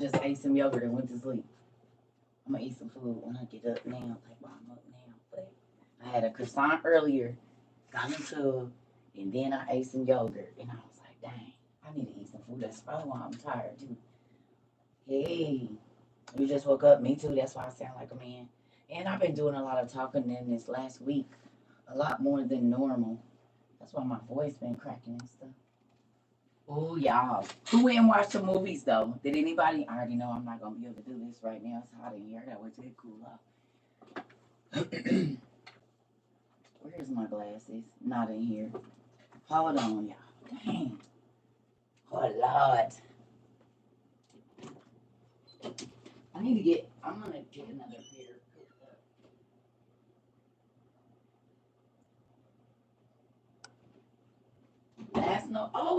Just ate some yogurt and went to sleep. I'm gonna eat some food when I get up now. Like, well, I'm up now. But I had a croissant earlier, got in the tub, and then I ate some yogurt. And I was like, dang, I need to eat some food. That's probably why I'm tired, too. Hey, you just woke up. Me, too. That's why I sound like a man. And I've been doing a lot of talking in this last week, a lot more than normal. That's why my voice been cracking and stuff. Oh, y'all. Who went and watched the movies, though? Did anybody? I already know I'm not going to be able to do this right now. It's hot in here. I got to wait till it cool off. Where's my glasses? Not in here. Hold on, y'all. Dang. Oh, Lord. I'm going to get another pair.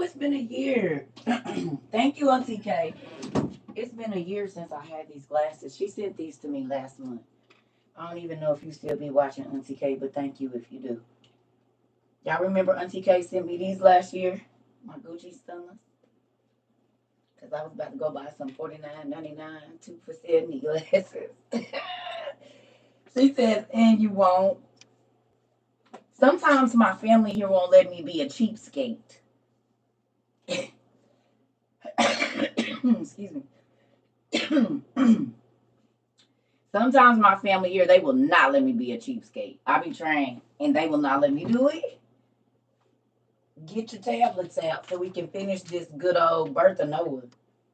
It's been a year. Thank you, Auntie K. It's been a year since I had these glasses. She sent these to me last month. I don't even know if you still be watching Auntie K, but thank you if you do. Y'all remember Auntie K sent me these last year? My Gucci Stunners. Because I was about to go buy some $49.99 2 for $70 glasses. She says, and you won't. Sometimes my family here won't let me be a cheapskate. Excuse me. Sometimes my family here, they will not let me be a cheapskate. I be trying, and they will not let me do it. Get your tablets out so we can finish this good old birth of Noah.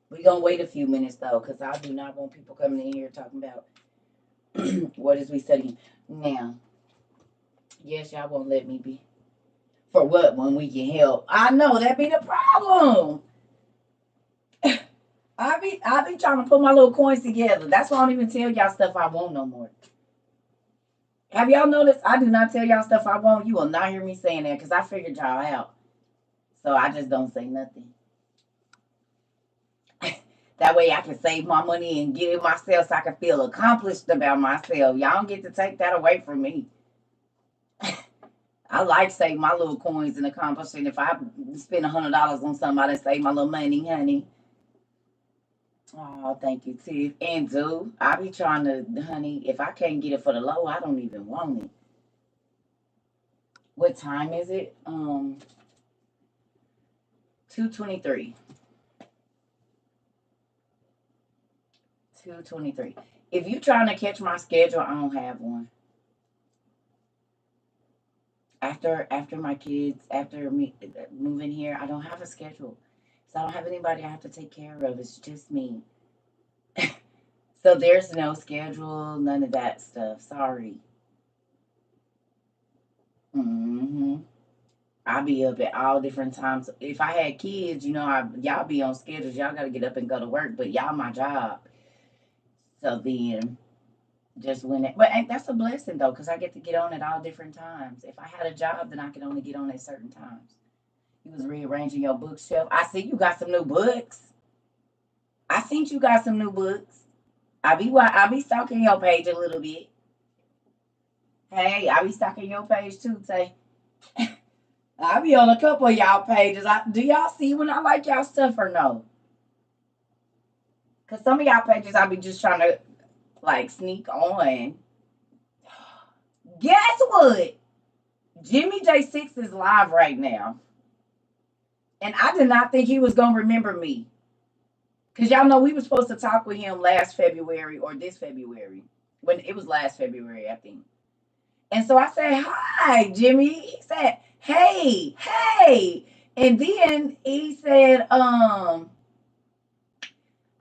We're going to wait a few minutes, though, because I do not want people coming in here talking about what is we studying. Now, yes, y'all won't let me be. For what? When we can help. I know, that be the problem. I be trying to put my little coins together. That's why I don't even tell y'all stuff I want no more. Have y'all noticed I do not tell y'all stuff I want? You will not hear me saying that because I figured y'all out. So I just don't say nothing. That way I can save my money and get it myself so I can feel accomplished about myself. Y'all don't get to take that away from me. I like saving my little coins and accomplishing. If I spend $100 on somebody and save my little money, honey. Oh, thank you, Tiff. And dude, I be trying to, honey, if I can't get it for the low, I don't even want it. What time is it? 2:23. 2:23. If you trying to catch my schedule, I don't have one. After my kids, after me moving here, I don't have a schedule. So I don't have anybody I have to take care of. It's just me. So there's no schedule, none of that stuff. Sorry. I'll be up at all different times. If I had kids, y'all be on schedules. Y'all got to get up and go to work, but y'all my job. So then, just when it, but that's a blessing though, because I get to get on at all different times. If I had a job, then I could only get on at certain times. You was rearranging your bookshelf. I see you got some new books. I seen you got some new books. I be stalking your page a little bit. Hey, I be stalking your page too, Tay. I be on a couple of y'all pages. Do y'all see when I like y'all stuff or no? Because some of y'all pages I be just trying to like sneak on. Guess what? Jimmy J6 is live right now. And I did not think he was going to remember me. Because y'all know we were supposed to talk with him last February or this February. When it was last February, I think. And so I said, hi, Jimmy. He said, hey. And then he said, I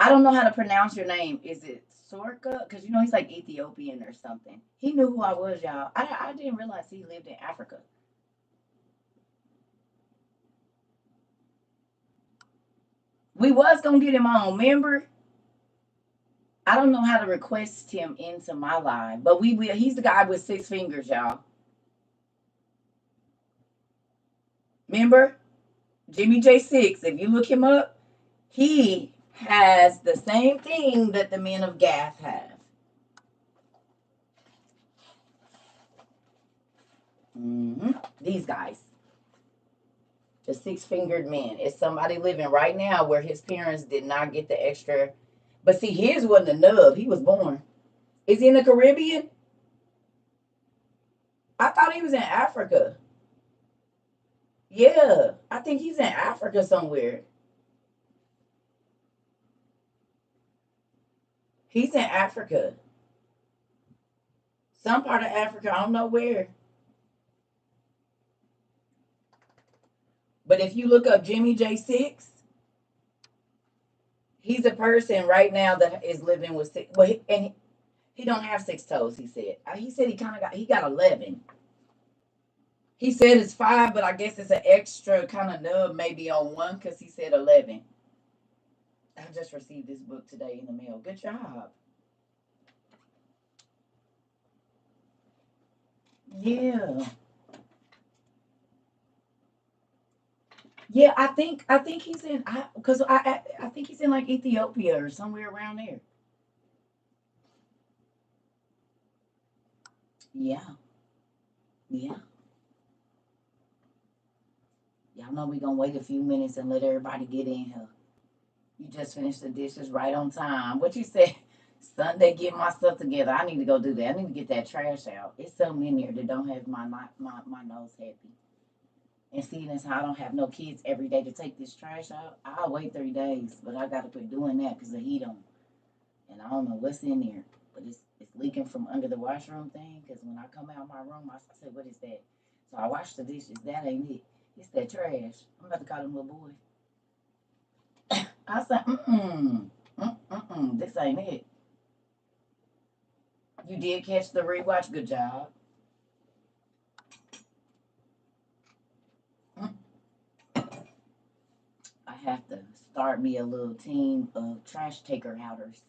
don't know how to pronounce your name. Is it CERCA? Because, he's like Ethiopian or something. He knew who I was, y'all. I didn't realize he lived in Africa. We was going to get him on, remember? I don't know how to request him into my live, but we will. He's the guy with 6 fingers, y'all. Remember? Jimmy J6. If you look him up, he has the same thing that the men of Gath have. These guys. The 6-fingered men. It's somebody living right now where his parents did not get the extra But see, his wasn't a nub. He was born. Is he in the Caribbean? I thought he was in Africa. Yeah, I think he's in Africa somewhere. He's in Africa. Some part of Africa. I don't know where. But if you look up Jimmy J6, he's a person right now that is living with six. Well, and he don't have six toes. He said he got 11. He said it's 5, but I guess it's an extra kind of nub maybe on one because he said 11. I just received this book today in the mail. Good job. Yeah. Yeah, I think he's in because I think he's in like Ethiopia or somewhere around there. Yeah, yeah. Y'all know we gonna wait a few minutes and let everybody get in here. You just finished the dishes right on time. What you said? Sunday, get my stuff together. I need to go do that. I need to get that trash out. It's so many here that don't have my nose happy. And seeing as how I don't have no kids every day to take this trash out, I'll wait 3 days. But I gotta quit doing that because the heat on. And I don't know what's in there, but it's leaking from under the washroom thing. Because when I come out of my room, I said, "What is that?" So I wash the dishes. That ain't it. It's that trash. I'm about to call them little boy. I said, this ain't it. You did catch the rewatch. Good job. I have to start me a little team of trash taker outers.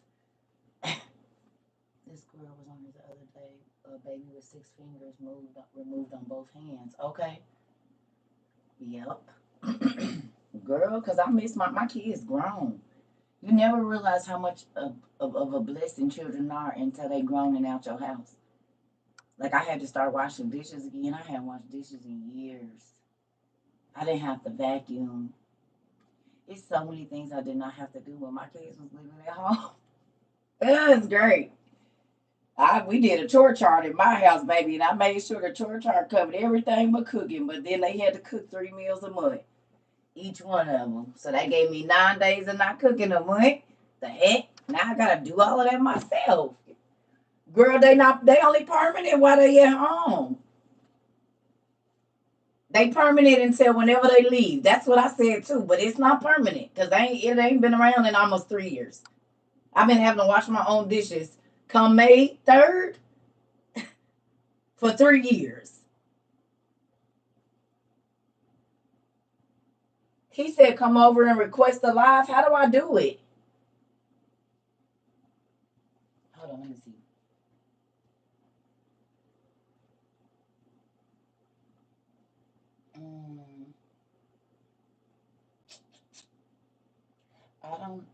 This girl was on here the other day. A baby with 6 fingers removed on both hands. Okay. Yep. Girl, because I miss my kids grown. You never realize how much of a blessing children are until they grown and out your house. Like I had to start washing dishes again. I hadn't washed dishes in years. I didn't have to vacuum. It's so many things I did not have to do when my kids was living at home. It was great. We did a chore chart in my house, baby, and I made sure the chore chart covered everything but cooking. But then they had to cook 3 meals a month, each one of them. So they gave me 9 days of not cooking a month. The heck? Now I gotta do all of that myself. Girl, they only permanent while they at home. They permanent until whenever they leave. That's what I said too. But it's not permanent because it ain't been around in almost 3 years. I've been having to wash my own dishes come May 3rd for 3 years. He said, come over and request a live. How do I do it? Hold on, let me see. Mm, I don't.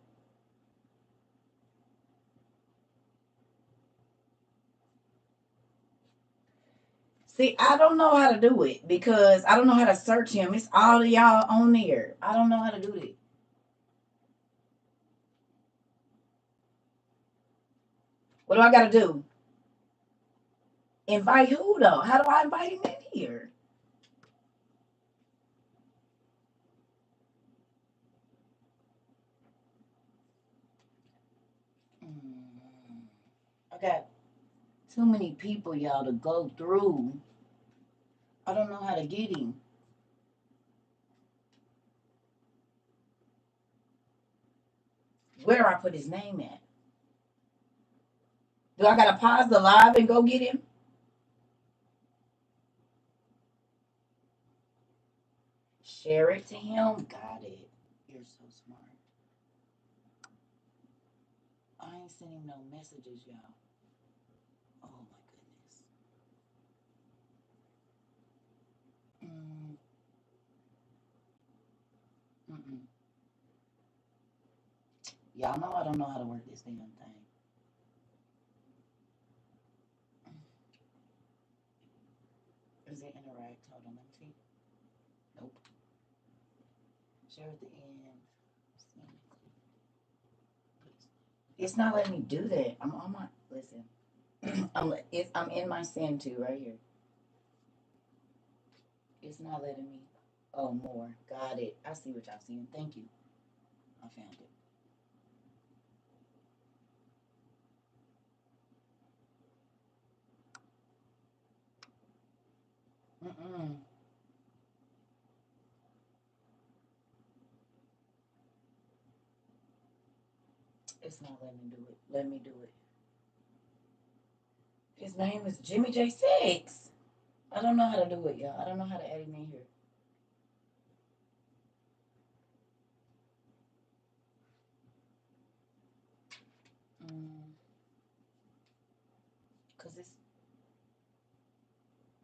See, I don't know how to do it because I don't know how to search him. It's all of y'all on there. I don't know how to do it. What do I got to do? Invite who though? How do I invite him in here? Mm, I got too many people, y'all, to go through. I don't know how to get him. Where do I put his name at? Do I gotta pause the live and go get him? Share it to him. Got it. You're so smart. I ain't sending no messages, y'all. Oh my goodness. Mm, mm-mm. Y'all know I don't know how to work this damn thing. Is it interact? Hold on, let me see. Nope. Share at the end. Please. It's not letting me do that. I'm on my listen. I'm in my sin too right here. It's not letting me. Oh, more. Got it. I see what y'all seeing. Thank you. I found it. Mm-mm. It's not letting me do it. Let me do it. His name is Jimmy J6. I don't know how to do it, y'all. I don't know how to add him in here. Cause it's.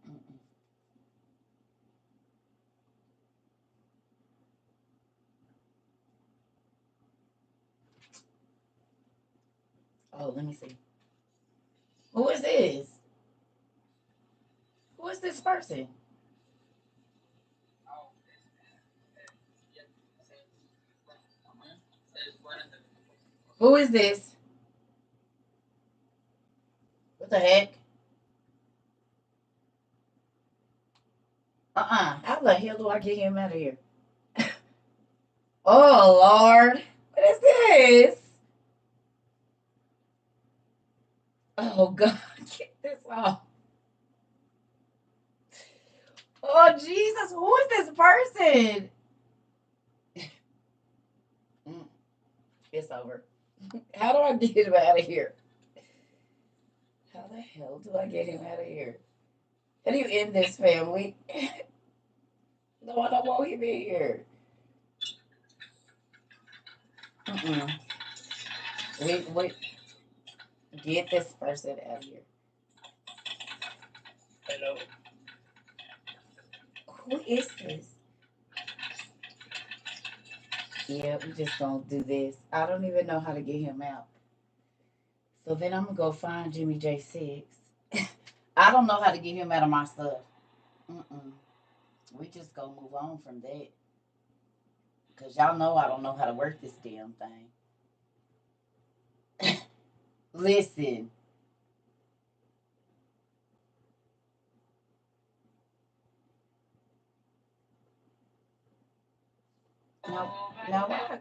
Mm-mm. Oh, let me see. Who is this? Who is this person? Who is this? What the heck? How the hell do I get him out of here? Oh, Lord. What is this? Oh, God. Get this off. Oh, Jesus. Who is this person? It's over. How do I get him out of here? How the hell do I get him out of here? How do you end this family? No, I don't want him in here. Mm-mm. Wait. Get this person out of here. Hello. Who is this? Yeah, we just gonna do this. I don't even know how to get him out. So then I'm gonna go find Jimmy J6. I don't know how to get him out of my stuff. Mm-mm. We just gonna move on from that. Cause y'all know I don't know how to work this damn thing. Listen. Now why?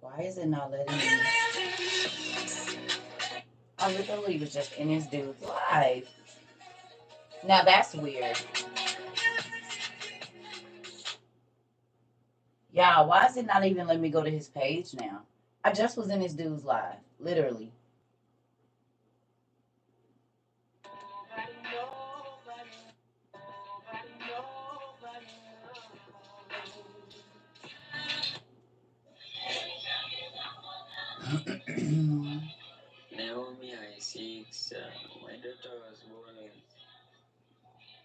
Why is it not letting me? I literally was just in this dude's life. Now that's weird. Y'all, why is it not even letting me go to his page now? I just was in this dude's live, literally. Naomi I6. My daughter was born with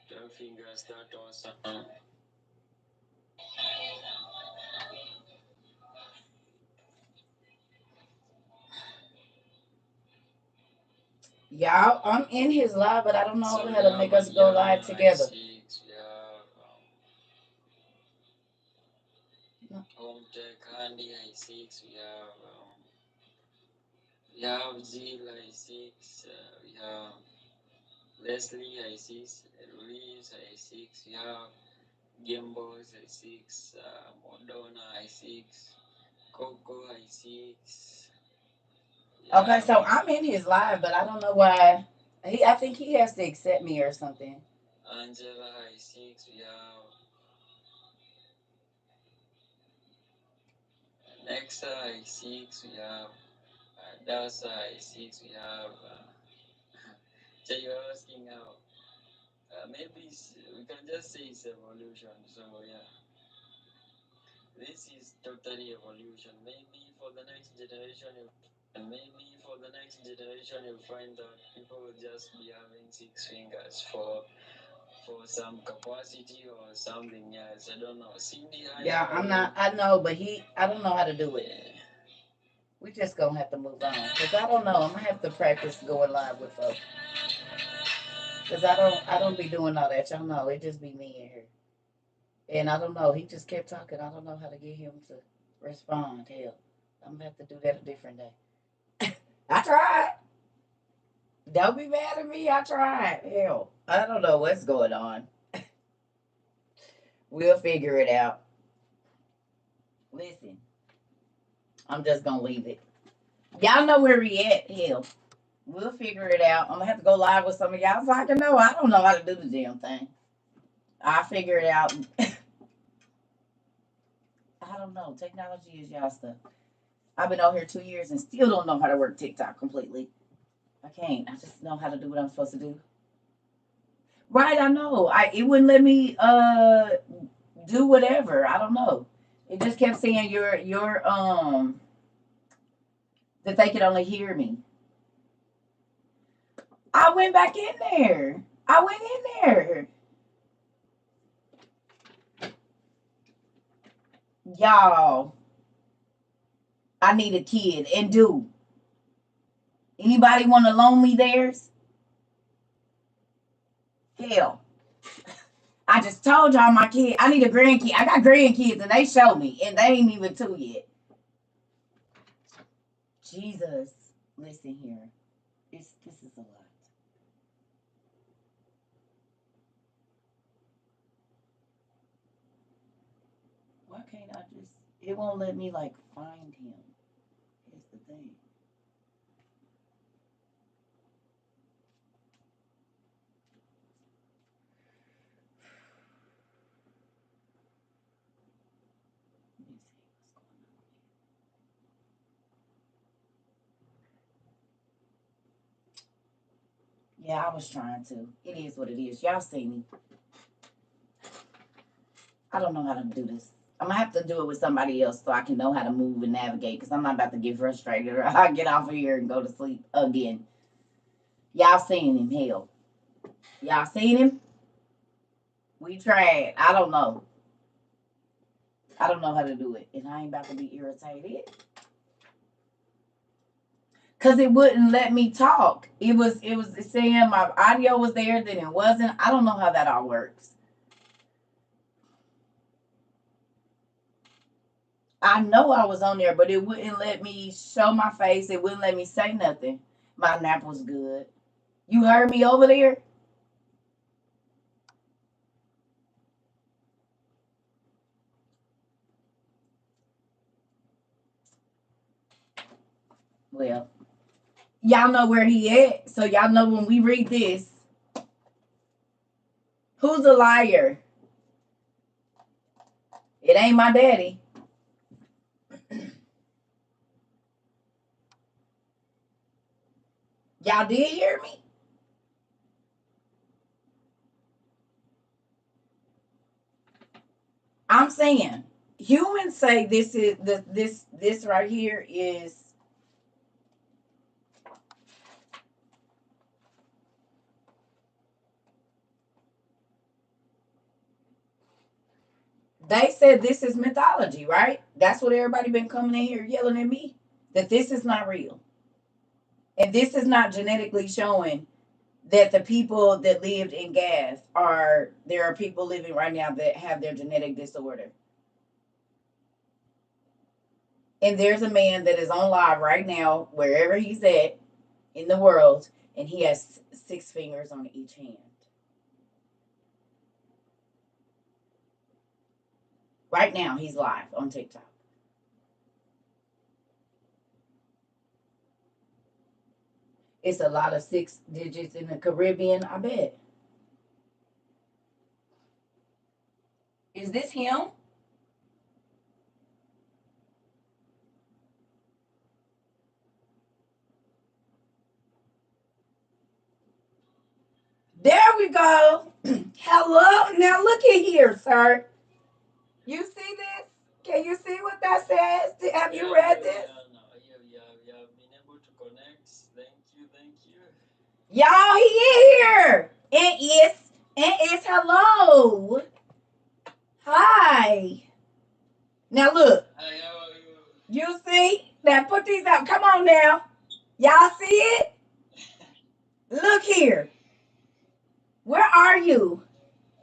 12 fingers. That awesome. Y'all, I'm in his live, but I don't know how to make us go live together. I6. We have Home Tech Handy I6. We have Zeal I6. We have Leslie I6. Louise I6. We have Gimbals I6. Madonna I6. Coco I6. Okay, so I'm in his live, but I don't know why. I think he has to accept me or something. Angela I6. We have Nexa I6. We have Dasa I6. We have so you're asking how maybe we can just say it's evolution. So yeah, this is totally evolution. Maybe for the next generation, you'll find that people will just be having 6 fingers for some capacity or something else. I don't know. Cindy, Yeah, I'm not. I know, but I don't know how to do it. We just gonna have to move on. Cause I don't know. I'm gonna have to practice going live with folks. Cause I don't be doing all that. Y'all know it just be me in here. And I don't know. He just kept talking. I don't know how to get him to respond. Hell, I'm gonna have to do that a different day. I tried. Don't be mad at me. I tried. Hell, I don't know what's going on. We'll figure it out. Listen, I'm just gonna leave it. Y'all know where we at. Hell, we'll figure it out. I'm gonna have to go live with some of y'all so I can know. I don't know how to do the damn thing. I'll figure it out. I don't know. Technology is y'all stuff. I've been out here 2 years and still don't know how to work TikTok completely. I can't. I just know how to do what I'm supposed to do. Right, I know. It wouldn't let me do whatever. I don't know. It just kept saying your that they could only hear me. I went back in there. I went in there. Y'all, I need a kid. And do anybody want to loan me theirs? Hell. I just told y'all my kid. I need a grandkid. I got grandkids and they show me. And they ain't even 2 yet. Jesus. Listen here. This is a lot. Why can't I just it won't let me like find him. Here's the thing. Let me see what's going on. Yeah, I was trying to. It is what it is. Y'all see me. I don't know how to do this. I'm gonna have to do it with somebody else so I can know how to move and navigate because I'm not about to get frustrated or I get off of here and go to sleep again. Y'all seen him, hell. Y'all seen him? We tried. I don't know. I don't know how to do it. And I ain't about to be irritated. Cause it wouldn't let me talk. It was saying my audio was there, then it wasn't. I don't know how that all works. I know I was on there, but it wouldn't let me show my face. It wouldn't let me say nothing. My nap was good. You heard me over there? Well, y'all know where he at. So y'all know when we read this, who's a liar? It ain't my daddy. Y'all did hear me? I'm saying humans say this is this right here is they said this is mythology, right? That's what everybody been coming in here yelling at me that this is not real. And this is not genetically showing that the people that lived in gas are there are people living right now that have their genetic disorder. And there's a man that is on live right now, wherever he's at in the world, and he has 6 fingers on each hand. Right now, he's live on TikTok. It's a lot of 6 digits in the Caribbean, I bet. Is this him? There we go. Hello. Now look at here, sir. You see this? Can you see what that says? Have you read this? No, you have been able to connect. Thank you. Y'all, he in here. And it's hello. Hi. Now look. Hi, how are you? You see? Now put these up. Come on now. Y'all see it? Look here. Where are you?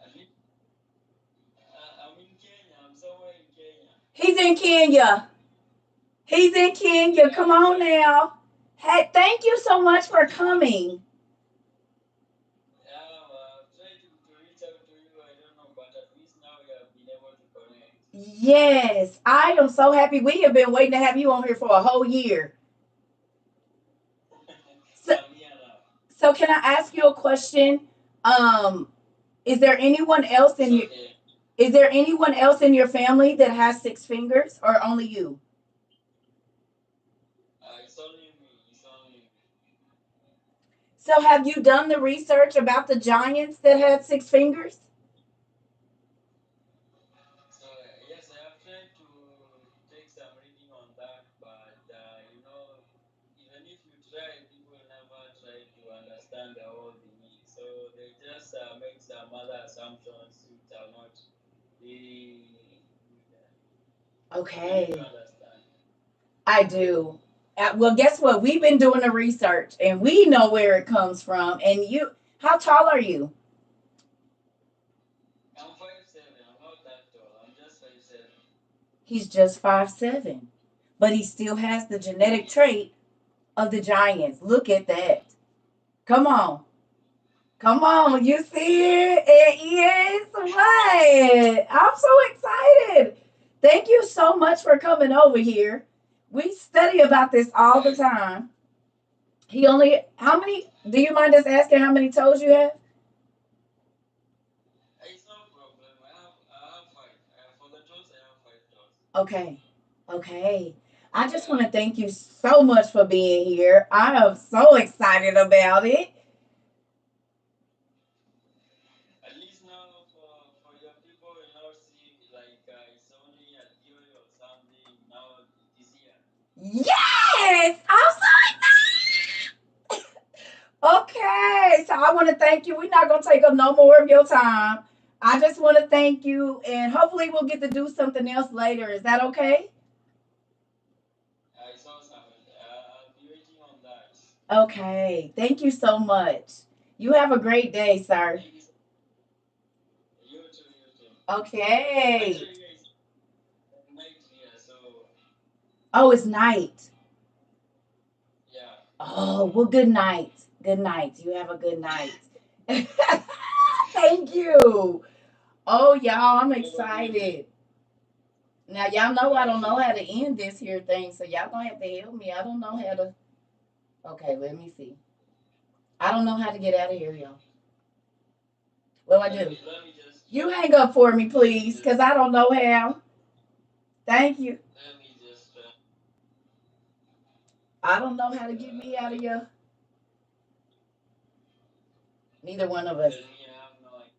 I'm in Kenya. I'm somewhere in Kenya. He's in Kenya. He's in Kenya. Come on now. Hey, thank you so much for coming. I've tried to reach out to you. I don't know, but at least now we have been able to connect. Yes, I am so happy. We have been waiting to have you on here for a whole year. So, I'm here now. so can I ask you a question? Is there anyone else in your Okay. is there anyone else in your family that has 6 fingers, or only you? It's only me. It's only me. So have you done the research about the giants that had 6 fingers? So yes, I have tried to take some reading on that, but even if you try, people never try to understand the whole thing. So they just make some other assumptions which are not really good. Okay, You understand? I do. Well, guess what? We've been doing the research and we know where it comes from. And how tall are you? I'm 5'7". I'm not that tall. I'm just 5'7". He's just 5'7", but he still has the genetic trait of the giants. Look at that. Come on. Come on. You see it? It is what? I'm so excited. Thank you so much for coming over here. We study about this all the time. How many, do you mind us asking how many toes you have? It's no problem. I have 5. For the toes, I have 5 toes. Okay. Okay. I just want to thank you so much for being here. I am so excited about it. At least now, for your people will not see like it's only a theory or something. Now it is here. Yes! I'm so excited. Okay. So I want to thank you. We're not going to take up no more of your time. I just want to thank you, and hopefully we'll get to do something else later. Is that okay? I saw some. I'll be waiting on that. Okay. Thank you so much. You have a great day, sir. You too, you too. Okay. Actually, guys, night here, so Oh, it's night. yeah. Oh, well, good night. Good night. You have a good night. Thank you. Oh, y'all, I'm excited. Now, y'all know I don't know how to end this here thing, so y'all gonna have to help me. I don't know how to. Okay, let me see. I don't know how to get out of here, y'all. What do I do? Let me just. You hang up for me, please, because I don't know how. Thank you. Let me just. I don't know how to get me out of here. Neither one of us. Tell me, I have no idea.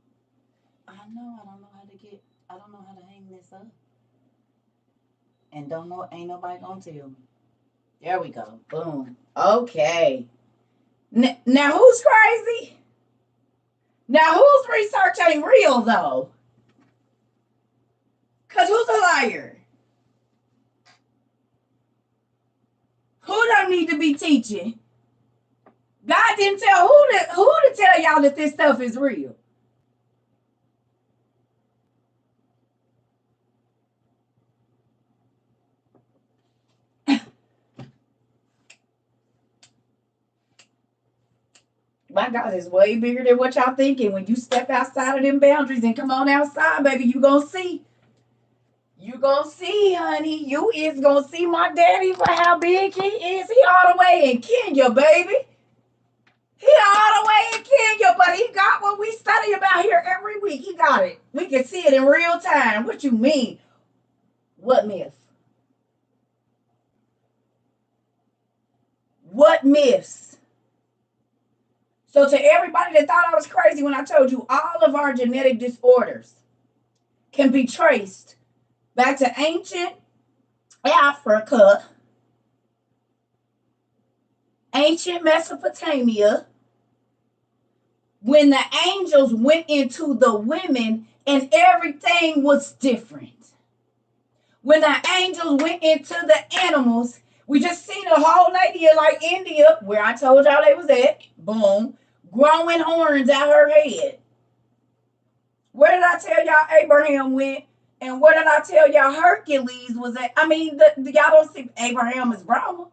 I know. I don't know how to get. I don't know how to hang this up. And don't know. Ain't nobody gonna tell me. There we go. Boom. Okay. Now who's crazy? Now whose research ain't real though? Cause who's a liar? Who don't need to be teaching? God didn't tell who to tell y'all that this stuff is real. My God is way bigger than what y'all thinking. When you step outside of them boundaries and come on outside, baby, you gonna see. You gonna see, honey. You is gonna see my daddy for how big he is. He all the way in Kenya, baby. He all the way in Kenya, but he got what we study about here every week. He got it. We can see it in real time. What you mean? What myth? What myths? So to everybody that thought I was crazy when I told you all of our genetic disorders can be traced back to ancient Africa, ancient Mesopotamia, when the angels went into the women and everything was different. When the angels went into the animals, We just seen a whole lady in like India, where I told y'all they was at, boom, growing horns out her head. Where did I tell y'all Abraham went? And where did I tell y'all Hercules was at? I mean, y'all don't see Abraham as Brahma.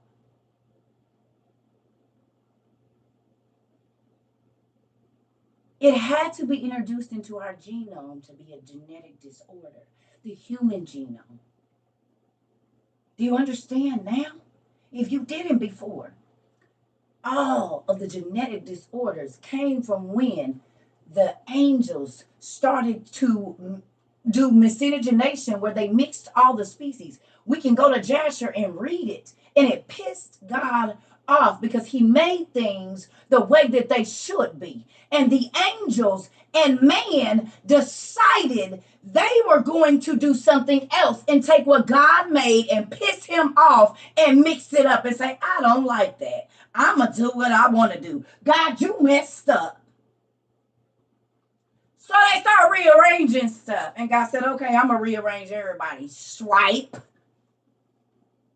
It had to be introduced into our genome to be a genetic disorder, the human genome. Do you understand now? If you didn't before, all of the genetic disorders came from when the angels started to do miscegenation, where they mixed all the species. We can go to Jasher and read it, and it pissed God off because he made things the way that they should be. And the angels and man decided they were going to do something else and take what God made and piss him off and mix it up and say, I don't like that. I'm going to do what I want to do. God, you messed up. So they start rearranging stuff. And God said, okay, I'm going to rearrange everybody. Swipe.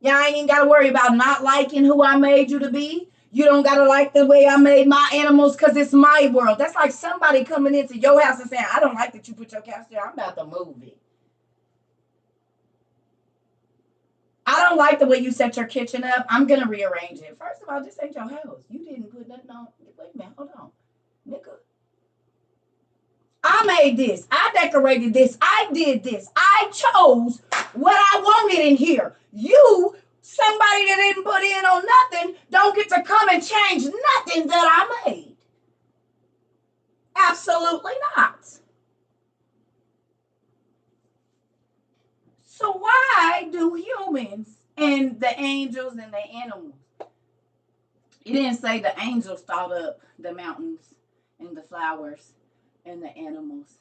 Y'all ain't even got to worry about not liking who I made you to be. You don't got to like the way I made my animals because it's my world. That's like somebody coming into your house and saying, I don't like that you put your couch there. I'm about to move it. I don't like the way you set your kitchen up. I'm going to rearrange it. First of all, this ain't your house. You didn't put nothing on. Wait a minute. Hold on. Nigga. I made this. I decorated this. I did this. I chose what I wanted in here. You, somebody that didn't put in on nothing, don't get to come and change nothing that I made. Absolutely not. So why do humans and the angels and the animals? It didn't say the angels thought up the mountains and the flowers and the animals.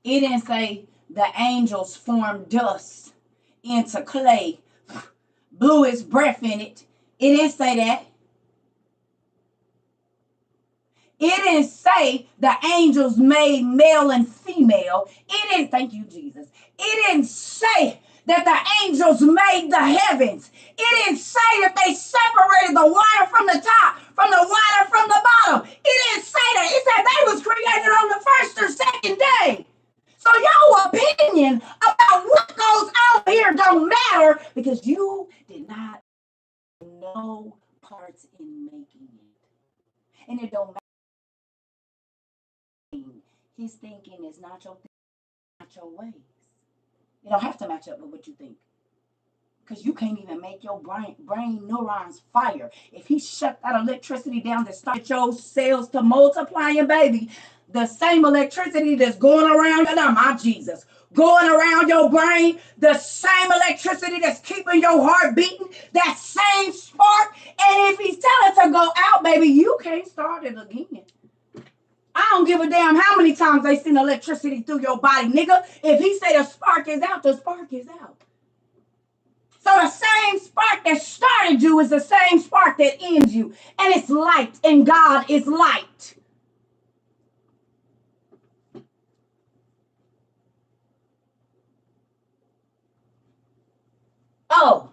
It didn't say the angels formed dust into clay, blew his breath in it. It didn't say that. It didn't say the angels made male and female. It didn't, thank you, Jesus. It didn't say that the angels made the heavens. It didn't say that they separated the water from the top, from the water from the bottom. It didn't say that. It said they was created on the first or second day. So your opinion about what goes on here don't matter because you did not know parts in making it. And it don't matter. His thinking is not your thinking, not your ways. You don't have to match up with what you think. Because you can't even make your brain neurons fire. If he shut that electricity down that started your cells to multiplying, baby, the same electricity that's going around, my Jesus, going around your brain, the same electricity that's keeping your heart beating, that same spark. And if he's telling it to go out, baby, you can't start it again. I don't give a damn how many times they send electricity through your body, nigga. If he say the spark is out, the spark is out. So the same spark that started you is the same spark that ends you. And it's light, and God is light. Oh.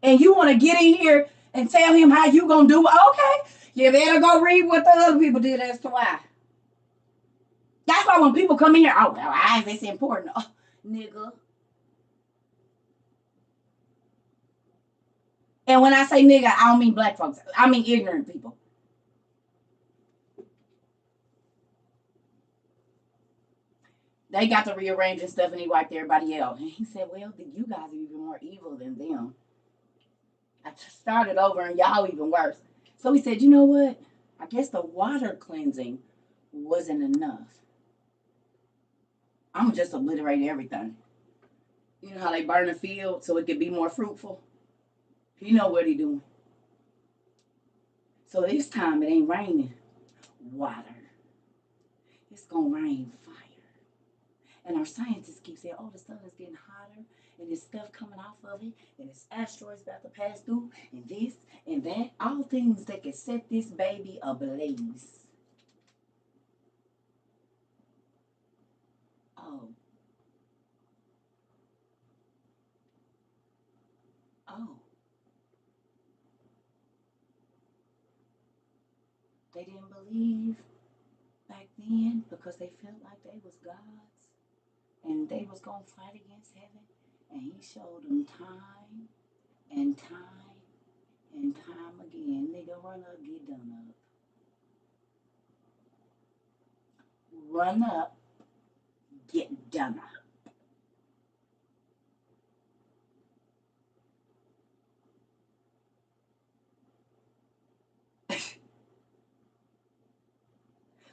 And you want to get in here and tell him how you going to do it? Okay. You better go read what the other people did as to why. That's why when people come in here, oh, well, why is this important? Oh, nigga. And when I say nigga, I don't mean black folks. I mean ignorant people. They got to rearranging stuff and he wiped everybody out. And he said, well, you guys are even more evil than them. I started over and y'all even worse. So he said, you know what? I guess the water cleansing wasn't enough. I'm going to just obliterate everything. You know how they burn the field so it could be more fruitful? You know what he doing. So this time it ain't raining water. It's going to rain fire. And our scientists keep saying, oh, the sun is getting hotter and there's stuff coming off of it and it's asteroids about to pass through and this and that. All things that can set this baby ablaze. Oh, Oh, they didn't believe back then because they felt like they was gods and they was gonna fight against heaven. And he showed them time and time and time again. Nigga, run up, get done up. Run up, get done up.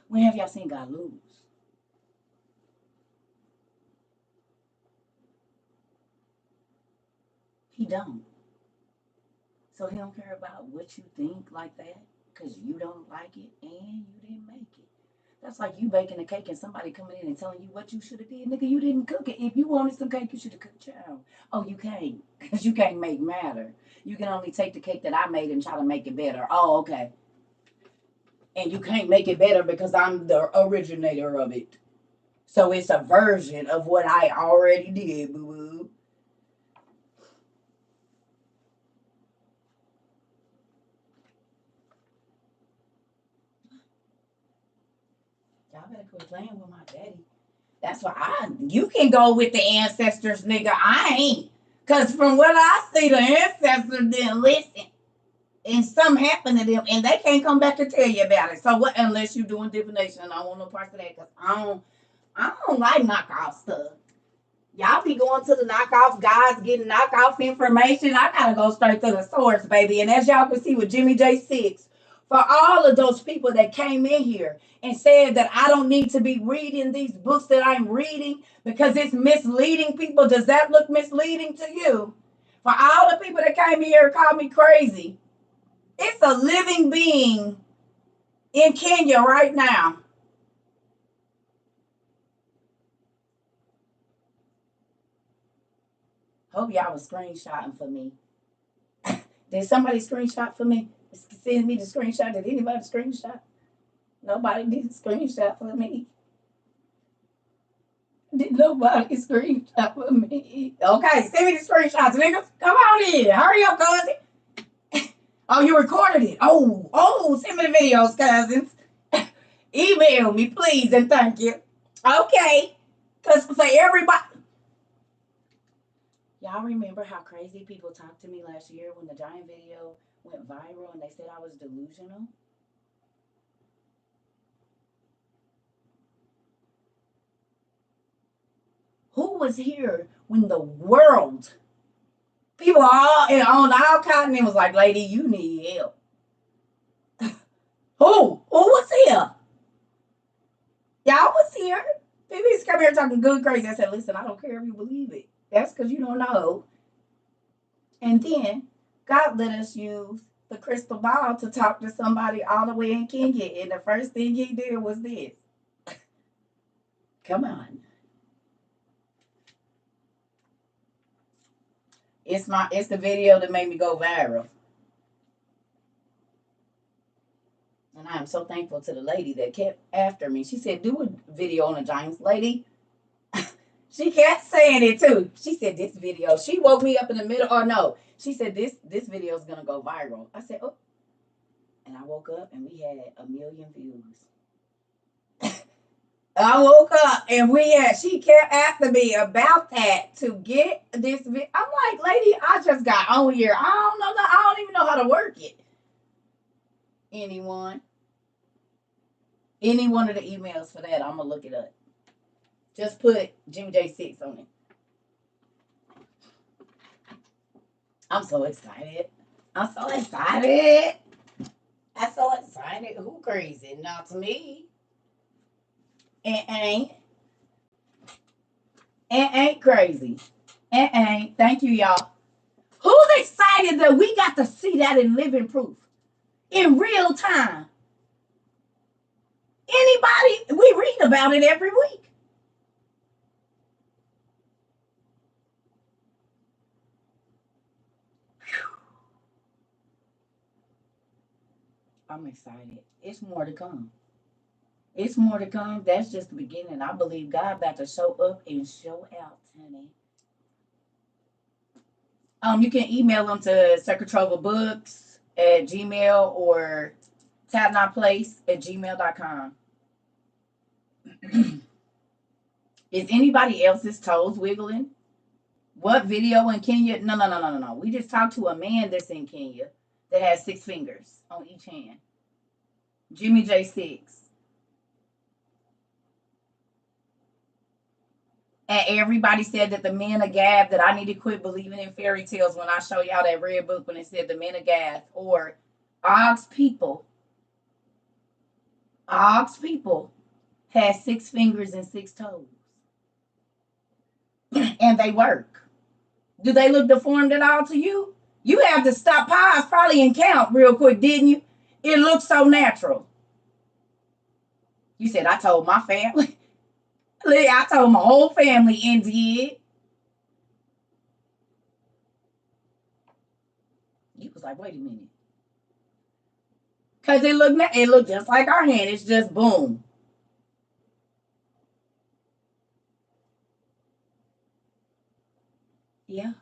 When have y'all seen God lose? He don't. So he don't care about what you think like that because you don't like it and you didn't make it. That's like you baking a cake and somebody coming in and telling you what you should have did. Nigga, you didn't cook it. If you wanted some cake, you should have cooked your own. Oh, you can't because you can't make matter. You can only take the cake that I made and try to make it better. Oh, okay. And you can't make it better because I'm the originator of it. So it's a version of what I already did, boo boo. Y'all better quit playing with my daddy. That's why you can go with the ancestors, nigga. I ain't. Because from what I see, the ancestors didn't listen. And something happened to them, and they can't come back and tell you about it. So what? Unless you're doing divination, and I want no parts of that because I don't like knockoff stuff. Y'all be going to the knockoff guys, getting knockoff information. I gotta go straight to the source, baby. And as y'all can see with Jimmy J6, for all of those people that came in here and said that I don't need to be reading these books that I'm reading because it's misleading people, does that look misleading to you? For all the people that came here and called me crazy, it's a living being in Kenya right now. Hope y'all was screenshotting for me. Did somebody screenshot for me? Send me the screenshot. Did anybody screenshot? Nobody did screenshot for me. Did nobody screenshot for me? Okay, send me the screenshots, niggas. Come on in. Hurry up, cousin. Oh, you recorded it. Oh, send me the videos, cousins. Email me, please, and thank you. Okay. Because for everybody. Y'all remember how crazy people talked to me last year when the giant video went viral and they said I was delusional? Who was here when the world, people all on all continents was like, lady, you need help. Who? Who was here? Y'all was here. People used to come here talking good crazy. I said, listen, I don't care if you believe it. That's because you don't know. And then God let us use the crystal ball to talk to somebody all the way in Kenya. And the first thing he did was this. Come on. It's the video that made me go viral. And I am so thankful to the lady that kept after me. She said, do a video on the Giants, lady. She kept saying it too. She said, this video. She woke me up in the middle. Or no, she said, this video is going to go viral. I said, oh. And I woke up and we had 1 million views. I woke up and she kept after me about that to get this video. I'm like, lady, I just got on here. I don't even know how to work it. Anyone? Any one of the emails for that, I'm going to look it up. Just put Jimmy J6 on it. I'm so excited. I'm so excited. I'm so excited. Who crazy? Not me. It ain't. It ain't crazy. It ain't. Thank you, y'all. Who's excited that we got to see that in living proof? In real time. Anybody? We read about it every week. I'm excited. It's more to come. It's more to come. That's just the beginning. I believe God about to show up and show out, honey. You can email them to CERCATROVABooks@gmail or tabnotplace@gmail.com. Is anybody else's toes wiggling? What video in Kenya? No. We just talked to a man that's in Kenya that has 6 fingers on each hand. Jimmy J6. And everybody said that the men of Gath, that I need to quit believing in fairy tales when I show y'all that red book when it said the men of Gath or Og's people. Og's people had 6 fingers and 6 toes. And they work. Do they look deformed at all to you? You have to stop, pause, probably, and count real quick, didn't you? It looks so natural. You said, I told my family. I told my whole family and did. You was like, wait a minute. Because it looked just like our hand. It's just boom. Yeah.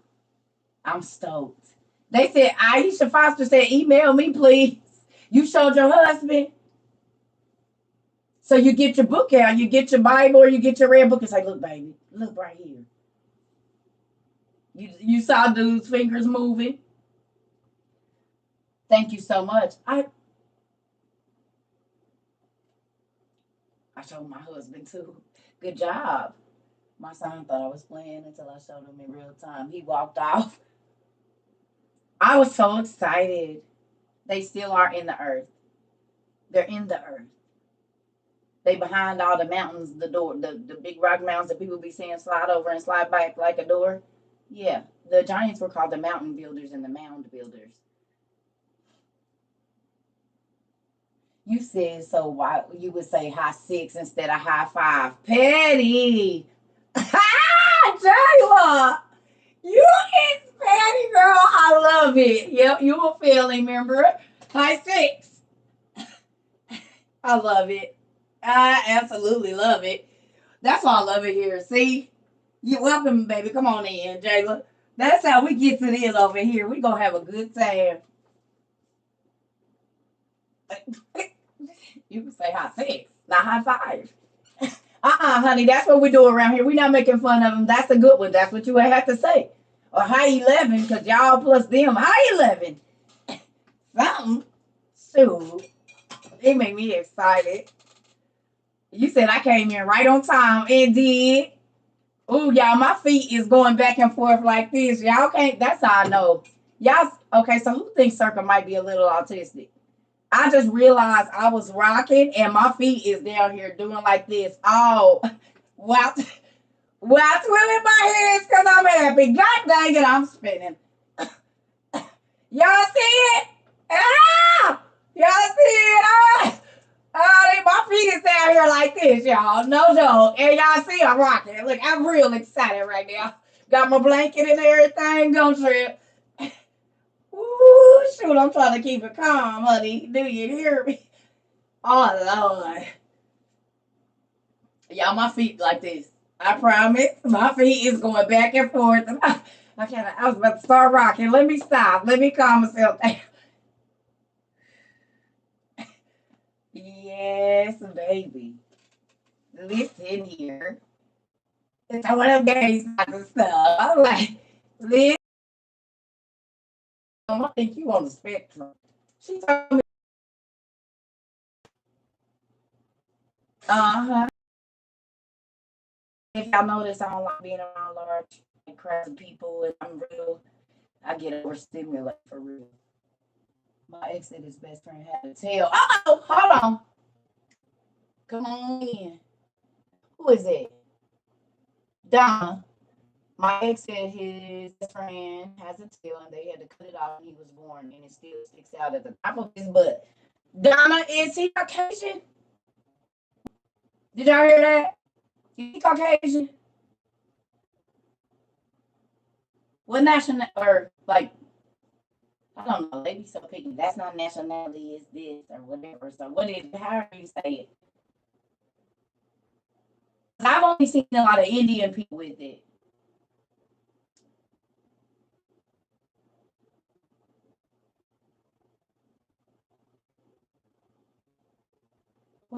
I'm stoked. They said, Aisha Foster said, email me, please. You showed your husband. So you get your book out, you get your Bible, or you get your red book and say, look, baby, look right here. You saw dude's fingers moving. Thank you so much. I showed my husband too. Good job. My son thought I was playing until I showed him in real time. He walked off. I was so excited. They still are in the earth. They're in the earth. They behind all the mountains, the door, the big rock mountains that people be seeing slide over and slide back like a door. Yeah, the giants were called the mountain builders and the mound builders. You said so. Why you would say high 6 instead of high 5? Petty. Jayla, you is petty, girl. I love it. Yep, you a family member. High 6. I love it. I absolutely love it. That's why I love it here. See, you're welcome, baby. Come on in, Jayla. That's how we get to this over here. We gonna have a good time. You can say high 6, not high 5. Honey, that's what we do around here. We're not making fun of them. That's a good one. That's what you have to say. Or high 11, because y'all plus them. High 11. Something. Shoot. It made me excited. You said I came in right on time. It did. Ooh, y'all, my feet is going back and forth like this. Y'all can't, that's how I know. Y'all, okay, so who thinks CERCA might be a little autistic? I just realized I was rocking and my feet is down here doing like this. Oh, wow. Well, twirling my hands because I'm happy. God dang it, I'm spinning. Y'all see it? Ah! Y'all see it? Ah! My feet is down here like this, y'all. No joke. And y'all see I'm rocking. Look, I'm real excited right now. Got my blanket and everything. Don't trip. Ooh, shoot, I'm trying to keep it calm, honey. Do you hear me? Oh, Lord. Y'all, my feet like this. I promise. My feet is going back and forth. I was about to start rocking. Let me stop. Let me calm myself down. Yes, baby. Listen here. It's one of them games and stuff. I'm like, listen. I think you on the spectrum. She told me, uh-huh. If y'all notice, I don't like being around large crowds of people, and I'm real. I get overstimulated for real. My ex said his best friend had to tell. Oh, hold on. Come on in. Who is it? Donna. My ex said his best friend has a tail and they had to cut it off when he was born and it still sticks out at the top of his butt. Donna, is he Caucasian? Did y'all hear that? Is he Caucasian? What national or like I don't know, they be so picky. That's not nationality, it's this or whatever. So what is how do you say it? I've only seen a lot of Indian people with it.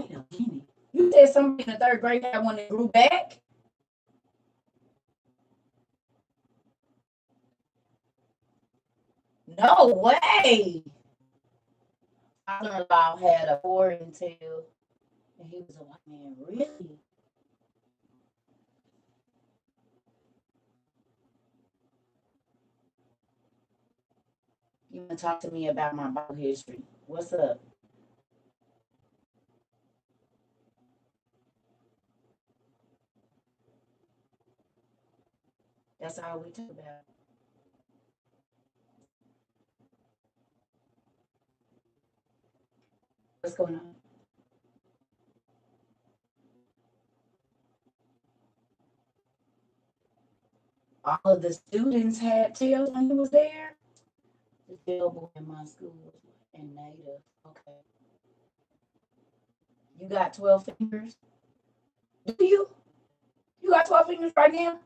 Wait a minute. You said somebody in the 3rd grade had one that grew back? No way. Father-in-law had a foreign tail, and he was a white man. Really? You want to talk to me about my Bible history? What's up? That's all we talk about. What's going on? All of the students had tails when he was there. The tail boy in my school was and native. Okay. You got 12 fingers? Do you? You got 12 fingers right now?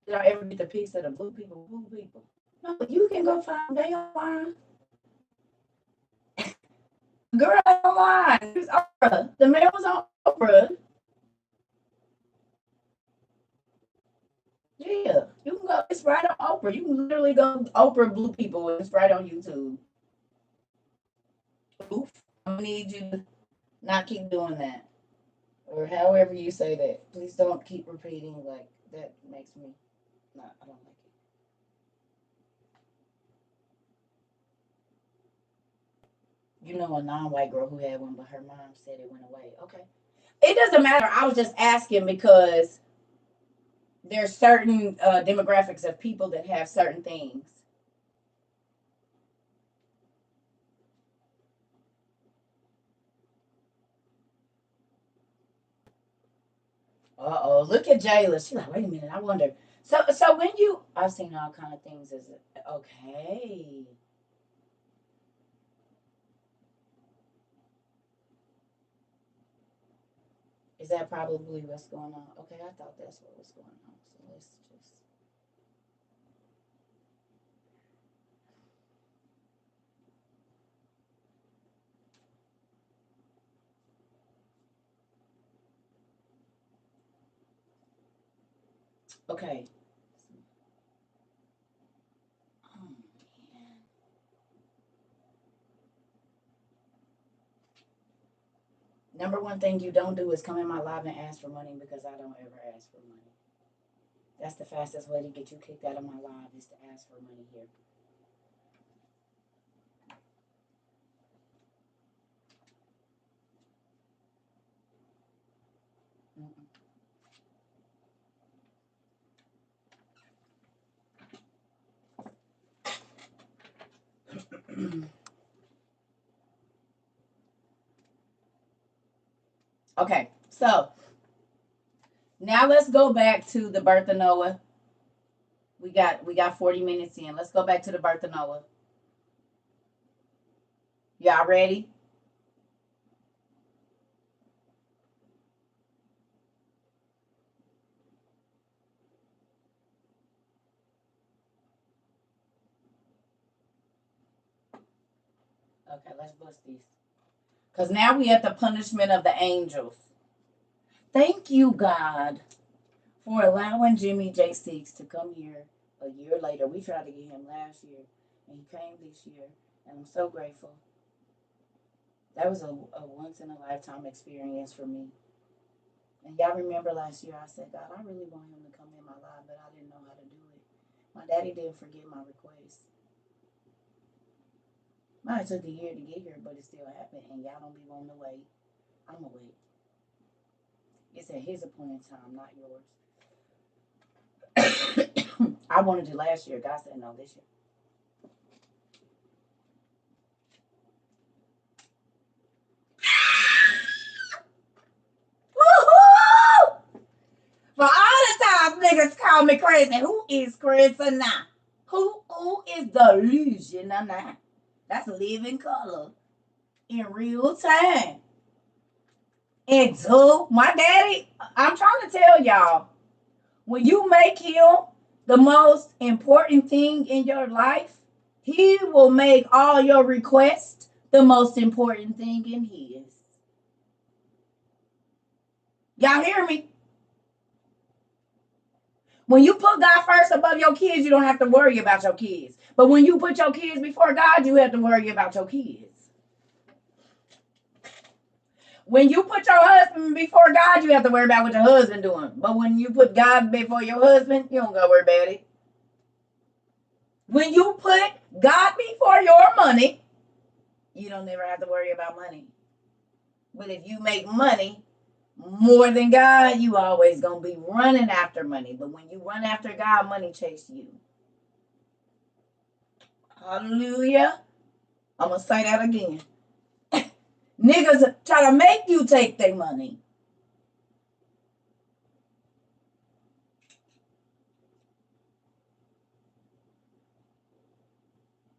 Did I ever get the piece of the blue people? Blue people. No, you can go find them online. Girl, online. It's Oprah. The man was on Oprah. Yeah, you can go. It's right on Oprah. You can literally go Oprah Blue People. It's right on YouTube. Oof. I'm gonna need you to not keep doing that, or however you say that. Please don't keep repeating like that. Makes me not. I don't like it. You know, a non-white girl who had one, but her mom said it went away. Okay, it doesn't matter. I was just asking because there's certain demographics of people that have certain things. Uh-oh, look at Jayla. She's like, wait a minute, I wonder. So when you, I've seen all kind of things as okay. Is that probably what's going on? Okay, I thought that's what was going on. So let's just. Okay. Oh, man. Number one thing you don't do is come in my live and ask for money because I don't ever ask for money. That's the fastest way to get you kicked out of my live is to ask for money here. Okay, so now let's go back to the birth of Noah. We got 40 minutes in. Let's go back to the birth of Noah. Y'all ready? Okay, let's bust these. Because now we at the punishment of the angels. Thank you, God, for allowing Jimmy J6 to come here a year later. We tried to get him last year, and he came this year, and I'm so grateful. That was a once in a lifetime experience for me. And y'all remember last year I said, God, I really want him to come in my life, but I didn't know how to do it. My daddy didn't forget my request. Might took a year to get here, but it still happened, and y'all don't be wanting to wait. I'm gonna wait. It's at his appointed time, not yours. I wanted it last year. God said no this year. Woohoo! For all the times niggas call me crazy, who is crazy now? Who is delusional now? That's living color in real time. And so, my daddy, I'm trying to tell y'all, when you make him the most important thing in your life, he will make all your requests the most important thing in his. Y'all hear me? When you put God first above your kids, you don't have to worry about your kids. But when you put your kids before God, you have to worry about your kids. When you put your husband before God, you have to worry about what your husband doing. But when you put God before your husband, you don't gotta worry about it. When you put God before your money, you don't never have to worry about money. But if you make money more than God, you always gonna be running after money. But when you run after God, money chase you. Hallelujah. I'm gonna say that again. Niggas try to make you take their money.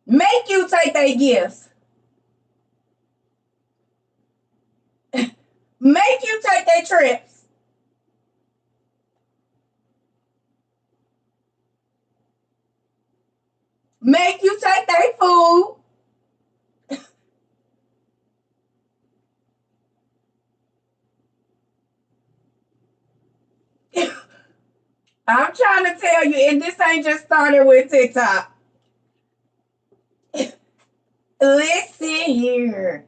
Make you take their gifts. Make you take their trips. Make you take their food. I'm trying to tell you, and this ain't just started with TikTok. Listen here.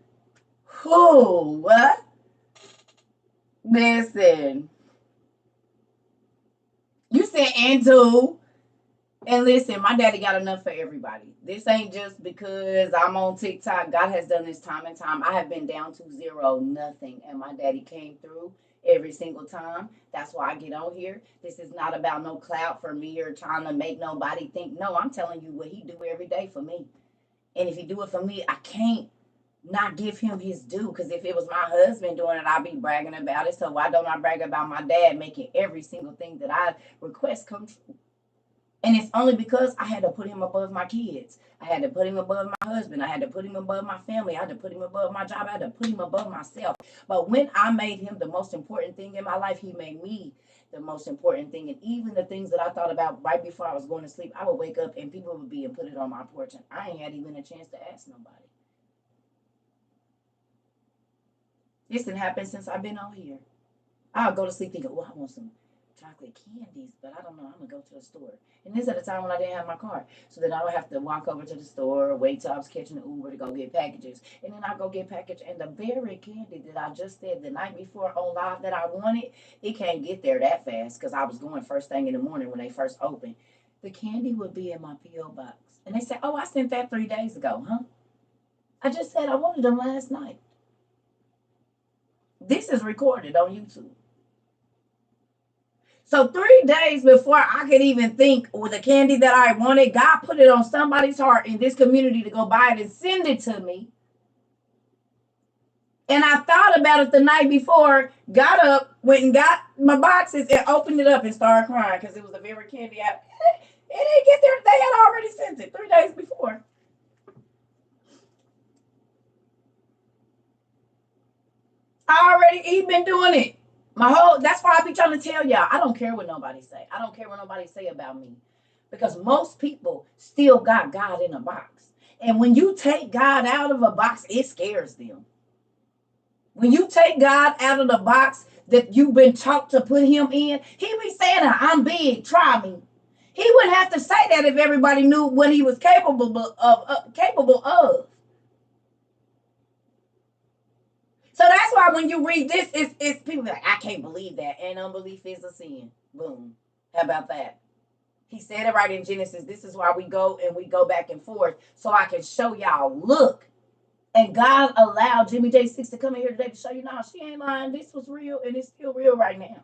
Who? What? Listen. You said and two. And listen, my daddy got enough for everybody. This ain't just because I'm on TikTok. God has done this time and time. I have been down to zero, nothing. And my daddy came through every single time. That's why I get on here. This is not about no clout for me or trying to make nobody think. No, I'm telling you what he do every day for me. And if he do it for me, I can't not give him his due. Because if it was my husband doing it, I'd be bragging about it. So why don't I brag about my dad making every single thing that I request come true? And it's only because I had to put him above my kids. I had to put him above my husband. I had to put him above my family. I had to put him above my job. I had to put him above myself. But when I made him the most important thing in my life, he made me the most important thing. And even the things that I thought about right before I was going to sleep, I would wake up and people would be and put it on my porch. And I ain't had even a chance to ask nobody. This didn't happen since I've been on here. I'll go to sleep thinking, oh, I want some chocolate candies, but I don't know. I'm going to go to the store. And this at a time when I didn't have my car. So then I would have to walk over to the store, wait till I was catching the Uber to go get packages. And then I go get package. And the very candy that I just said the night before on live that I wanted, it can't get there that fast because I was going first thing in the morning when they first opened. The candy would be in my P.O. box. And they said, oh, I sent that 3 days ago, huh? I just said I wanted them last night. This is recorded on YouTube. So 3 days before I could even think with the candy that I wanted, God put it on somebody's heart in this community to go buy it and send it to me. And I thought about it the night before, got up, went and got my boxes and opened it up and started crying because it was the very candy it didn't get there. They had already sent it 3 days before. He been doing it. That's why I be trying to tell y'all, I don't care what nobody say. I don't care what nobody say about me. Because most people still got God in a box. And when you take God out of a box, it scares them. When you take God out of the box that you've been taught to put him in, he be saying, I'm big, try me. He wouldn't have to say that if everybody knew what he was capable of. So that's why when you read this, it's people like, I can't believe that. And unbelief is a sin. Boom. How about that? He said it right in Genesis. This is why we go back and forth so I can show y'all. Look. And God allowed Jimmy J6 to come in here today to show you, no, she ain't lying. This was real and it's still real right now.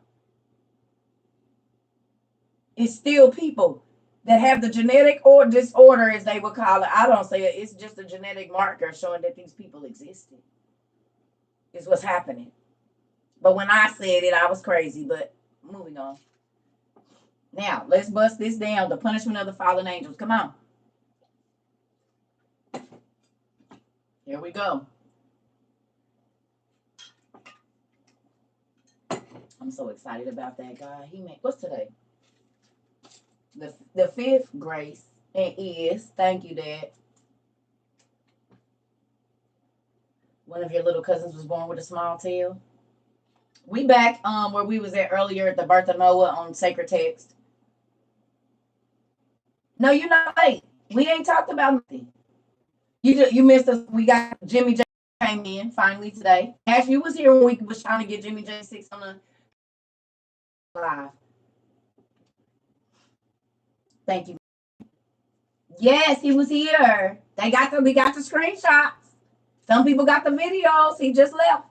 It's still people that have the genetic or disorder, as they would call it. I don't say it. It's just a genetic marker showing that these people existed. Is what's happening. But when I said it, I was crazy. But moving on. Now, let's bust this down. The punishment of the fallen angels. Come on. Here we go. I'm so excited about that, God. What's today? The fifth grace and is, thank you, Dad. One of your little cousins was born with a small tail. We back where we was at earlier at the birth of Noah on sacred text. No, you're not late. We ain't talked about nothing. You missed us. We got Jimmy J came in finally today. Ash, you was here when we was trying to get Jimmy J6 on the live. Thank you. Yes, he was here. We got the screenshots. Some people got the videos. He just left.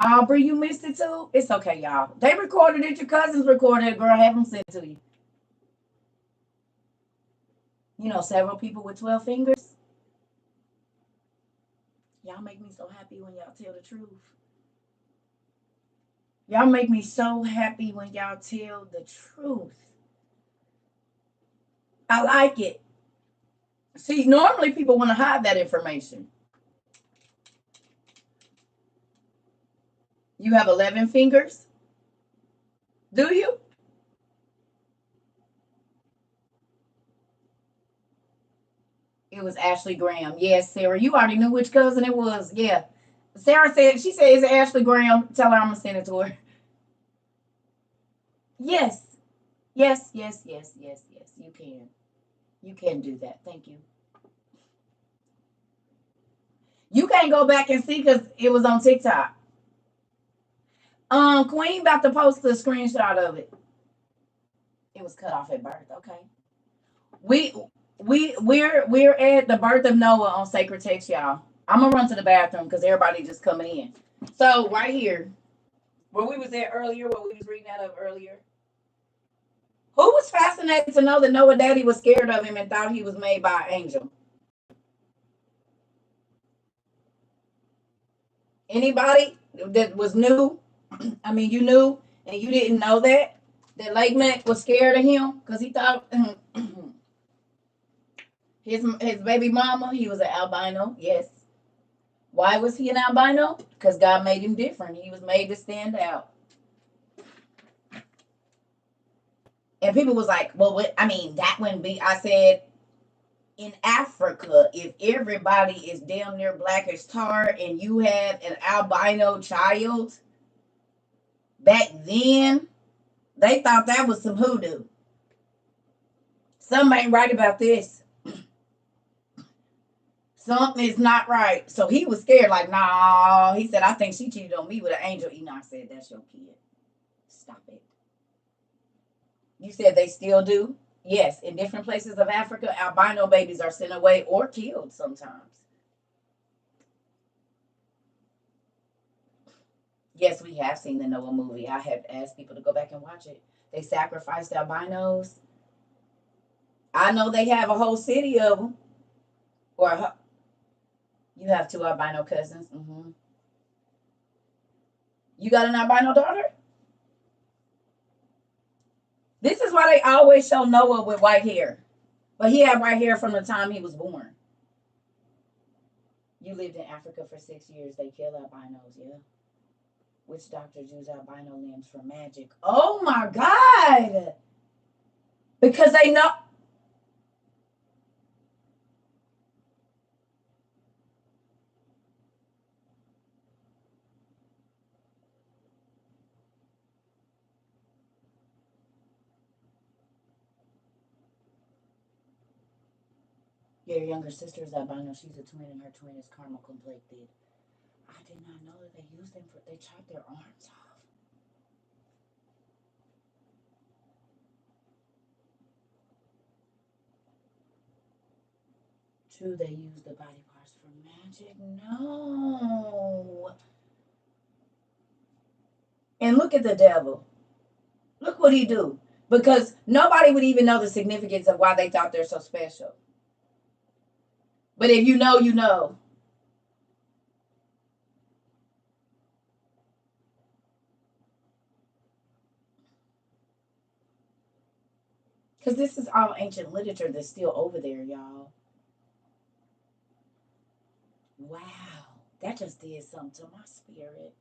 Aubrey, you missed it too? It's okay, y'all. They recorded it. Your cousins recorded it, girl. Have them sent it to you. You know, several people with 12 fingers. Y'all make me so happy when y'all tell the truth. Y'all make me so happy when y'all tell the truth. I like it. See, normally people want to hide that information. You have 11 fingers? Do you? It was Ashley Graham. Yes, Sarah. You already knew which cousin it was. Yeah. Sarah said, she said, it's Ashley Graham. Tell her I'm going to send it to her. Yes. Yes, yes, yes, yes, yes. You can. You can do that. Thank you. You can't go back and see because it was on TikTok. Queen about to post a screenshot of it. It was cut off at birth. Okay. We're at the birth of Noah on sacred text, y'all. I'm gonna run to the bathroom because everybody just coming in. So right here, where we was at earlier, what we was reading out of earlier. Who was fascinated to know that Noah daddy was scared of him and thought he was made by an angel? Anybody that was new? I mean, you knew and you didn't know that Lake Mac was scared of him because he thought his baby mama, he was an albino. Yes. Why was he an albino? Because God made him different. He was made to stand out. And people was like, well, what? I mean, that wouldn't be. I said, in Africa, if everybody is damn near black as tar and you have an albino child, back then, they thought that was some hoodoo. Something ain't right about this. Something is not right. So he was scared, like, nah. He said, I think she cheated on me with an angel. Enoch said, that's your kid. Stop it. You said they still do? Yes, in different places of Africa, albino babies are sent away or killed sometimes. Yes, we have seen the Noah movie. I have asked people to go back and watch it. They sacrificed albinos. I know they have a whole city of them. Or you have 2 albino cousins. Mm-hmm. You got an albino daughter? This is why they always show Noah with white hair. But he had white hair from the time he was born. You lived in Africa for 6 years. They kill albinos, yeah. Which doctors use albino limbs for magic? Oh my God! Because they know. Your younger sister is albino. She's a twin, and her twin is caramel complected. I did not know that they used them for. They chopped their arms off. True, they use the body parts for magic. No. And look at the devil. Look what he do. Because nobody would even know the significance of why they thought they're so special. But if you know, you know. Because this is all ancient literature that's still over there, y'all. Wow. That just did something to my spirit.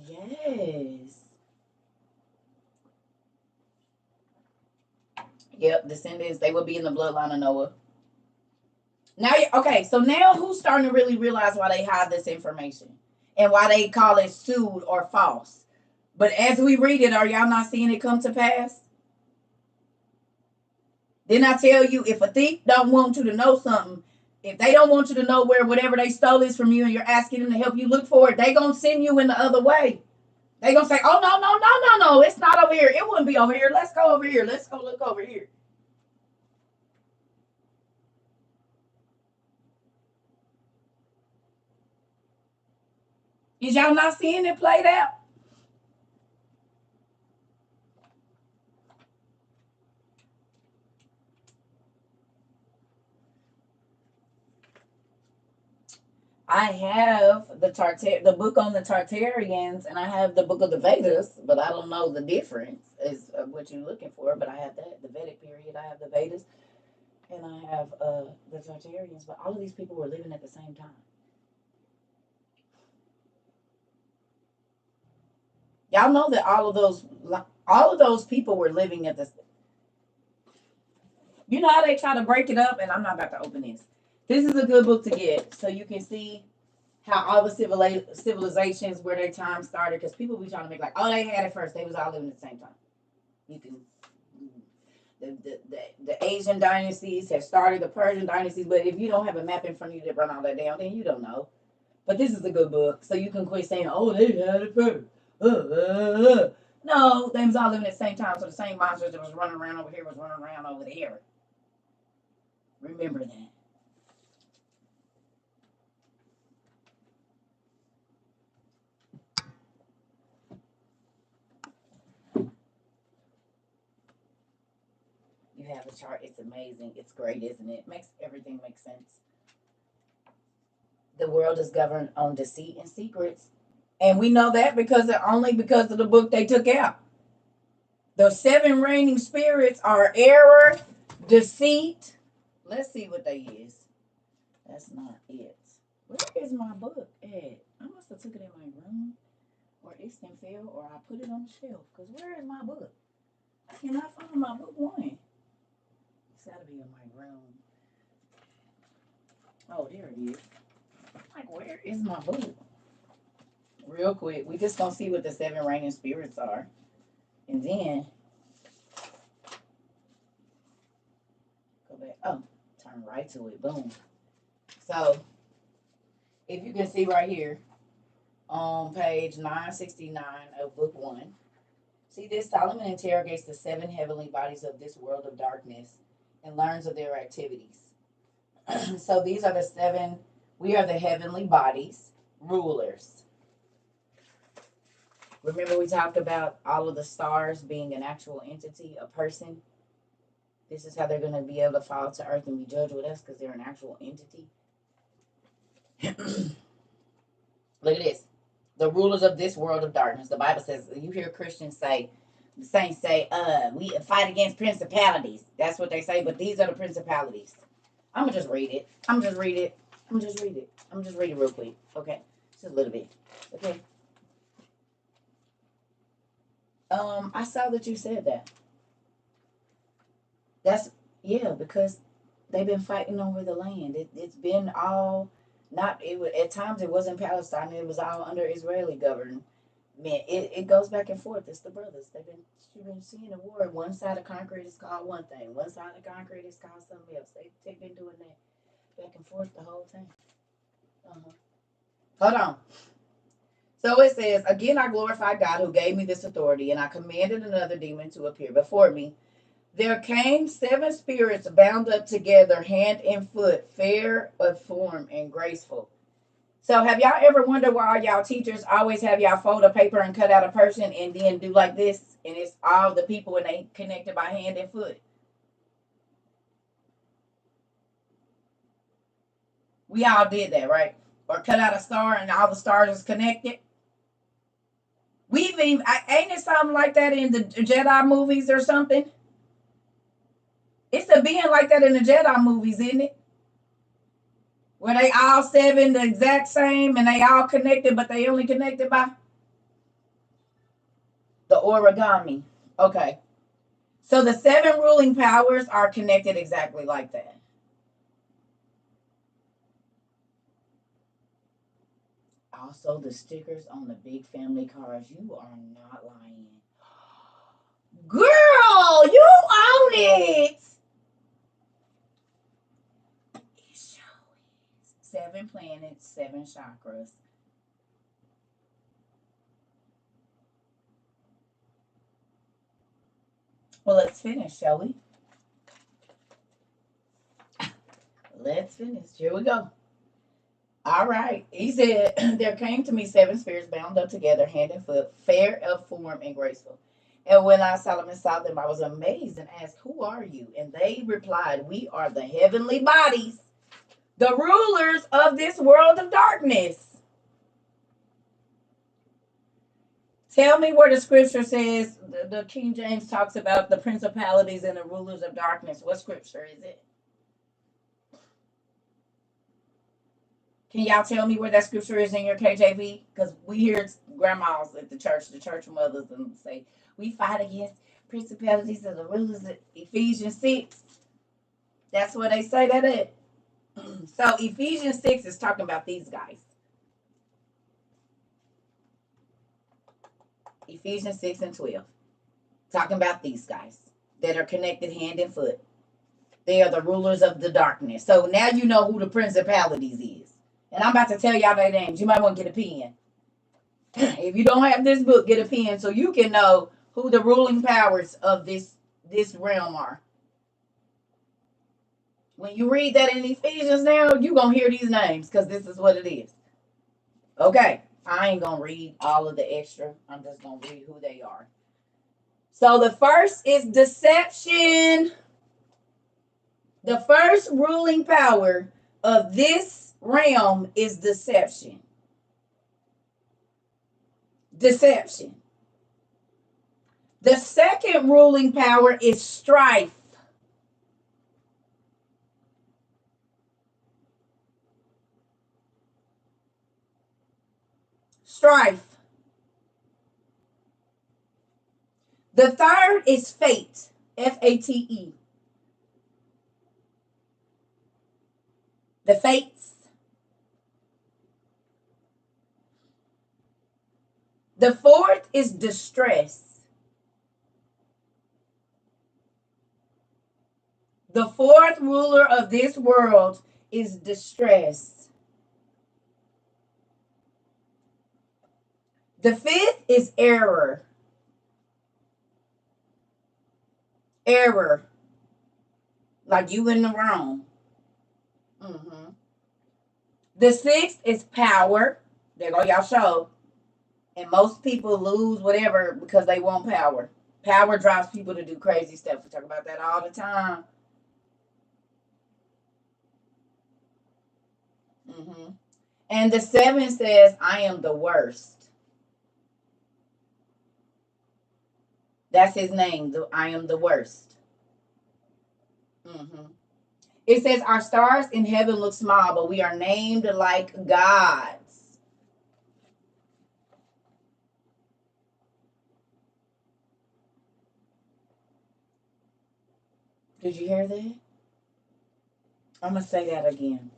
Yes. Yep, descendants, they will be in the bloodline of Noah. Now, okay, so now who's starting to really realize why they hide this information and why they call it pseudo or false? But as we read it, are y'all not seeing it come to pass? Didn't I tell you, if a thief don't want you to know something, if they don't want you to know where whatever they stole is from you and you're asking them to help you look for it, they going to send you in the other way. They going to say, oh, no, it's not over here. It wouldn't be over here. Let's go over here. Let's go look over here. Is y'all not seeing it played out? I have the book on the Tartarians, and I have the book of the Vedas, but I don't know the difference is what you're looking for. But I have that, the Vedic period. I have the Vedas, and I have the Tartarians. But all of these people were living at the same time. Y'all know that all of those people were living at the. You know how they try to break it up, and I'm not about to open this. This is a good book to get, so you can see how all the civilizations where their time started. Because people be trying to make like, oh, they had it first. They was all living at the same time. You can. The Asian dynasties have started, the Persian dynasties, but if you don't have a map in front of you that run all that down, then you don't know. But this is a good book, so you can quit saying, oh, they had it first. No, they was all living at the same time, so the same monsters that was running around over here was running around over there. Remember that. You have a chart. It's amazing. It's great, isn't it? Makes everything make sense. The world is governed on deceit and secrets. And we know that because of the book they took out. The 7 reigning spirits are error, deceit. Let's see what they is. That's not it. Where is my book at? I must have took it in my room, or it's in fell, or I put it on the shelf. Because where is my book? I cannot find my book one. It's got to be in my room. Oh, there it is. Like, where is my book? Real quick, we just gonna see what the 7 reigning spirits are, and then go back. Oh, turn right to it. Boom. So, if you can see right here on page 969 of book 1, see this: Solomon interrogates the 7 heavenly bodies of this world of darkness and learns of their activities. So these are the 7. We are the heavenly bodies, rulers. Remember we talked about all of the stars being an actual entity, a person. This is how they're going to be able to fall to earth and be judged with us, because they're an actual entity. Look at this. The rulers of this world of darkness. The Bible says, you hear Christians say, the saints say, we fight against principalities. That's what they say, but these are the principalities. I'm going to just read it. I'm going to read it real quick. Okay? Just a little bit. Okay? I saw that you said that. Because they've been fighting over the land. It's been all at times it wasn't Palestine. It was all under Israeli government. It goes back and forth. It's the brothers. You've been seeing a war. One side of concrete is called one thing. One side of concrete is called something else. They've been doing that back and forth the whole time. Hold on. So it says, again, I glorified God who gave me this authority, and I commanded another demon to appear before me. There came 7 spirits bound up together, hand and foot, fair of form and graceful. So have y'all ever wondered why y'all teachers always have y'all fold a paper and cut out a person and then do like this, and it's all the people and they connected by hand and foot? We all did that, right? Or cut out a star and all the stars is connected. Ain't it something like that in the Jedi movies or something? It's a being like that in the Jedi movies, isn't it? Where they all 7 the exact same and they all connected, but they only connected by the origami. Okay. So the 7 ruling powers are connected exactly like that. Also, the stickers on the big family cars, you are not lying. Girl, you own it. It sure is. 7 planets, 7 chakras. Well, let's finish, shall we? Let's finish. Here we go. All right. He said, there came to me 7 spirits bound up together, hand and foot, fair of form and graceful. And when I, Solomon, saw them, I was amazed and asked, who are you? And they replied, we are the heavenly bodies, the rulers of this world of darkness. Tell me where the scripture says, the King James talks about the principalities and the rulers of darkness. What scripture is it? Can y'all tell me where that scripture is in your KJV? Because we hear grandmas at the church mothers, and say, we fight against principalities and the rulers of Ephesians 6. That's where they say that at. So Ephesians 6 is talking about these guys. Ephesians 6 and 12. Talking about these guys that are connected hand and foot. They are the rulers of the darkness. So now you know who the principalities is. And I'm about to tell y'all their names. You might want to get a pen. If you don't have this book, get a pen so you can know who the ruling powers of this realm are. When you read that in Ephesians now, you're going to hear these names because this is what it is. Okay. I ain't going to read all of the extra. I'm just going to read who they are. So the first is deception. The first ruling power of this realm is deception. Deception. The second ruling power is strife. Strife. The third is fate. Fate. The fates. The fourth is distress. The fourth ruler of this world is distress. The fifth is error. Error. Like you in the wrong. The sixth is power. There go y'all show. And most people lose whatever because they want power. Power drives people to do crazy stuff. We talk about that all the time. And the 7 says, I am the worst. That's his name. I am the worst. It says, our stars in heaven look small, but we are named like gods. Did you hear that? I'm going to say that again.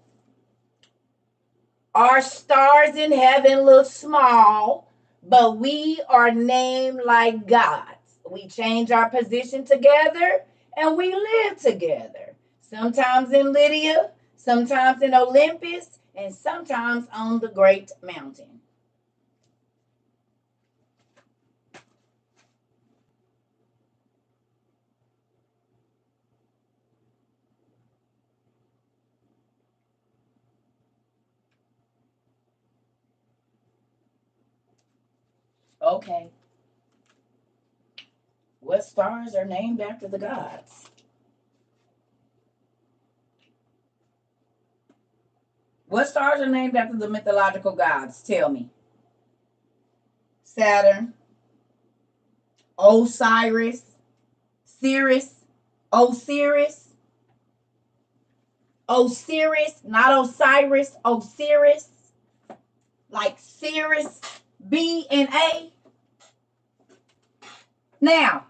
Our stars in heaven look small, but we are named like gods. We change our position together and we live together. Sometimes in Lydia, sometimes in Olympus, and sometimes on the great mountain. Okay. What stars are named after the gods? What stars are named after the mythological gods? Tell me. Saturn, Osiris, Osiris, not Osiris, Osiris, like Cirrus, B and A. Now,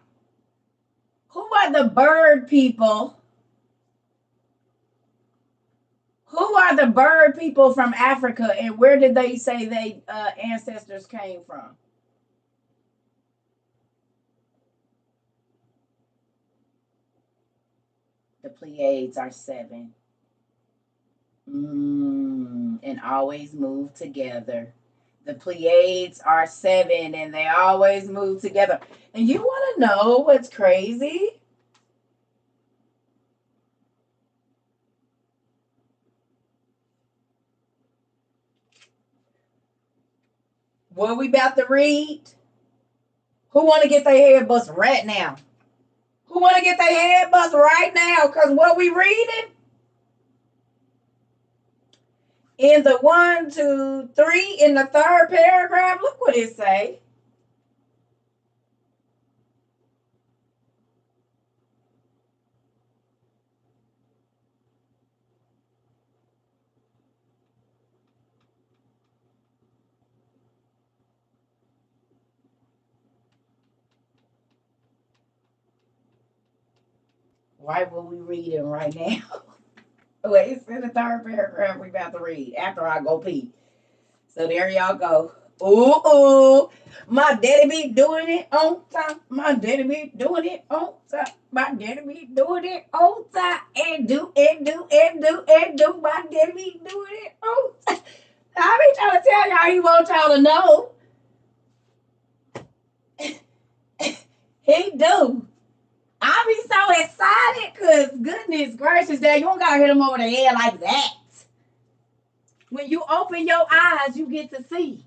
who are the bird people? Who are the bird people from Africa, and where did they say they ancestors came from? The Pleiades are 7. And always move together. The Pleiades are 7, and they always move together. And you want to know what's crazy? What we about to read? Who want to get their head bust right now? Who want to get their head bust right now? Because what we reading? In the 1, 2, 3, in the third paragraph, look what it say. Right what we reading right now. Wait, it's in the third paragraph we about to read after I go pee. So there y'all go. Ooh, my daddy be doing it on time. My daddy be doing it on time. My daddy be doing it on time. And do. My daddy be doing it on time. I be trying to tell y'all, he want y'all to know. He do. I be so excited because goodness gracious, Dad, you don't gotta hit him over the head like that. When you open your eyes, you get to see.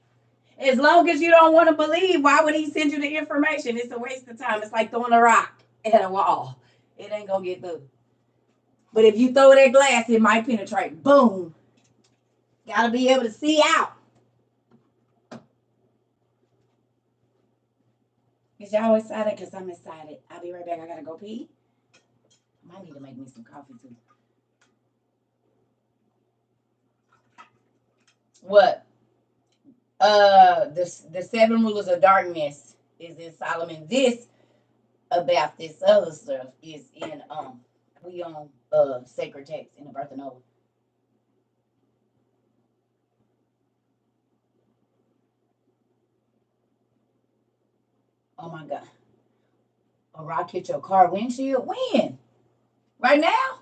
As long as you don't want to believe, why would he send you the information? It's a waste of time. It's like throwing a rock at a wall. It ain't gonna get through. But if you throw that glass, it might penetrate. Boom. Gotta be able to see out. Is y'all excited? Because I'm excited. I'll be right back. I gotta go pee. I might need to make me some coffee too. What? The 7 rulers of darkness is in Solomon. This about this other stuff is in we on sacred text in the birth of Noah. Oh my God. A rock hit your car windshield? When? Right now?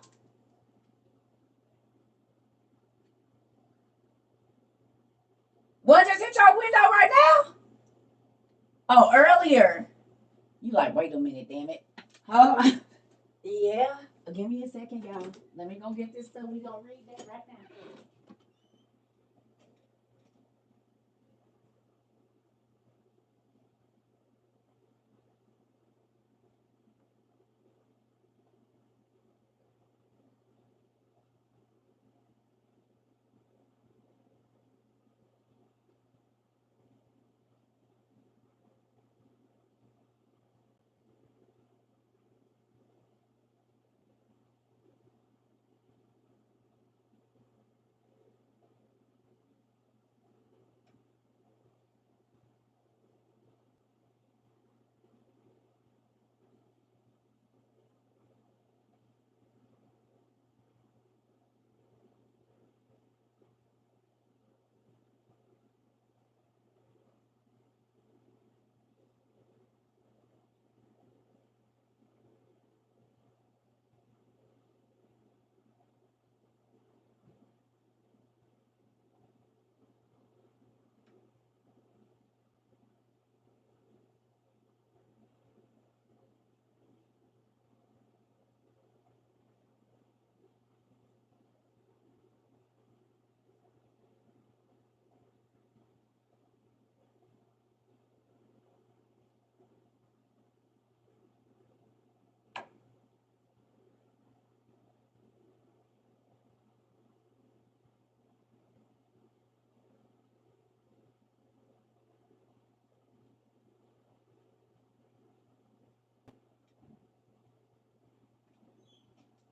What just hit your window right now? Oh, earlier. You like, wait a minute, damn it. Oh, yeah. Give me a second, y'all. Let me go get this stuff. We gonna read that right now.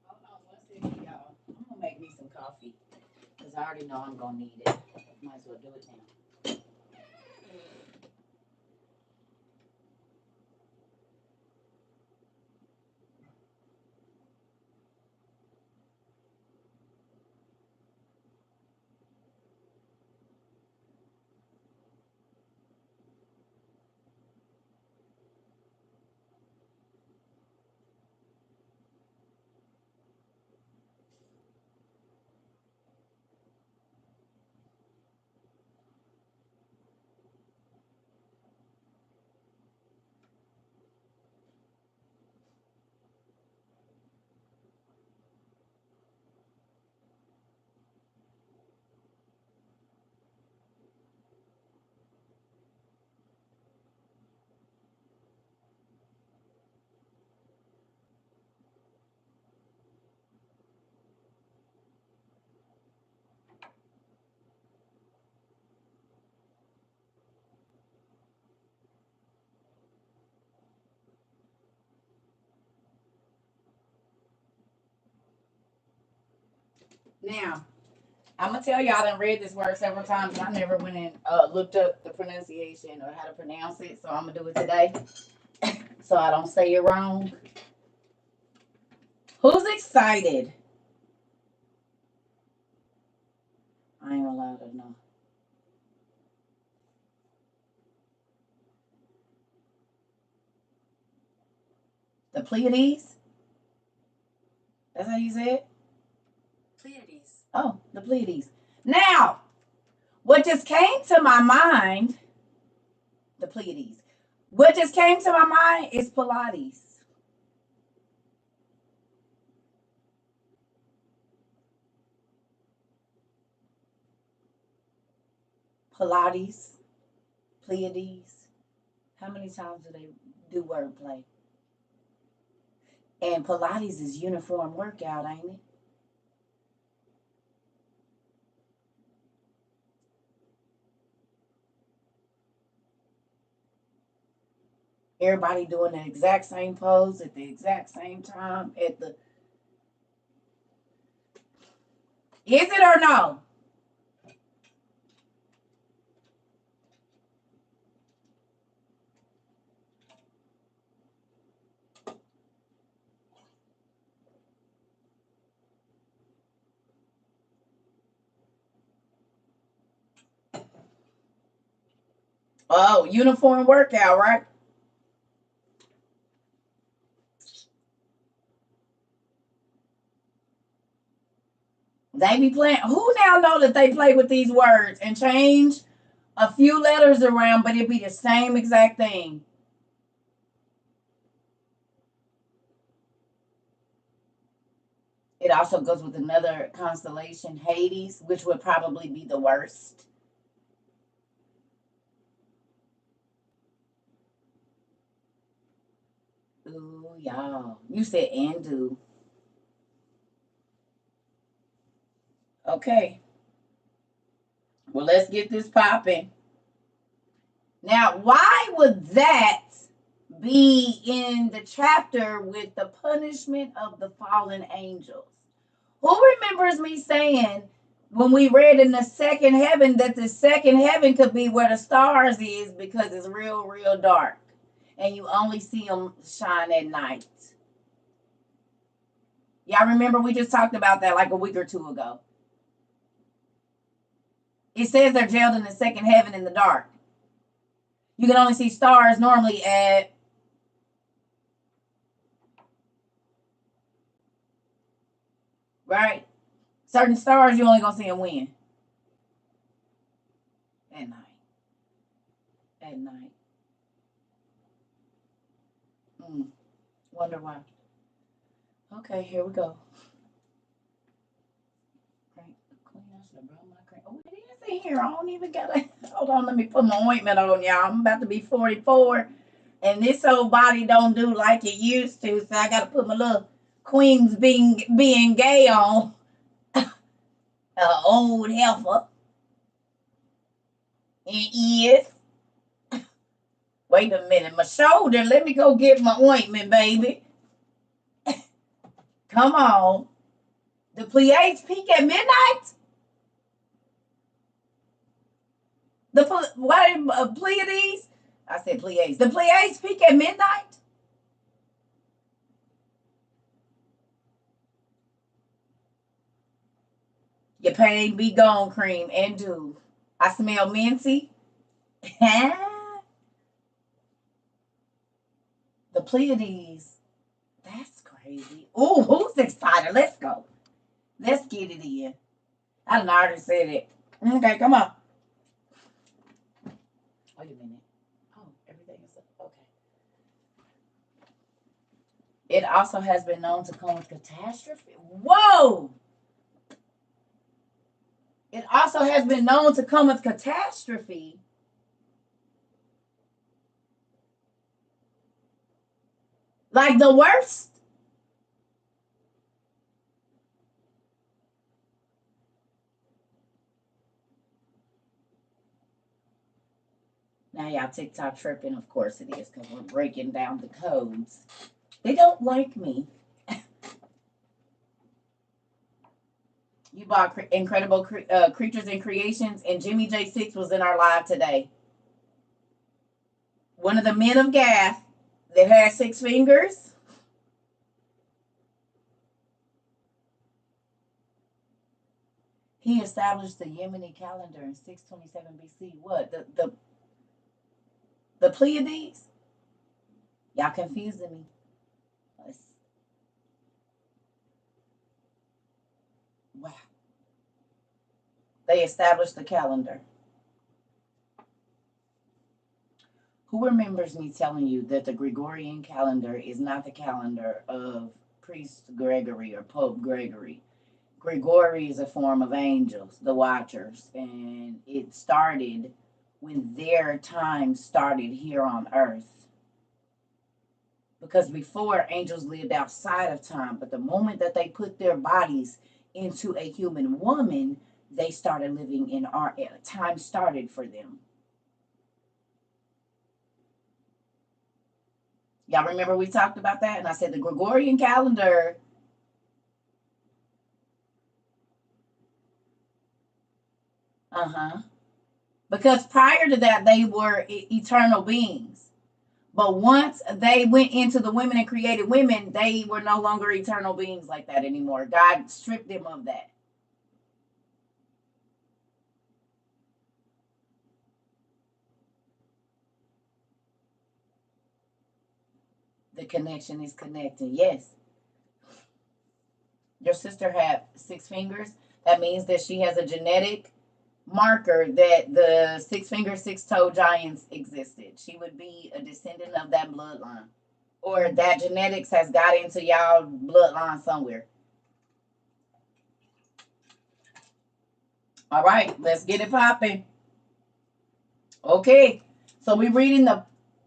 Hold on one second, y'all. I'm gonna make me some coffee. Because I already know I'm gonna need it. Might as well do it now. Now, I'm going to tell y'all I done read this word several times. I never went and looked up the pronunciation or how to pronounce it. So I'm going to do it today so I don't say it wrong. Who's excited? I ain't allowed to know. The Pleiades? That's how you say it? Pleiades. Oh, the Pleiades. Now, what just came to my mind, the Pleiades. What just came to my mind is Pilates. Pilates, Pleiades. How many times do they do wordplay? And Pilates is uniform workout, ain't it? Everybody doing the exact same pose at the exact same time at the. Is it or no? Oh, uniform workout, right? They be playing. Who now know that they play with these words and change a few letters around, but it be the same exact thing? It also goes with another constellation, Hades, which would probably be the worst. Ooh, y'all. You said and do. Okay. Well, let's get this popping. Now, why would that be in the chapter with the punishment of the fallen angels? Who remembers me saying when we read in the second heaven that the second heaven could be where the stars is because it's real, real dark and you only see them shine at night? Y'all remember we just talked about that like a week or two ago. It says they're jailed in the second heaven in the dark. You can only see stars normally at right? Certain stars you only gonna see them when? At night. At night. Wonder why. Okay, here we go. Clean, I should have brought my cream. Oh, it is in here. I don't even gotta. Hold on, let me put my ointment on, y'all. I'm about to be 44, and this old body don't do like it used to, so I gotta put my little queens being gay on. Old heifer. It is. Wait a minute, my shoulder. Let me go get my ointment, baby. Come on. The Pleiades peak at midnight? The Pleiades? I said Pleiades. The Pleiades peak at midnight? Your pain be gone, cream, and do. I smell minty. The Pleiades. That's crazy. Ooh, who's excited? Let's go. Let's get it in. I done already said it. Okay, come on. Wait a minute. Oh, everything is okay. It also has been known to come with catastrophe. Whoa! It also has been known to come with catastrophe. Like the worst. Now y'all TikTok tripping, of course it is, because we're breaking down the codes. They don't like me. You bought Incredible Creatures and Creations, and Jimmy J6 was in our live today. One of the men of Gath that had 6 fingers. He established the Yemeni calendar in 627 BC. What? The Pleiades? Y'all confusing me. Wow. They established the calendar. Who remembers me telling you that the Gregorian calendar is not the calendar of Priest Gregory or Pope Gregory? Gregory is a form of angels, the watchers, and it started when their time started here on earth. Because before, angels lived outside of time, but the moment that they put their bodies into a human woman, they started living in our time started for them. Y'all remember we talked about that? And I said the Gregorian calendar because prior to that, they were eternal beings. But once they went into the women and created women, they were no longer eternal beings like that anymore. God stripped them of that. The connection is connecting. Yes. Your sister had 6 fingers. That means that she has a genetic marker that the 6-finger, 6-toe giants existed. She would be a descendant of that bloodline. Or that genetics has got into y'all bloodline somewhere. All right, let's get it popping. Okay, so we're reading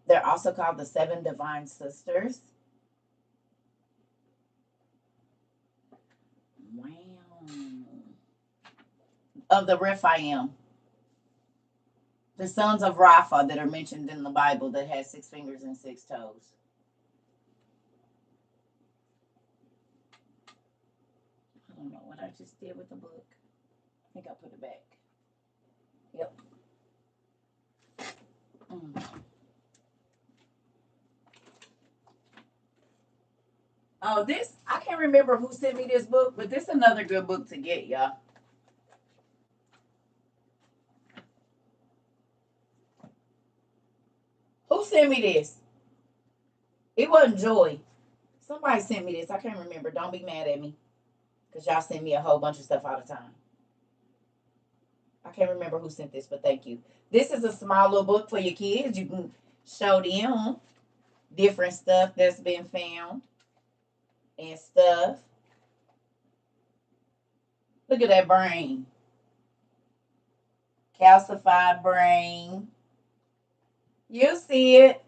they're also called the 7 divine sisters. Wow. Of the Rephaim. The sons of Rapha that are mentioned in the Bible that had 6 fingers and 6 toes. I don't know what I just did with the book. I think I put it back. Yep. Oh, this, I can't remember who sent me this book, but this is another good book to get, y'all. Who sent me this? It wasn't Joy. Somebody sent me this. I can't remember. Don't be mad at me. Because y'all send me a whole bunch of stuff all the time. I can't remember who sent this, but thank you. This is a small little book for your kids. You can show them different stuff that's been found and stuff. Look at that brain. Calcified brain. You see it.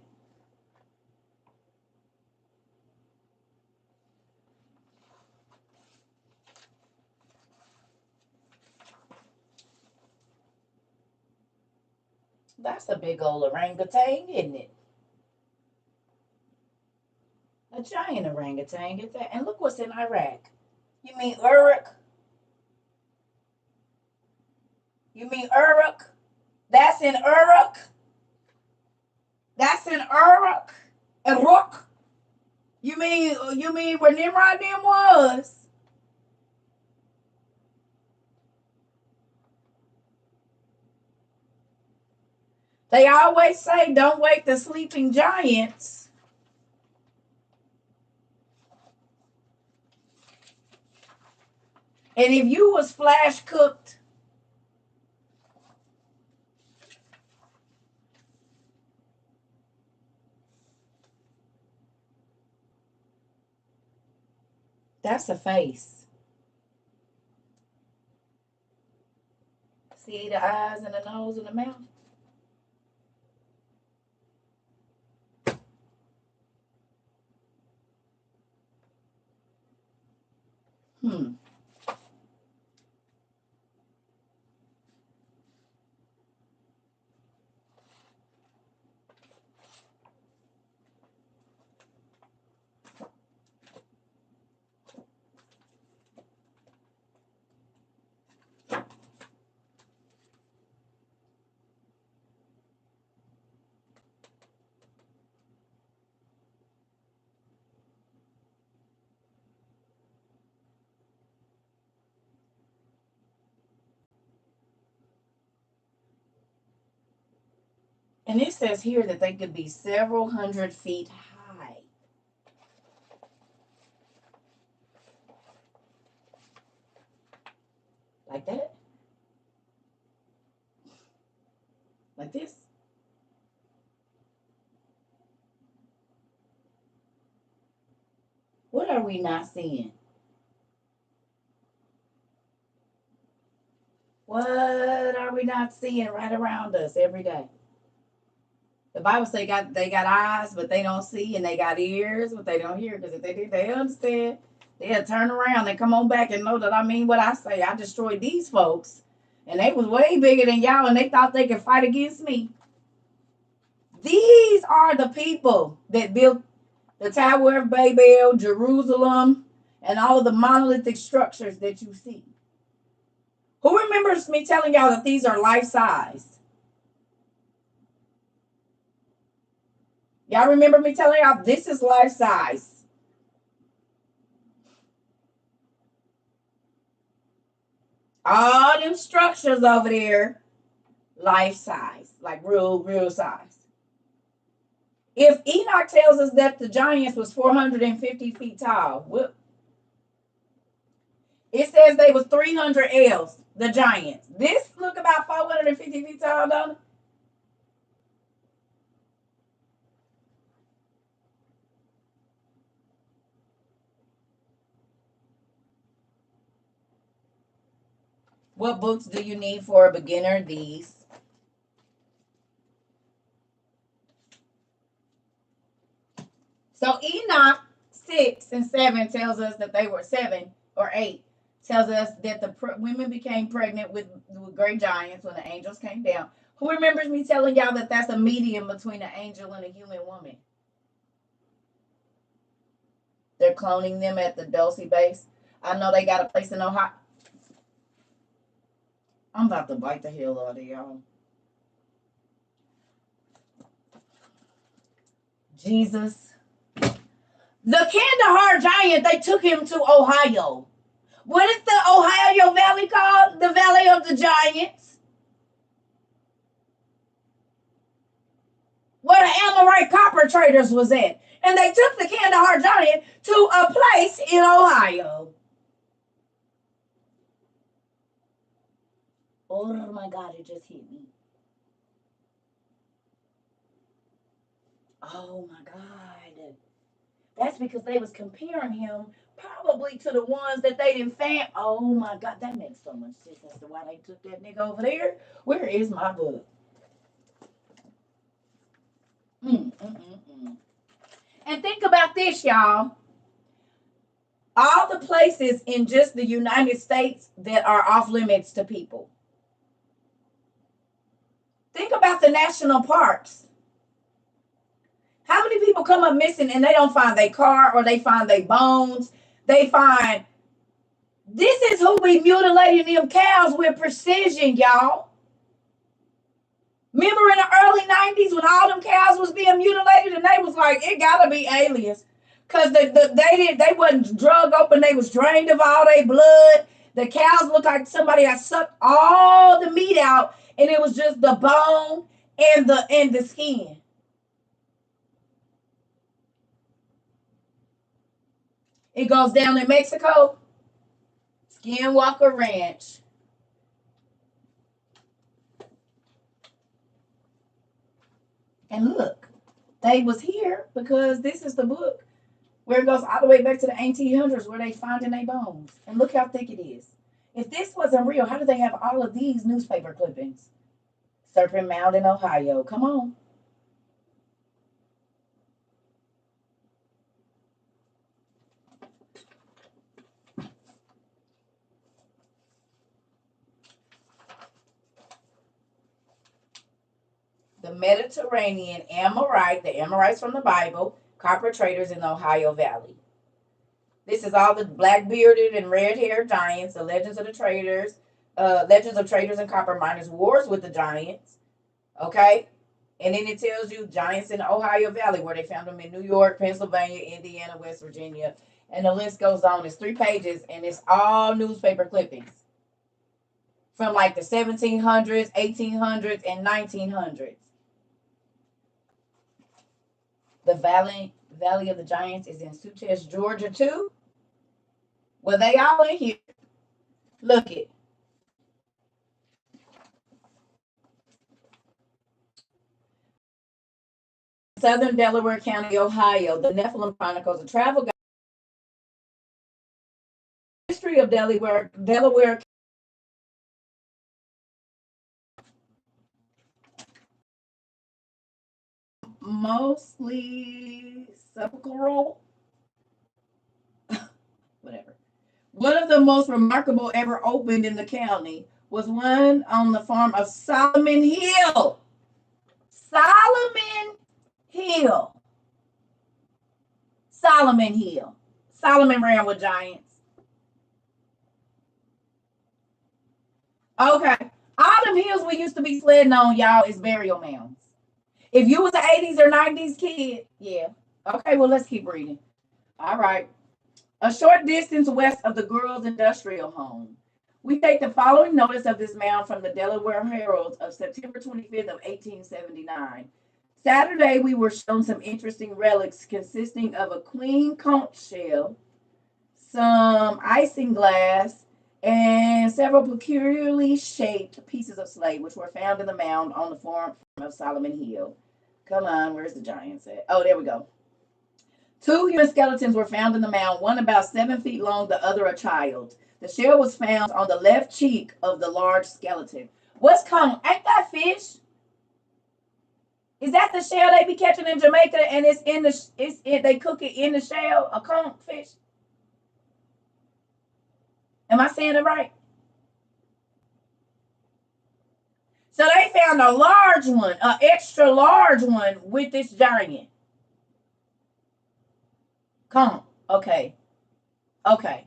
That's a big old orangutan, isn't it? A giant orangutan. Get that? And look what's in Iraq. You mean Uruk? You mean Uruk? That's in Uruk. That's in Uruk. Uruk. You mean where Nimrod them was? They always say, don't wake the sleeping giants. And if you was flash cooked, that's a face. See the eyes and the nose and the mouth? And it says here that they could be several hundred feet high. Like that? Like this? What are we not seeing? What are we not seeing right around us every day? The Bible say they got eyes, but they don't see, and they got ears, but they don't hear. Because if they did, they understand. They'll turn around and come on back and know that I mean what I say. I destroyed these folks, and they was way bigger than y'all, and they thought they could fight against me. These are the people that built the Tower of Babel, Jerusalem, and all of the monolithic structures that you see. Who remembers me telling y'all that these are life size? Y'all remember me telling y'all this is life size? All them structures over there, life size, like real size. If Enoch tells us that the giants was 450 feet tall, it says they was 300 ells, the giants. This look about 450 feet tall, don't it? What books do you need for a beginner? These. So Enoch 6 and 7 tells us that they were 7 or 8 tells us that the women became pregnant with great giants when the angels came down. Who remembers me telling y'all that that's a medium between an angel and a human woman? They're cloning them at the Dulce base. I know they got a place in Ohio. I'm about to bite the hell out of y'all. Jesus. The Kandahar giant, they took him to Ohio. What is the Ohio Valley called? The Valley of the Giants. Where the Amorite copper traders was at. And they took the Kandahar giant to a place in Ohio. Oh my God, it just hit me. Oh my God. That's because they was comparing him probably to the ones that they didn't fan. Oh my God, that makes so much sense as to why they took that nigga over there. Where is my book? And think about this, y'all. All the places in just the United States that are off limits to people. Think about the national parks. How many people come up missing and they don't find their car or they find their bones? They find, this is who be mutilating them cows with precision, y'all. Remember in the early 90s when all them cows was being mutilated and they was like, it gotta be aliens. Because they wasn't drug open, they was drained of all their blood. The cows looked like somebody had sucked all the meat out and it was just the bone and the skin. It goes down in Mexico, Skinwalker Ranch. And look, they was here because this is the book where it goes all the way back to the 1800s where they finding their bones. And look how thick it is. If this wasn't real, how do they have all of these newspaper clippings? Serpent Mound in Ohio. Come on. The Mediterranean Amorite, the Amorites from the Bible, copper traders in the Ohio Valley. This is all the black-bearded and red-haired giants, the legends of the traders, legends of traders and copper miners, wars with the giants. Okay? And then it tells you giants in the Ohio Valley, where they found them in New York, Pennsylvania, Indiana, West Virginia. And the list goes on. It's 3 pages, and it's all newspaper clippings from like the 1700s, 1800s, and 1900s. The Valley of the Giants is in Suches, Georgia, too. Well, they all in here. Look it. Southern Delaware County, Ohio. The Nephilim Chronicles, a travel guide. History of Delaware. Mostly sepulchral. Whatever. One of the most remarkable ever opened in the county was one on the farm of Solomon Hill. Solomon Hill. Solomon Hill. Solomon ran with giants. Okay. All them hills we used to be sledding on, y'all, is burial mounds. If you was an 80s or 90s kid, yeah. Okay, well, let's keep reading. All right. A short distance west of the girls' industrial home, we take the following notice of this mound from the Delaware Herald of September 25th of 1879. Saturday, we were shown some interesting relics consisting of a queen conch shell, some isinglass, and several peculiarly shaped pieces of slate, which were found in the mound on the farm of Solomon Hill. Come on, where's the giants at? Oh, there we go. 2 human skeletons were found in the mound, one about 7 feet long, the other a child. The shell was found on the left cheek of the large skeleton. What's conch? Ain't that fish? Is that the shell they be catching in Jamaica and they cook it in the shell, a conch fish? Am I saying it right? So they found a large one, an extra large one with this giant. Conch. Okay. Okay.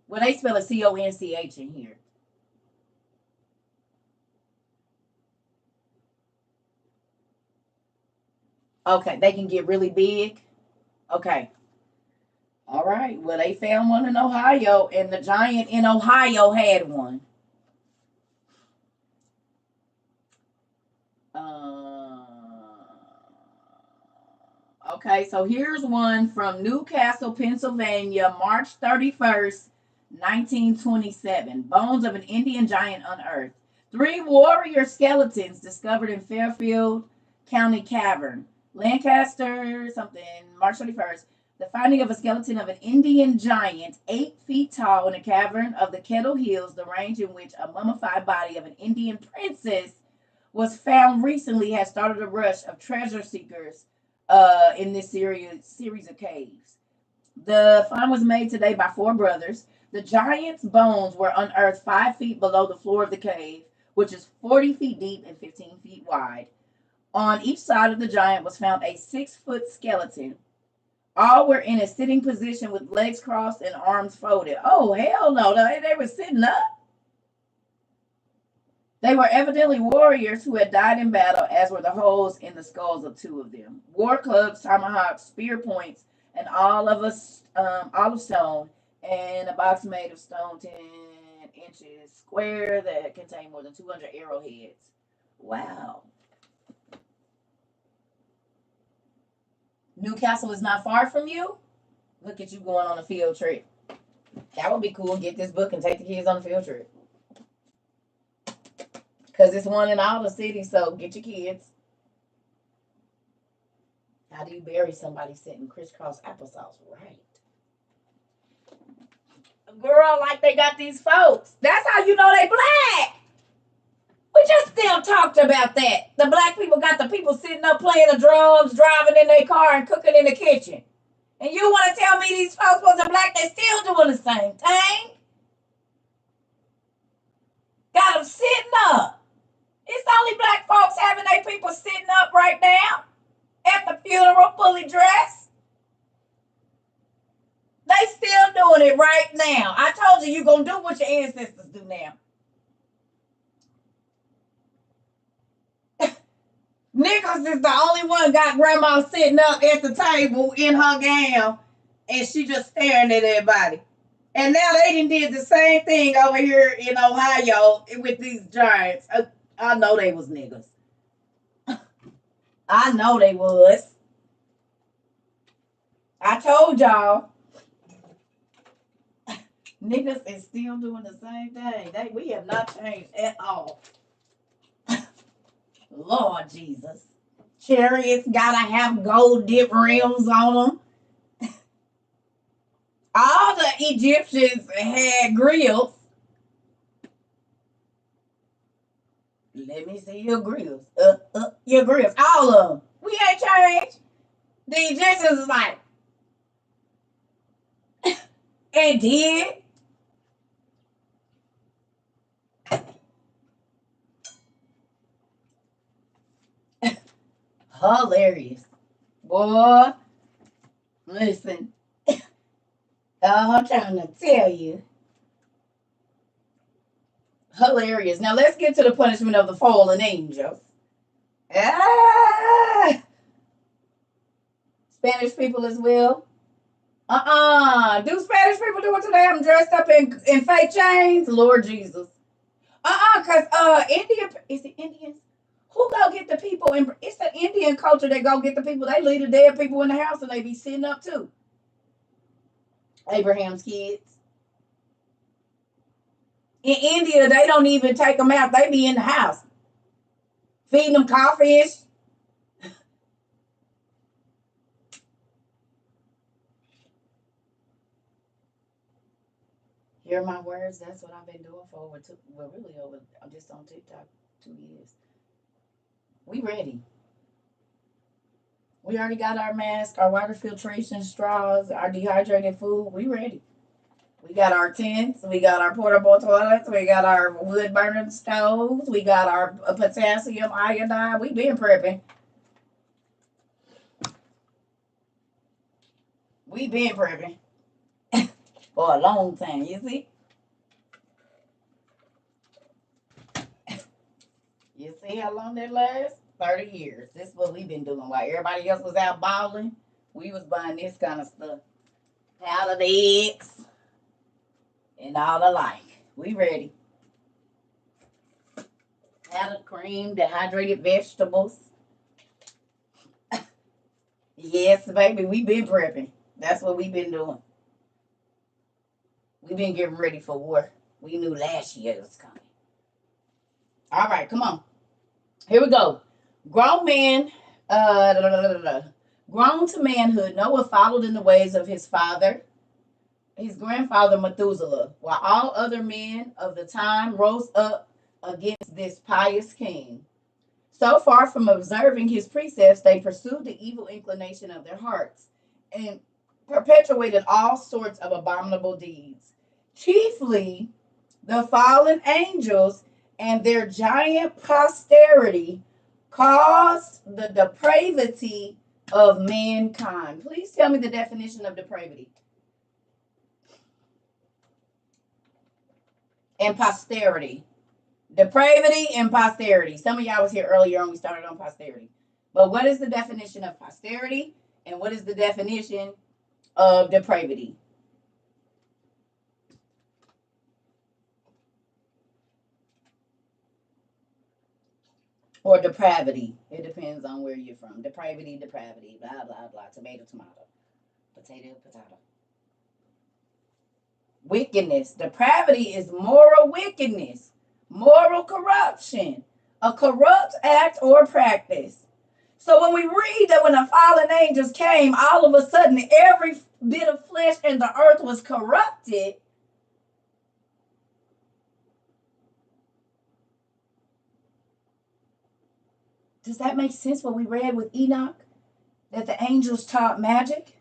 Well, they spell a C-O-N-C-H in here. Okay, they can get really big. Okay. All right. Well, they found one in Ohio, and the giant in Ohio had one. Okay, so here's one from Newcastle, Pennsylvania, March 31st, 1927. Bones of an Indian giant unearthed. 3 warrior skeletons discovered in Fairfield County Cavern, Lancaster, something, March 31st. The finding of a skeleton of an Indian giant, 8 feet tall, in a cavern of the Kettle Hills, the range in which a mummified body of an Indian princess was found recently, has started a rush of treasure seekers in this series of caves. The find was made today by 4 brothers. The giant's bones were unearthed 5 feet below the floor of the cave, which is 40 feet deep and 15 feet wide. On each side of the giant was found a 6-foot skeleton. All were in a sitting position with legs crossed and arms folded. Oh, hell no. They were sitting up. They were evidently warriors who had died in battle, as were the holes in the skulls of 2 of them. War clubs, tomahawks, spear points, and all of stone, and a box made of stone 10 inches square that contained more than 200 arrowheads. Wow. Newcastle is not far from you. Look at you going on a field trip. That would be cool. Get this book and take the kids on a field trip. Because it's one in all the cities, so get your kids. How do you bury somebody sitting crisscross applesauce? Right. Girl, like they got these folks. That's how you know they black. We just still talked about that. The black people got the people sitting up playing the drums, driving in their car, and cooking in the kitchen. And you want to tell me these folks wasn't black? They still doing the same thing. Got them sitting up. It's only black folks having their people sitting up right now at the funeral, fully dressed. They still doing it right now. I told you, you're going to do what your ancestors do now. Nichols is the only one got grandma sitting up at the table in her gown, and she just staring at everybody. And now they did the same thing over here in Ohio with these giants. I know they was niggas. I know they was. I told y'all, niggas is still doing the same thing. We have not changed at all. Lord Jesus. Chariots gotta have gold dip rims on them. All the Egyptians had grills. Let me see your grills. Your grills. All of them. We ain't changed. The Egyptians is like, it did. Hilarious. Boy, listen. I'm trying to tell you. Hilarious. Now let's get to the punishment of the fallen angels. Ah! Spanish people as well. Do Spanish people do it today? I'm dressed up in fake chains? Lord Jesus. Because Indian, is it Indians? Who go get the people? It's the Indian culture that go get the people. They leave the dead people in the house and they be sitting up too. Abraham's kids. In India, they don't even take them out. They be in the house. Feeding them coffee. Hear my words? That's what I've been doing for I'm just on TikTok 2 years. We ready. We already got our mask, our water filtration straws, our dehydrated food. We ready. We got our tents. We got our portable toilets. We got our wood burning stoves. We got our potassium iodine. We been prepping. We been prepping for a long time. You see? You see how long that lasts? 30 years. This is what we've been doing. While everybody else was out balling, we was buying this kind of stuff. Powdered eggs and all the like. We ready. Powdered cream, dehydrated vegetables. Yes, baby, we been prepping. That's what we've been doing. We've been getting ready for war. We knew last year it was coming. All right, come on. Here we go. Grown man, grown to manhood, Noah followed in the ways of his grandfather Methuselah, while all other men of the time rose up against this pious king. So far from observing his precepts, they pursued the evil inclination of their hearts and perpetuated all sorts of abominable deeds. Chiefly, the fallen angels and their giant posterity caused the depravity of mankind. Please tell me the definition of depravity. And posterity. Depravity and posterity. Some of y'all was here earlier and we started on posterity. But what is the definition of posterity? And what is the definition of depravity? Or depravity. It depends on where you're from. Depravity, blah, blah, blah. Tomato, tomato. Potato, potato. Wickedness. Depravity is moral wickedness, moral corruption, a corrupt act or practice. So when we read that when the fallen angels came, all of a sudden every bit of flesh in the earth was corrupted. Does that make sense what we read with Enoch? That the angels taught magic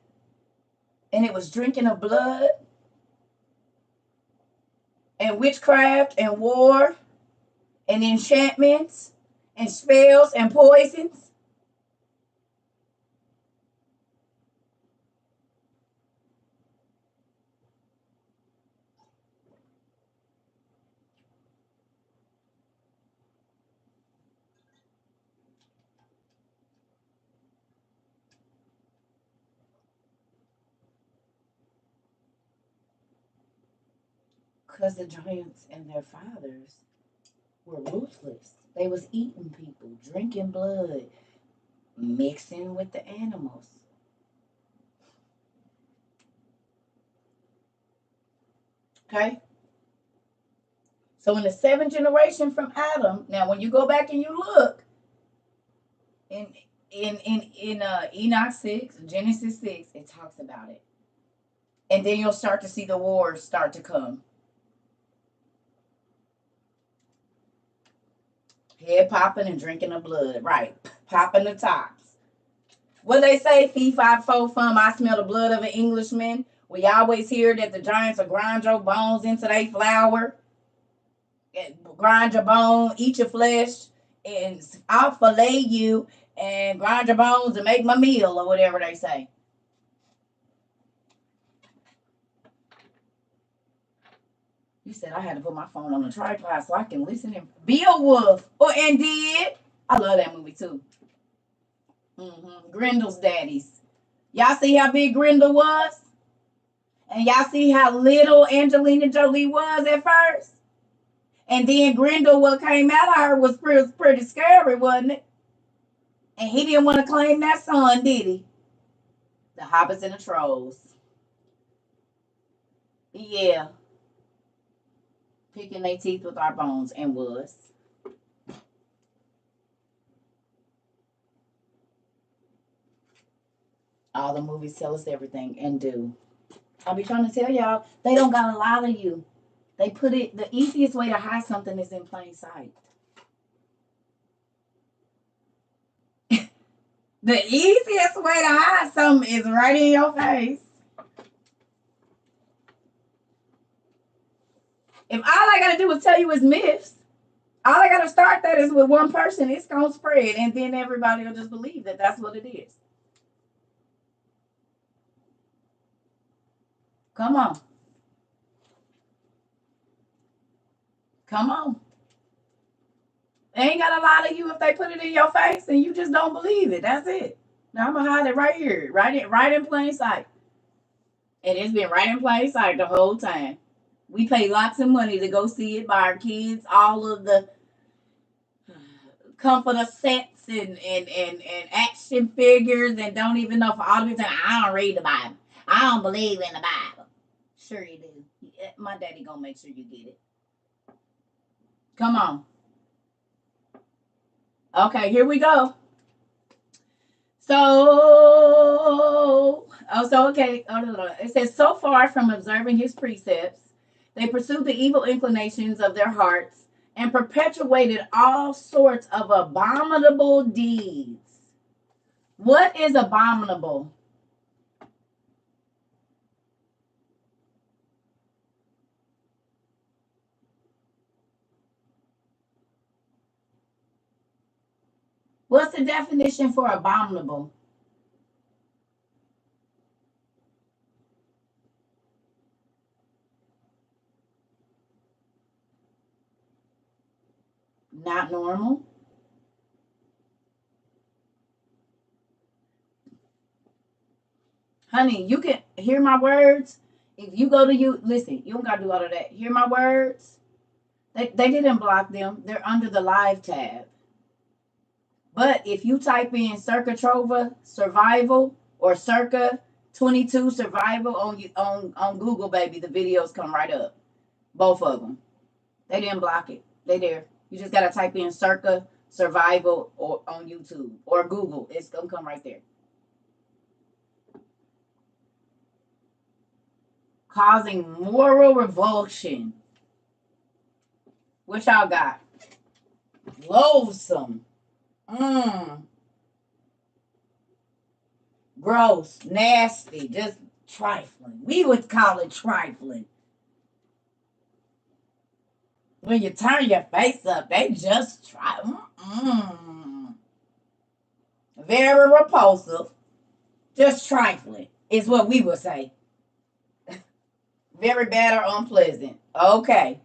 and it was drinking of blood and witchcraft and war and enchantments and spells and poisons. Because the giants and their fathers were ruthless. They was eating people, drinking blood, mixing with the animals. Okay? So in the seventh generation from Adam, now when you go back and you look in Enoch 6, Genesis 6, it talks about it. And then you'll start to see the wars start to come. Head popping and drinking the blood. Right. Popping the tops. What they say, fee, fi, fo, fum, I smell the blood of an Englishman. We always hear that the giants will grind your bones into their flour. Grind your bone, eat your flesh, and I'll fillet you and grind your bones and make my meal, or whatever they say. You said I had to put my phone on the tripod so I can listen and Beowulf. Oh, and did. I love that movie too. Grendel's daddies. Y'all see how big Grendel was? And y'all see how little Angelina Jolie was at first? And then Grendel, what came out of her was pretty scary, wasn't it? And he didn't want to claim that son, did he? The hobbits and the trolls. Yeah. Picking their teeth with our bones and was. All the movies tell us everything and do. I'll be trying to tell y'all, they don't got a lot of you. They put it, the easiest way to hide something is in plain sight. The easiest way to hide something is right in your face. If all I got to do is tell you is myths, all I got to start that is with one person, it's going to spread, and then everybody will just believe that that's what it is. Come on. Come on. They ain't got a lot of you if they put it in your face and you just don't believe it. That's it. Now I'm going to hide it right here. Right in plain sight. And it's been right in plain sight the whole time. We pay lots of money to go see it by our kids. All of the comforter sets and action figures and don't even know for all the time. I don't read the Bible. I don't believe in the Bible. Sure you do. My daddy gonna make sure you get it. Come on. Okay, here we go. It says, so far from observing his precepts, they pursued the evil inclinations of their hearts and perpetuated all sorts of abominable deeds. What is abominable? What's the definition for abominable? Not normal. Honey, you can hear my words. If you go to listen, you don't got to do all of that. Hear my words. They didn't block them. They're under the live tab. But if you type in CERCA TROVA survival or CERCA 22 survival on Google, baby, the videos come right up. Both of them. They didn't block it. They there. You just got to type in CERCA survival or on YouTube or Google. It's going to come right there. Causing moral revulsion. What y'all got? Loathsome. Gross, nasty, just trifling. We would call it trifling. When you turn your face up, they just try. Very repulsive. Just trifling is what we would say. Very bad or unpleasant. Okay.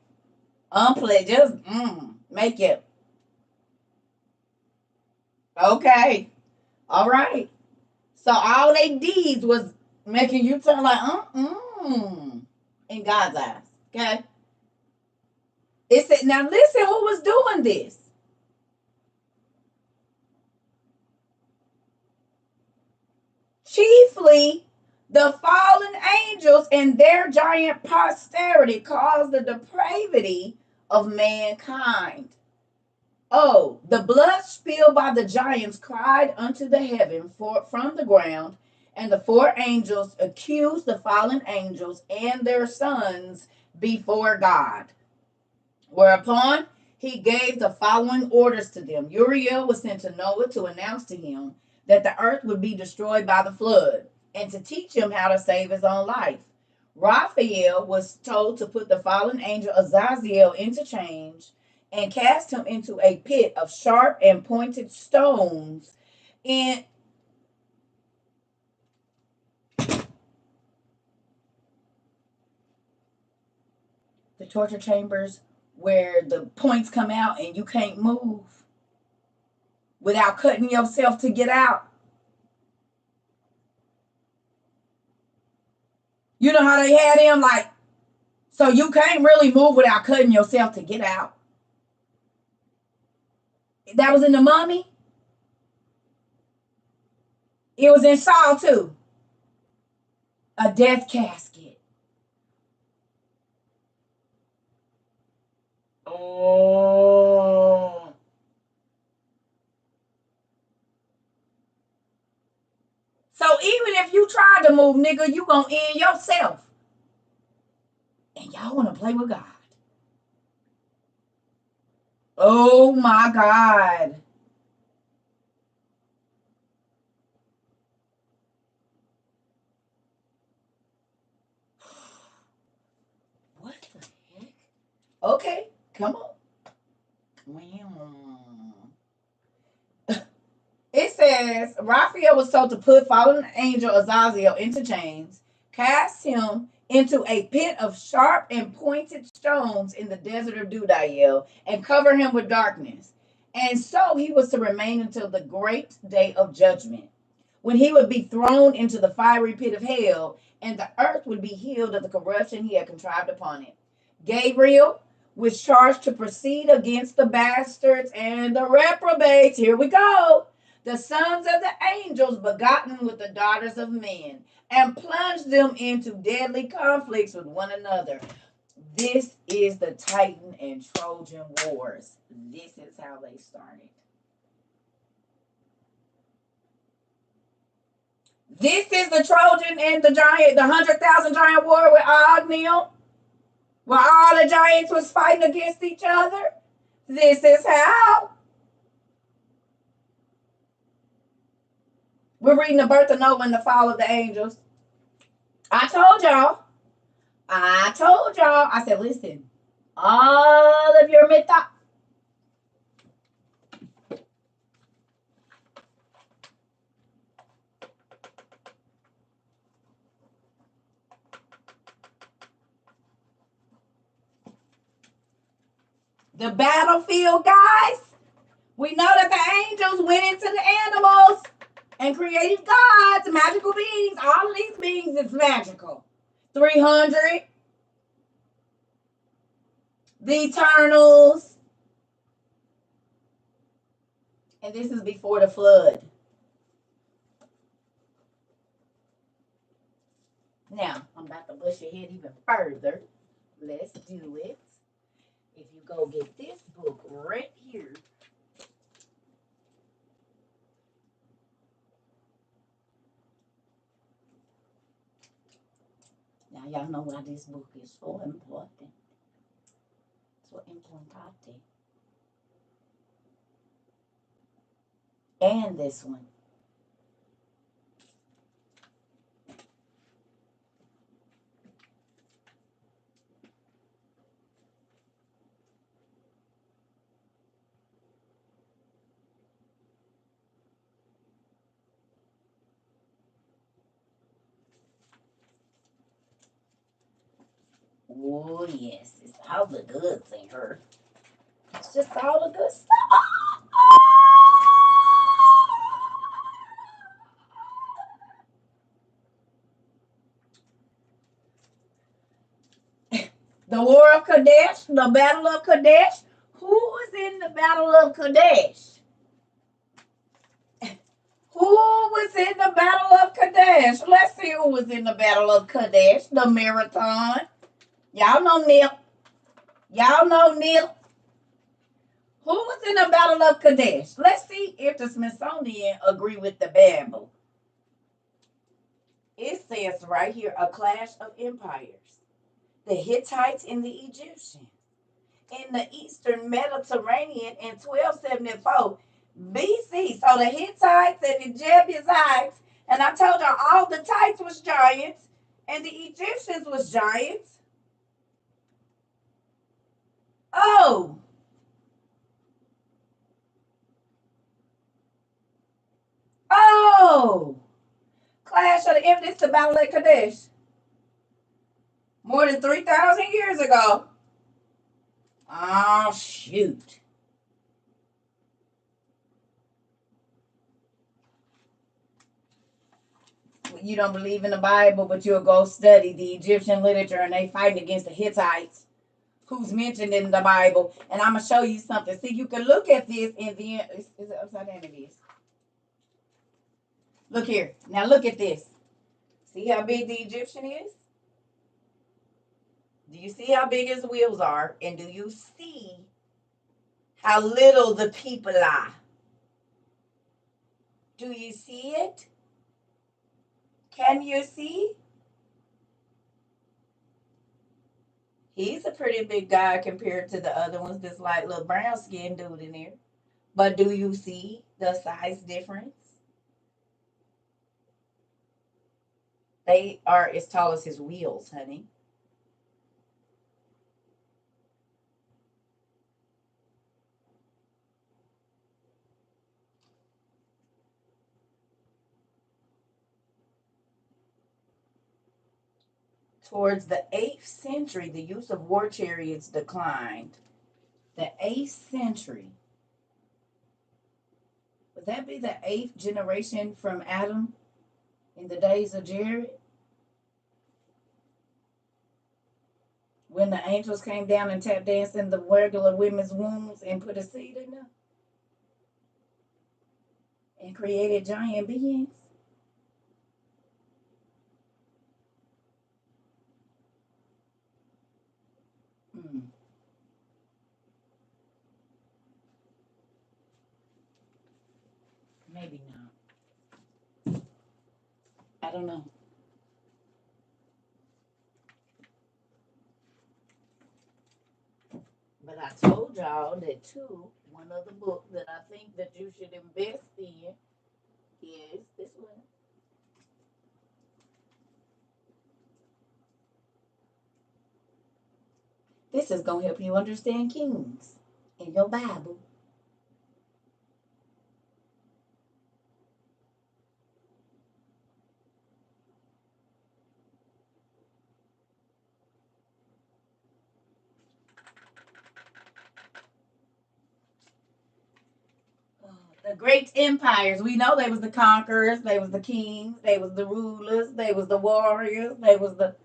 Unpleasant. Just make it. Okay. All right. So all they deeds was making you turn like in God's eyes. Okay. It said, now listen who was doing this. Chiefly The fallen angels and their giant posterity caused the depravity of mankind. Oh, the blood spilled by the giants cried unto the heaven from the ground, and the four angels accused the fallen angels and their sons before God. Whereupon he gave the following orders to them. Uriel was sent to Noah to announce to him that the earth would be destroyed by the flood and to teach him how to save his own life. Raphael was told to put the fallen angel Azazel into chains and cast him into a pit of sharp and pointed stones in the torture chambers where the points come out and you can't move without cutting yourself to get out. You know how they had him, like, so you can't really move without cutting yourself to get out. That was in the Mummy. It was in Saul too. A death casket. Oh. So even if you tried to move, nigga, you gonna end yourself. And y'all wanna play with God. Oh my God. What the heck? Okay, come on. It says Raphael was told to put fallen angel Azazel into chains, cast him into a pit of sharp and pointed stones in the desert of Dudael, and cover him with darkness. And so he was to remain until the great day of judgment, when he would be thrown into the fiery pit of hell, and the earth would be healed of the corruption he had contrived upon it. Gabriel was charged to proceed against the bastards and the reprobates. Here we go. The sons of the angels begotten with the daughters of men, and plunged them into deadly conflicts with one another. This is the Titan and Trojan Wars. This is how they started. This is the Trojan and the giant, the 100,000 giant war with Ognil, where all the giants was fighting against each other. This is how. We're reading the birth of Noah and the fall of the angels. I told y'all. I said, listen, all of your mythology. The battlefield, guys. We know that the angels went into the animals and created gods, magical beings. All of these beings is magical. 300. The Eternals. And this is before the flood. Now, I'm about to push your head even further. Let's do it. If you go get this book right here. Now, y'all know why this book is so important. So importante. And this one. Oh, yes. It's all the goods in her. It's just all the good stuff. The War of Kadesh, the Battle of Kadesh. Who was in the Battle of Kadesh? Who was in the Battle of Kadesh? Let's see who was in the Battle of Kadesh. The Marathon. Y'all know Nip. Y'all know Nip. Who was in the Battle of Kadesh? Let's see if the Smithsonian agree with the Babel. It says right here, a clash of empires. The Hittites and the Egyptians. In the Eastern Mediterranean in 1274 BC. So the Hittites and the Jebusites, and I told y'all all the Tites was giants, and the Egyptians was giants. Oh, Clash of the Empires, the Battle of Kadesh. More than 3,000 years ago. Oh, shoot. You don't believe in the Bible, but you'll go study the Egyptian literature and they fighting against the Hittites, who's mentioned in the Bible. And I'm going to show you something. See, you can look at this in the... Is it upside down? It is. Look here. Now look at this. See how big the Egyptian is? Do you see how big his wheels are? And do you see how little the people are? Do you see it? Can you see? He's a pretty big guy compared to the other ones. This light little brown skinned dude in there. But do you see the size difference? They are as tall as his wheels, honey. Towards the 8th century, the use of war chariots declined. The 8th century. Would that be the 8th generation from Adam in the days of Jared? When the angels came down and tap danced in the regular women's wombs and put a seed in them? And created giant beings? Maybe not. I don't know. But I told y'all that too, one of the books that I think that you should invest in is this one. This is going to help you understand kings in your Bible. The great empires. We know they was the conquerors, they was the kings, they was the rulers, they was the warriors, they was the...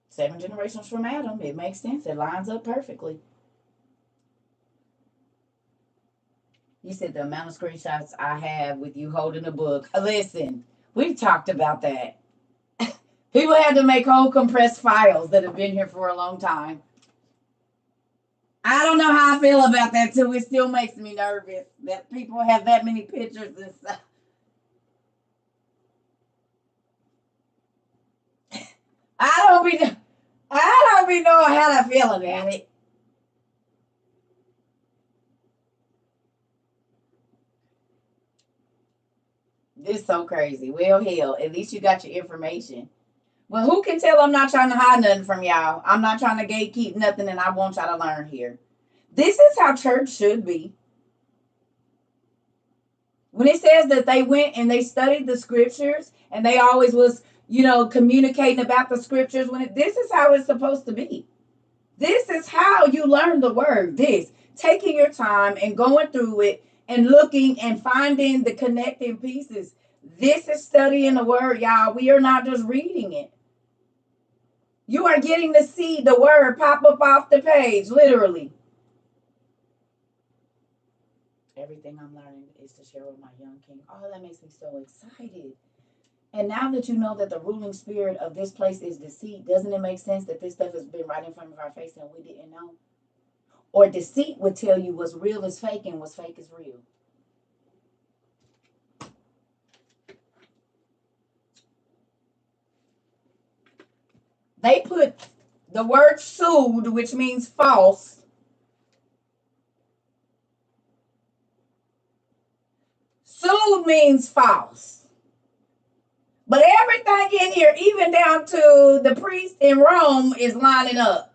Seven generations from Adam. It makes sense. It lines up perfectly. You said the amount of screenshots I have with you holding a book. Listen, we've talked about that. People had to make whole compressed files that have been here for a long time. I don't know how I feel about that too. It still makes me nervous that people have that many pictures and stuff. I don't be knowing how to feel about it. This is so crazy. Well, hell, at least you got your information. Well, who can tell I'm not trying to hide nothing from y'all? I'm not trying to gatekeep nothing, and I want y'all to learn here. This is how church should be. When it says that they went and they studied the scriptures, and they always was, communicating about the scriptures, this is how it's supposed to be. This is how you learn the word. Taking your time and going through it and looking and finding the connecting pieces. This is studying the word, y'all. We are not just reading it. You are getting to see the word pop up off the page, literally. Everything I'm learning is to share with my young king. Oh, that makes me so excited. And now that you know that the ruling spirit of this place is deceit, doesn't it make sense that this stuff has been right in front of our face and we didn't know? Or deceit would tell you what's real is fake and what's fake is real. They put the word "sud," which means false. "Sud" means false. But everything in here, even down to the priest in Rome, is lining up.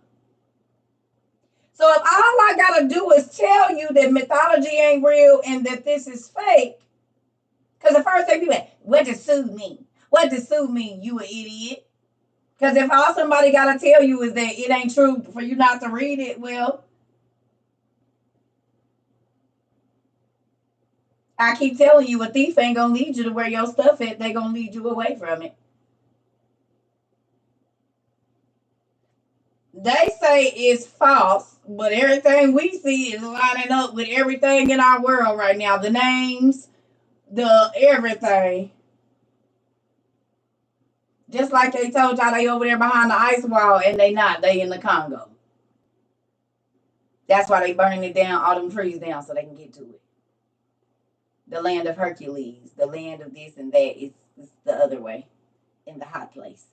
So if all I gotta do is tell you that mythology ain't real and that this is fake, because the first thing people say, what does "sud" mean? What does "sud" mean, you an idiot? Because if all somebody gotta tell you is that it ain't true for you not to read it, well, I keep telling you, a thief ain't gonna lead you to where your stuff at. They gonna lead you away from it. They say it's false, but everything we see is lining up with everything in our world right now. The names, the everything. Just like they told y'all they over there behind the ice wall, and they not. They in the Congo. That's why they burning it down, all them trees down, so they can get to it. The land of Hercules, the land of this and that. It's the other way, in the hot place.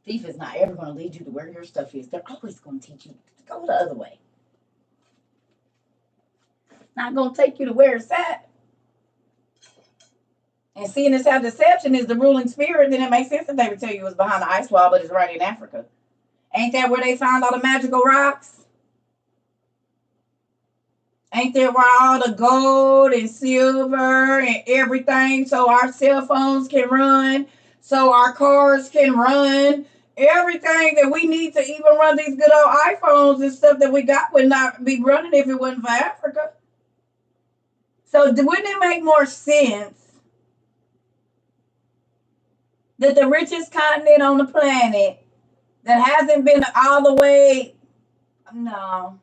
Thief is not ever going to lead you to where your stuff is. They're always going to teach you to go the other way. Not going to take you to where it's at. And seeing as how deception is the ruling spirit, then it makes sense that they would tell you it's behind the ice wall, but it's right in Africa. Ain't that where they found all the magical rocks? Ain't that where all the gold and silver and everything, so our cell phones can run, so our cars can run? Everything that we need to even run these good old iPhones and stuff that we got would not be running if it wasn't for Africa. So wouldn't it make more sense that the richest continent on the planet that hasn't been all the way, no.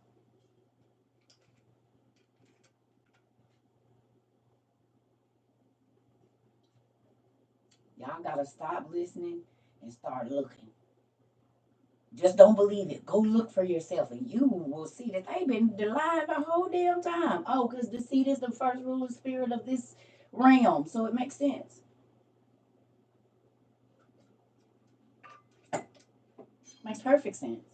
Y'all gotta stop listening and start looking. Just don't believe it. Go look for yourself and you will see that they've been lying the whole damn time. Oh, because deceit is the first ruling spirit of this realm. So it makes sense. Makes perfect sense.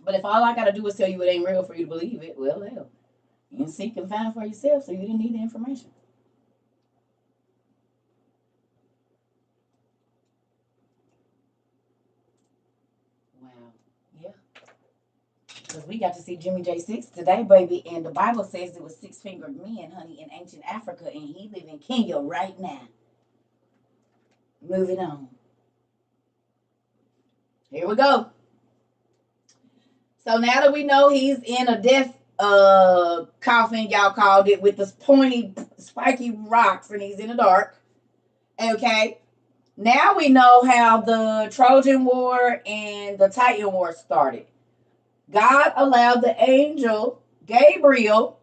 But if all I got to do is tell you it ain't real for you to believe it, well, hell, you can seek and find for yourself, so you didn't need the information. Wow. Yeah. Because we got to see Jimmy J6 today, baby, and the Bible says it was six-fingered men, honey, in ancient Africa, and he live in Kenya right now. Moving on. Here we go. So now that we know he's in a death coffin, y'all called it, with the pointy, spiky rocks, and he's in the dark. Okay. Now we know how the Trojan War and the Titan War started. God allowed the angel Gabriel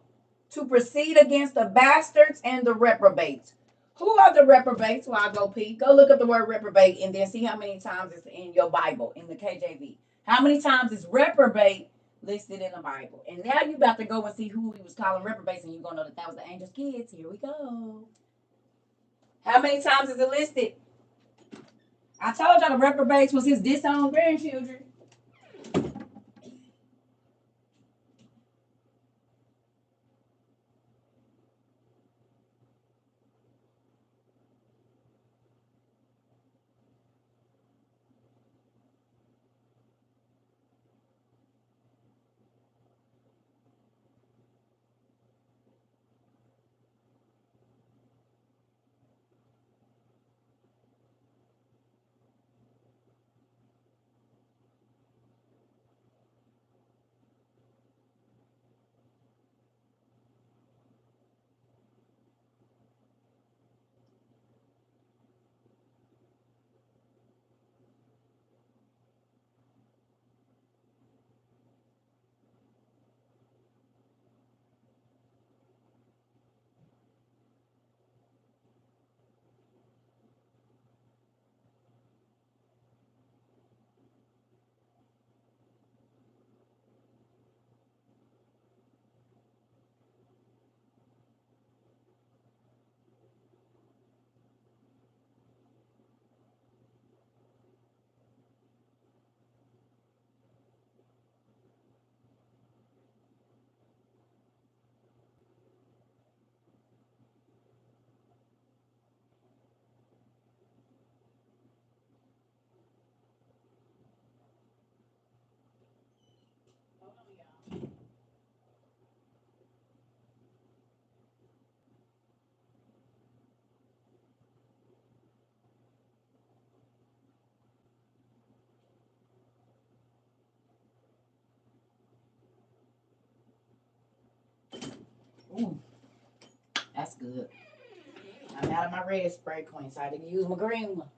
to proceed against the bastards and the reprobates. Who are the reprobates? Well, I'll go peek. Go look up the word reprobate and then see how many times it's in your Bible, in the KJV. How many times is reprobate listed in the Bible? And now you about to go and see who he was calling reprobates, and you're going to know that was the angel's kids. Here we go. How many times is it listed? I told y'all the reprobates was his disowned grandchildren. Ooh, that's good. I'm out of my red spray queen, so I didn't use my green one.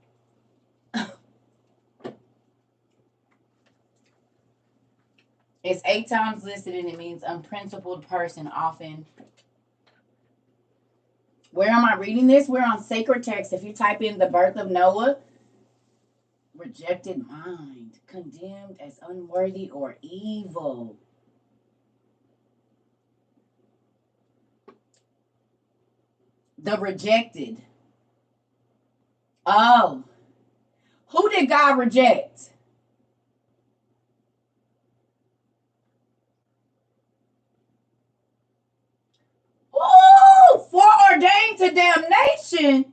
It's 8 times listed and it means unprincipled person often. Where am I reading this? We're on sacred text. If you type in the birth of Noah, rejected mind, condemned as unworthy or evil. The rejected. Oh, who did God reject? Oh, foreordained to damnation.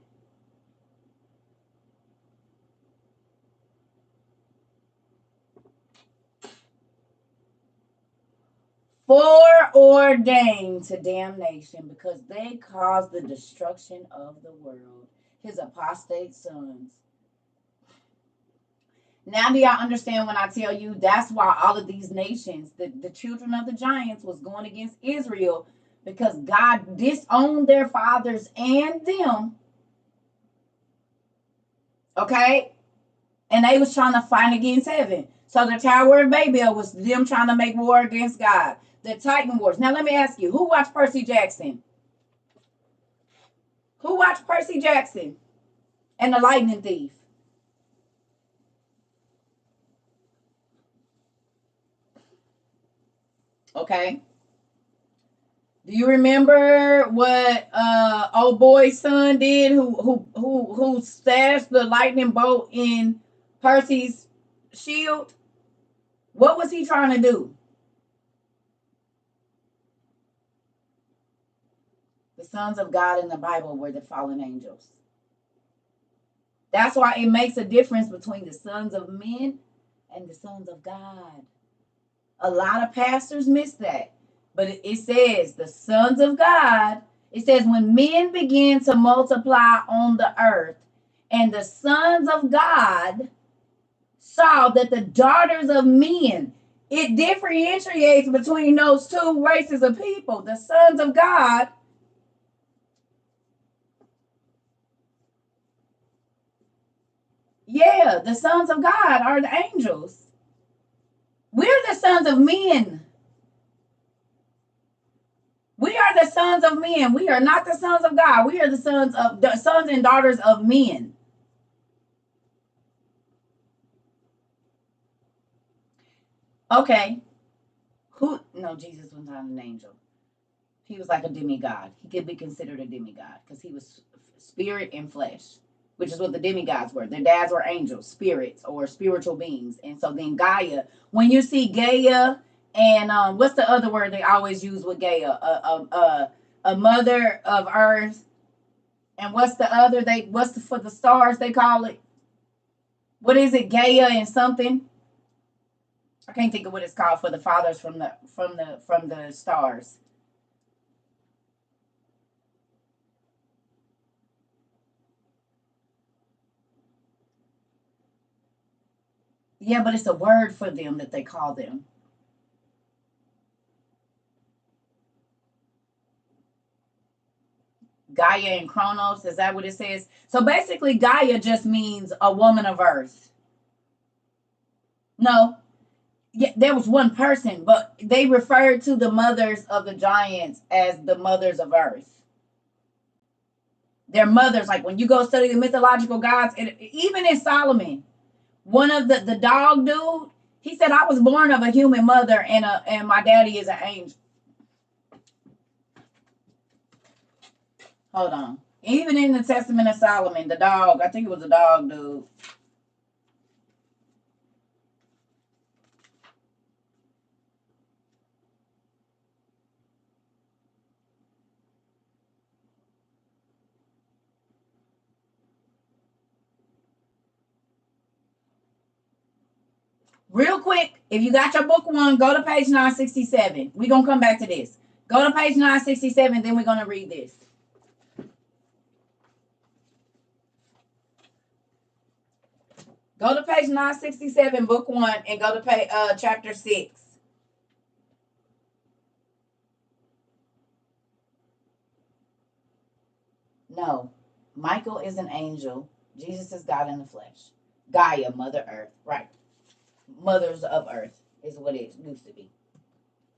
Foreordained to damnation because they caused the destruction of the world. His apostate sons. Now do y'all understand when I tell you that's why all of these nations, the children of the giants was going against Israel because God disowned their fathers and them. Okay? And they was trying to fight against heaven. So the Tower of Babel was them trying to make war against God. The Titan Wars. Now let me ask you, who watched Percy Jackson? Who watched Percy Jackson and the Lightning Thief? Okay. Do you remember what old boy's son did who stashed the lightning bolt in Percy's shield? What was he trying to do? The sons of God in the Bible were the fallen angels. That's why it makes a difference between the sons of men and the sons of God. A lot of pastors miss that. But it says the sons of God. It says when men begin to multiply on the earth, and the sons of God saw that the daughters of men, it differentiates between those two races of people. The sons of God, yeah, the sons of God are the angels. We're the sons of men. We are the sons of men. We are not the sons of God. We are the sons and daughters of men. Okay. Who? No, Jesus was not an angel. He was like a demigod. He could be considered a demigod because he was spirit and flesh, which is what the demigods were. Their dads were angels, spirits, or spiritual beings. And so then Gaia, when you see Gaia and what's the other word they always use with Gaia? A mother of earth. And what's the other? For the stars they call it? What is it? Gaia and something. I can't think of what it's called for the fathers from the stars. Yeah, but it's a word for them that they call them. Gaia and Chronos, is that what it says? So basically, Gaia just means a woman of earth. No, yeah, there was one person, but they referred to the mothers of the giants as the mothers of earth. Their mothers, like when you go study the mythological gods, and even in Solomon, one of the dog dude, he said, I was born of a human mother and my daddy is an angel. Hold on. Even in the Testament of Solomon, the dog, I think it was a dog dude. Real quick, if you got your book one, go to page 967. We're going to come back to this. Go to page 967, then we're going to read this. Go to page 967, book one, and go to chapter 6. No. Michael is an angel. Jesus is God in the flesh. Gaia, Mother Earth. Right. Mothers of Earth is what it used to be.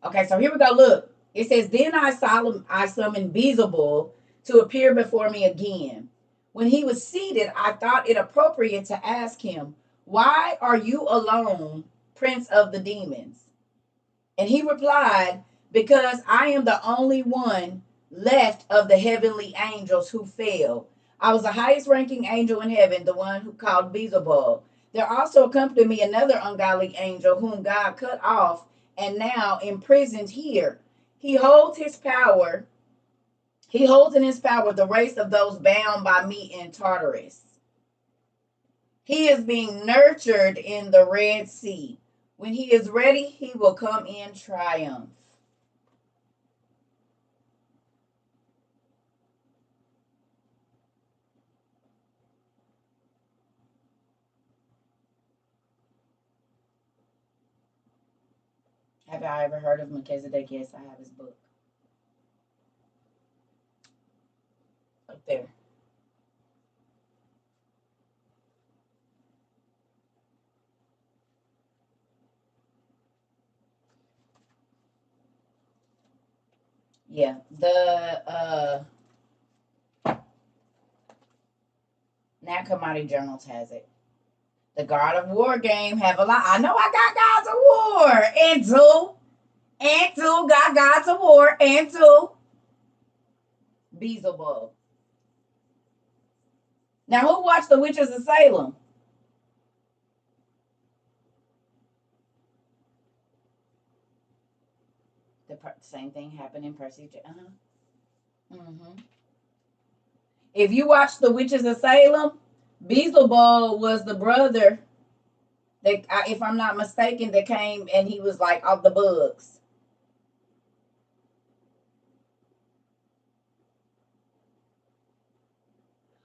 Okay, so here we go. Look. It says, then I summoned Beastial to appear before me again. When he was seated, I thought it appropriate to ask him, why are you alone, prince of the demons? And he replied, because I am the only one left of the heavenly angels who fell. I was the highest ranking angel in heaven, the one who called Beelzebub. There also accompanied me another ungodly angel whom God cut off and now imprisoned here. He holds in his power the race of those bound by me in Tartarus. He is being nurtured in the Red Sea. When he is ready, he will come in triumph. Have I ever heard of Melchizedek? Yes, I have his book. Up there. Yeah, the Nat Commodity Journals has it. The God of War game have a lot. I know I got Gods of War. And two got Gods of War. And two Beelzebub. Now, who watched The Witches of Salem? The same thing happened in Percy. Mm-hmm. If you watch The Witches of Salem, Beelzebub was the brother that, if I'm not mistaken, that came and he was like of the bugs.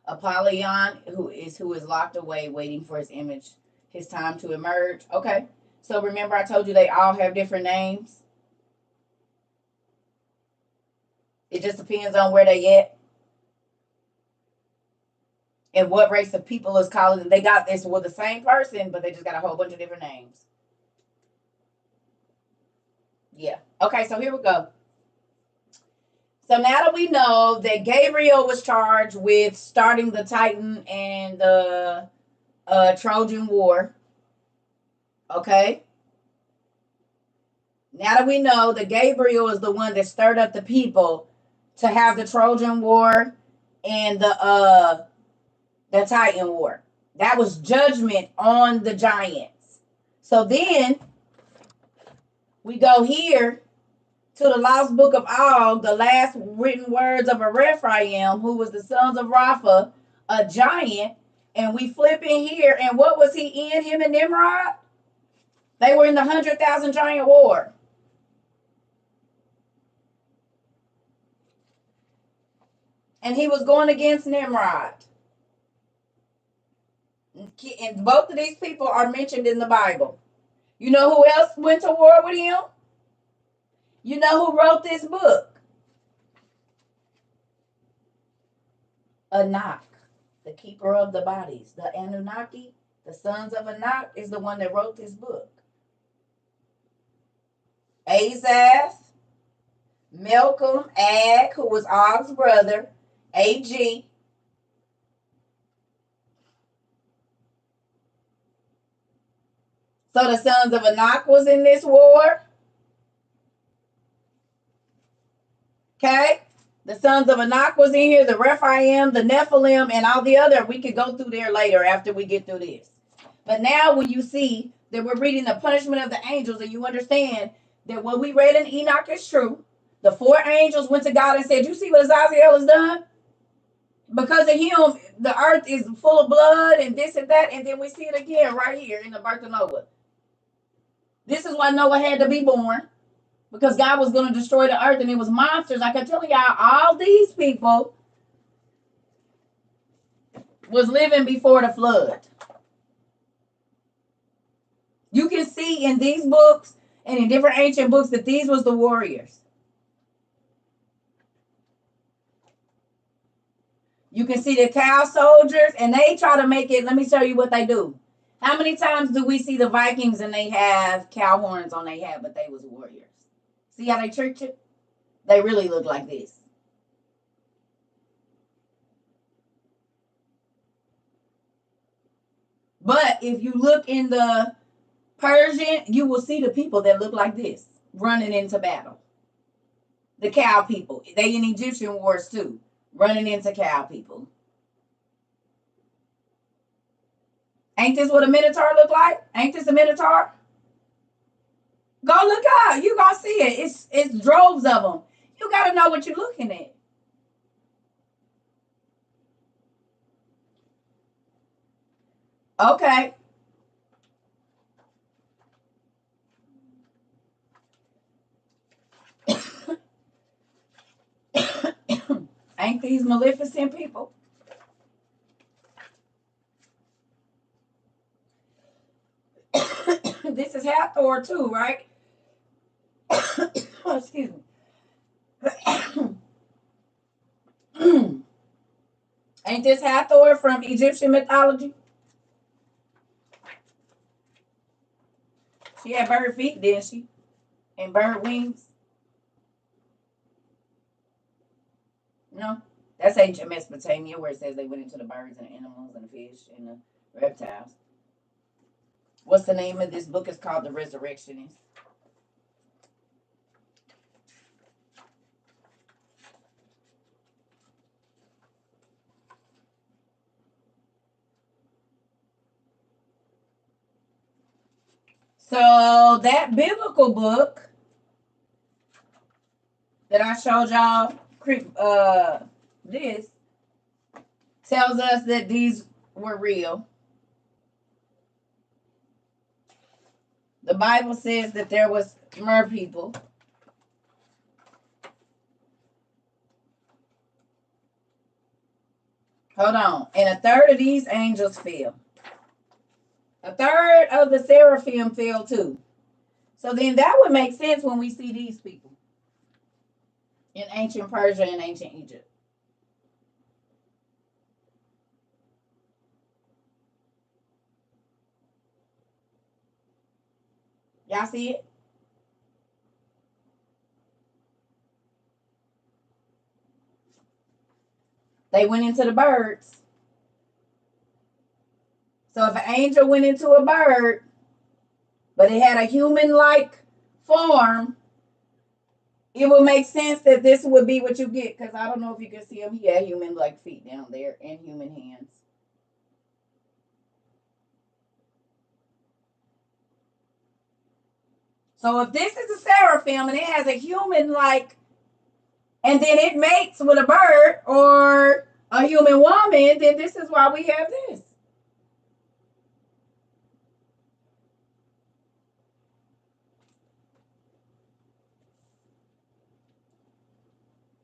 Apollyon, who is locked away, waiting for his time to emerge. Okay, so remember I told you they all have different names. It just depends on where they at and what race of people is calling them. They got this with the same person, but they just got a whole bunch of different names. Yeah. Okay, so here we go. So now that we know that Gabriel was charged with starting the Titan and the Trojan War, okay? Now that we know that Gabriel is the one that stirred up the people to have the Trojan War and the Titan War. That was judgment on the giants. So then we go here to the lost book of Og, the last written words of a Rephaim, who was the sons of Rapha, a giant. And we flip in here, and what was he in, him and Nimrod? They were in the 100,000 giant war. And he was going against Nimrod. And both of these people are mentioned in the Bible. You know who else went to war with him? You know who wrote this book? Anak, the keeper of the bodies. The Anunnaki, the sons of Anak, is the one that wrote this book. Azaz, Malcolm, Ag, who was Og's brother, AG. So the sons of Anak was in this war. Okay? The sons of Anak was in here, the Rephaim, the Nephilim, and all the other. We could go through there later after we get through this. But now when you see that we're reading the punishment of the angels and you understand that what we read in Enoch is true, the 4 angels went to God and said, you see what Azazel has done? Because of him, the earth is full of blood and this and that. And then we see it again right here in the birth of Noah. This is why Noah had to be born. Because God was going to destroy the earth and it was monsters. I can tell y'all, all these people was living before the flood. You can see in these books and in different ancient books that these was the warriors. You can see the cow soldiers, and they try to make it. Let me show you what they do. How many times do we see the Vikings and they have cow horns on their head, but they was warriors? See how they tricked you? They really look like this. But if you look in the Persian, you will see the people that look like this running into battle. The cow people. They in Egyptian wars too, running into cow people. Ain't this what a minotaur look like? Ain't this a minotaur? Go look out. You gonna see it. It's droves of them. You gotta know what you're looking at. Okay. Ain't these Maleficent people? This is Hathor too, right? Oh, excuse me. Ain't this Hathor from Egyptian mythology? She had bird feet, didn't she? And bird wings? No. That's ancient Mesopotamia where it says they went into the birds and the animals and the fish and the reptiles. What's the name of this book? It's called The Resurrectionist. So that biblical book that I showed y'all, this tells us that these were real. The Bible says that there was mer people. Hold on. And a third of these angels fell. A third of the seraphim fell too. So then that would make sense when we see these people in ancient Persia and ancient Egypt. Y'all see it? They went into the birds. So if an angel went into a bird, but it had a human-like form, it would make sense that this would be what you get. Because I don't know if you can see him. He had human-like feet down there and human hands. So if this is a seraphim and it has a human-like, and then it mates with a bird or a human woman, then this is why we have this.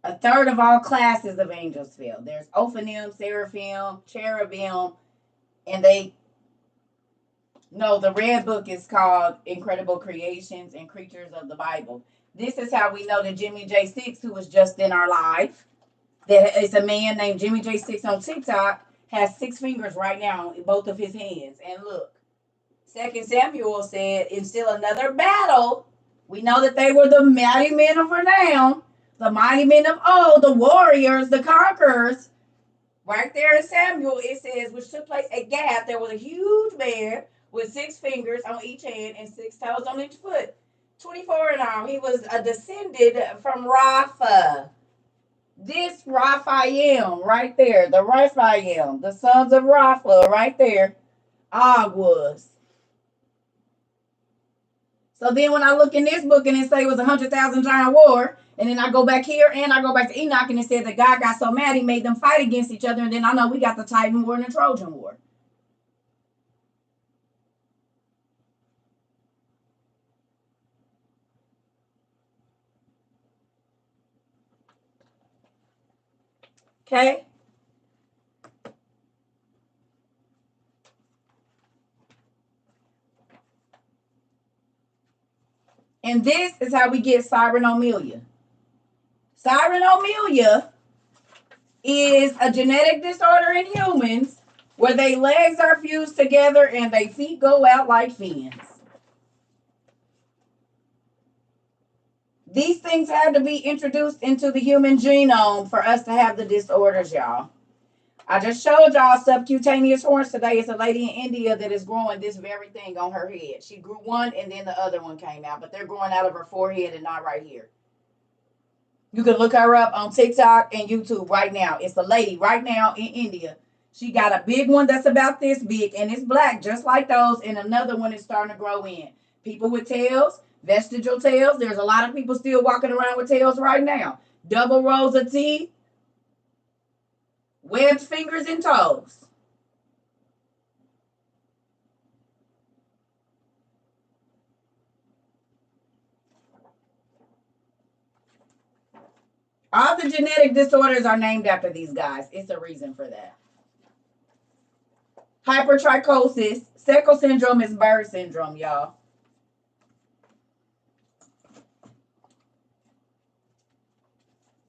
A third of all classes of angels fell. There's Ophanim, Seraphim, Cherubim, and the red book is called Incredible Creations and Creatures of the Bible. This is how we know that Jimmy J6, who was just in our live, that is a man named Jimmy J6 on TikTok, has 6 fingers right now in both of his hands. And look, 2 Samuel said, in still another battle, we know that they were the mighty men of renown, the mighty men of old, the warriors, the conquerors. Right there in Samuel, it says, which took place at Gath, there was a huge man with 6 fingers on each hand and 6 toes on each foot. 24 in all. He was descended from Rapha. This Raphaim right there, the Raphaim, the sons of Rapha right there, Og was. So then when I look in this book and it say it was 100,000 giant war, and then I go back here and I go back to Enoch and it said that God got so mad he made them fight against each other, and then I know we got the Titan War and the Trojan War. Okay? And this is how we get Cyrenomelia. Cyrenomelia is a genetic disorder in humans where their legs are fused together and their feet go out like fins. These things had to be introduced into the human genome for us to have the disorders, y'all. I just showed y'all subcutaneous horns today. It's a lady in India that is growing this very thing on her head. She grew one and then the other one came out, but they're growing out of her forehead and not right here. You can look her up on TikTok and YouTube right now. It's a lady right now in India. She got a big one that's about this big and it's black just like those, and another one is starting to grow in. People with tails, vestigial tails. There's a lot of people still walking around with tails right now. Double rows of teeth, webbed fingers and toes. All the genetic disorders are named after these guys. It's a reason for that. Hypertrichosis. Sickle syndrome is bird syndrome, y'all.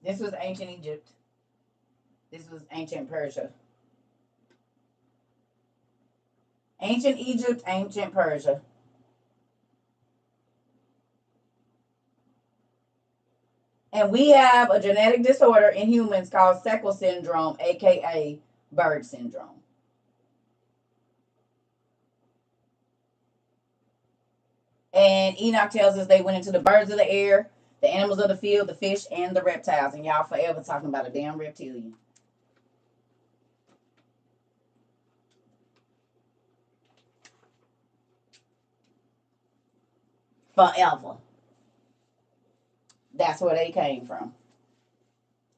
This was ancient Egypt. This was ancient Persia. Ancient Egypt, ancient Persia. And we have a genetic disorder in humans called sickle syndrome, aka bird syndrome. And Enoch tells us they went into the birds of the air, the animals of the field, the fish, and the reptiles. And y'all forever talking about a damn reptilian. Forever. That's where they came from.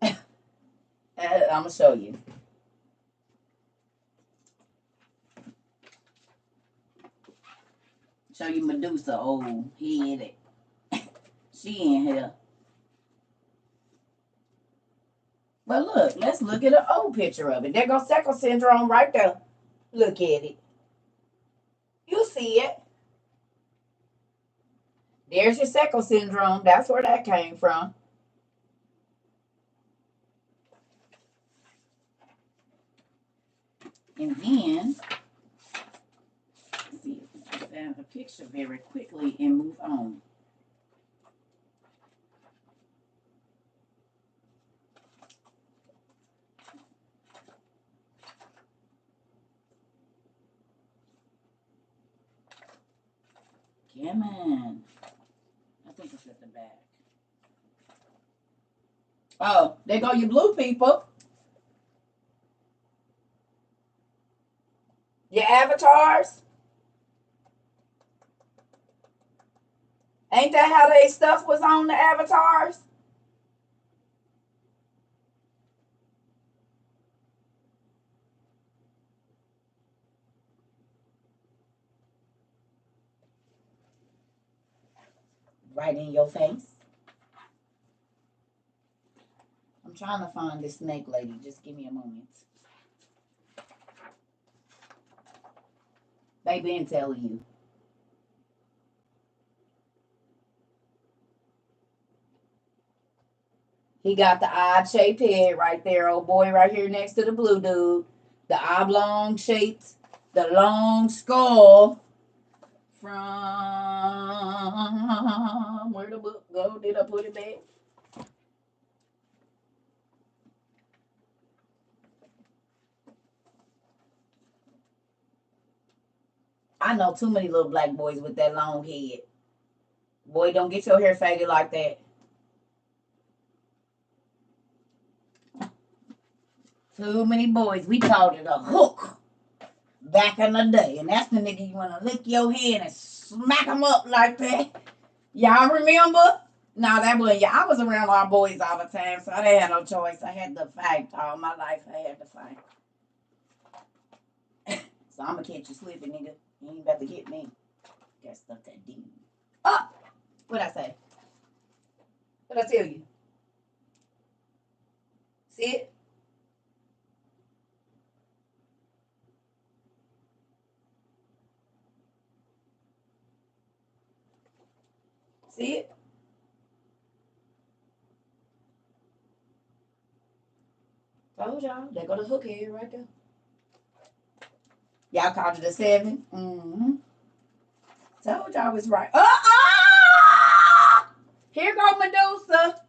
I'm going to show you. Show you Medusa, old head. She in here. But look, let's look at an old picture of it. There goes sickle syndrome right there. Look at it. You see it. There's your sickle syndrome. That's where that came from. And then, let's see if I can find a picture very quickly and move on. Come on. I think it's at the back. Oh, there go your blue people. Your avatars. Ain't that how they stuff was on the avatars? Right in your face. I'm trying to find this snake lady. Just give me a moment. They been telling you. He got the odd-shaped head right there, old boy, right here next to the blue dude. The oblong shaped, the long skull. From where the book go? Did I put it back? I know too many little black boys with that long head. Boy, don't get your hair faded like that. Too many boys. We called it a hook back in the day. And that's the nigga you want to lick your head and smack them up like that. Y'all remember? No, that wasn't. Yeah, I was around our boys all the time, so I didn't have no choice. I had to fight all my life. I had to fight. So I'm going to catch you slipping, nigga. You ain't about to get me. Got stuff to do. Oh! What'd I say? What'd I tell you? See it? See it? Told y'all. There go the hook here right there. Y'all called it a 7. Mm-hmm. Told y'all was right. Here go Medusa.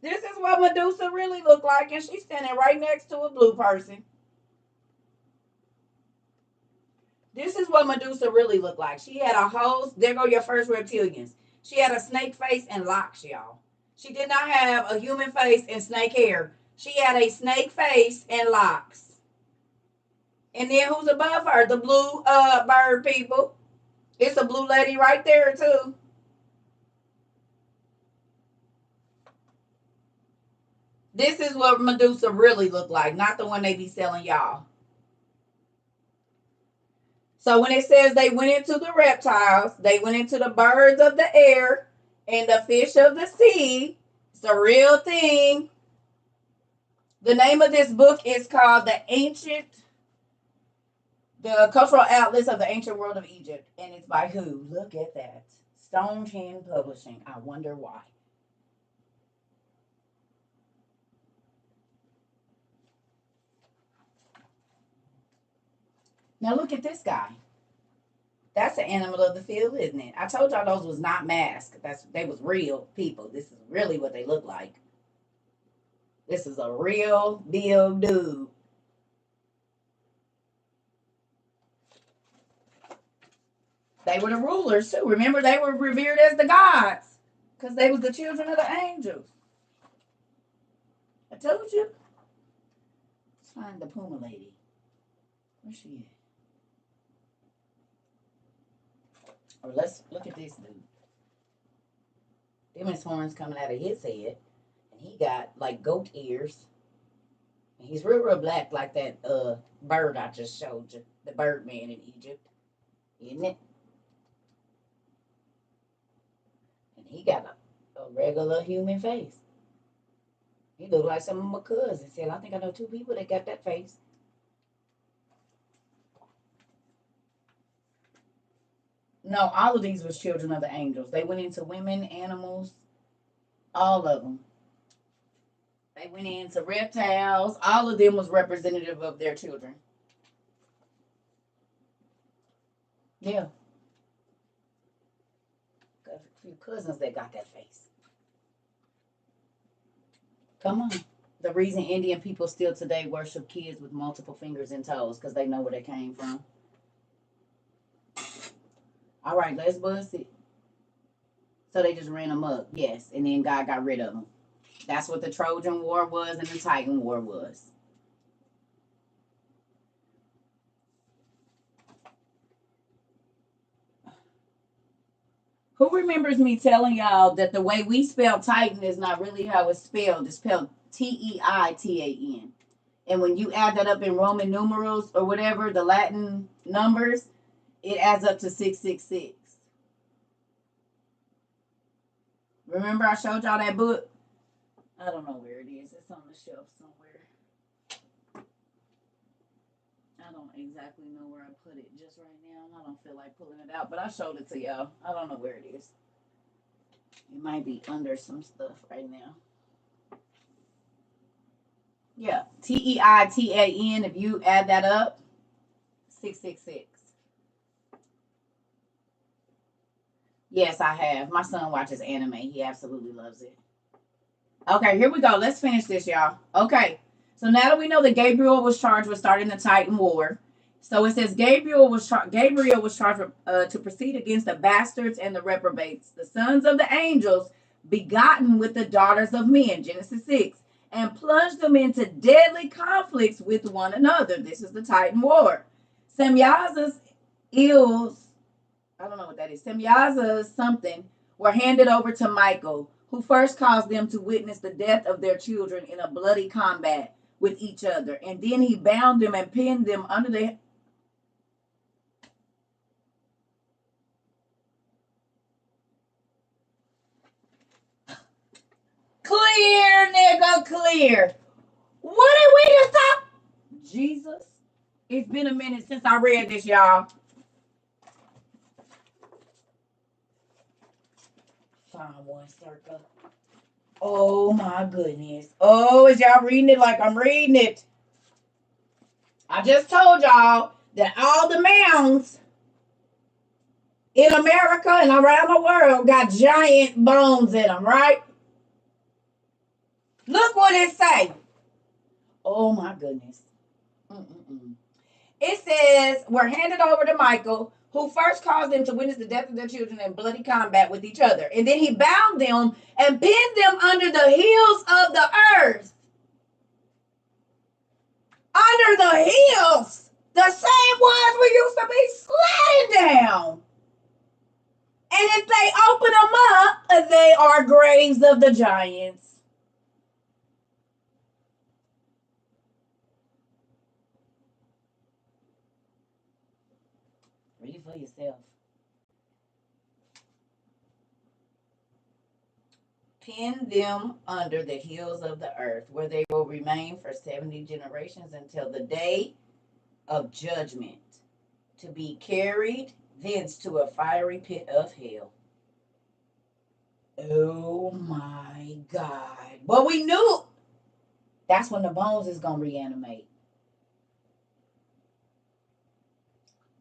This is what Medusa really looked like, and she's standing right next to a blue person. This is what Medusa really looked like. She had a whole, there go your first reptilians. She had a snake face and locks, y'all. She did not have a human face and snake hair. She had a snake face and locks. And then who's above her? The blue bird people. It's a blue lady right there, too. This is what Medusa really looked like, not the one they be selling y'all. So when it says they went into the reptiles, they went into the birds of the air and the fish of the sea. It's a real thing. The name of this book is called The Cultural Atlas of the Ancient World of Egypt. And it's by who? Look at that. Stonehenge Publishing. I wonder why. Now look at this guy. That's an animal of the field, isn't it? I told y'all those was not masks. They was real people. This is really what they look like. This is a real deal dude. They were the rulers too. Remember, they were revered as the gods because they was the children of the angels. I told you. Let's find the Puma lady. Where's she at? Or let's look at this dude. Them his horns coming out of his head. And he got like goat ears. And he's real black like that bird I just showed you. The Birdman in Egypt. Isn't it? And he got a regular human face. He looked like some of my cousins. Said, I think I know 2 people that got that face. No, all of these was children of the angels. They went into women, animals, all of them. They went into reptiles. All of them was representative of their children. Yeah. Got a few cousins that got that face. Come on. The reason Indian people still today worship kids with multiple fingers and toes because they know where they came from. All right, let's bust it. So they just ran them up, yes, and then God got rid of them. That's what the Trojan War was and the Titan War was. Who remembers me telling y'all that the way we spell Titan is not really how it's spelled? It's spelled T-E-I-T-A-N. And when you add that up in Roman numerals or whatever, the Latin numbers, it adds up to 666. Remember I showed y'all that book? I don't know where it is. It's on the shelf somewhere. I don't exactly know where I put it just right now. I don't feel like pulling it out, but I showed it to y'all. I don't know where it is. It might be under some stuff right now. Yeah, T-E-I-T-A-N. If you add that up, 666. Yes, I have. My son watches anime. He absolutely loves it. Okay, here we go. Let's finish this, y'all. Okay, so now that we know that Gabriel was charged with starting the Titan War, so it says Gabriel was charged to proceed against the bastards and the reprobates, the sons of the angels, begotten with the daughters of men, Genesis 6, and plunged them into deadly conflicts with one another. This is the Titan War. Samyaza's ills, I don't know what that is. Samyaza's something were handed over to Michael, who first caused them to witness the death of their children in a bloody combat with each other. And then he bound them and pinned them under the... Clear, nigga, clear. What did we just talk? Jesus. It's been a minute since I read this, y'all. Find one, CERCA. Oh my goodness. Oh, is y'all reading it like I'm reading it? I just told y'all that all the mounds in America and around the world got giant bones in them, right? Look what it say. Oh my goodness. Mm-mm-mm. It says, we're handed over to Michael, who first caused them to witness the death of their children in bloody combat with each other. And then he bound them and pinned them under the heels of the earth. Under the heels. The same ones we used to be sliding down. And if they open them up, they are graves of the giants. Read it for yourself. Pin them under the hills of the earth, where they will remain for 70 generations until the day of judgment, to be carried thence to a fiery pit of hell. Oh my God. Well, we knew that's when the bones is going to reanimate.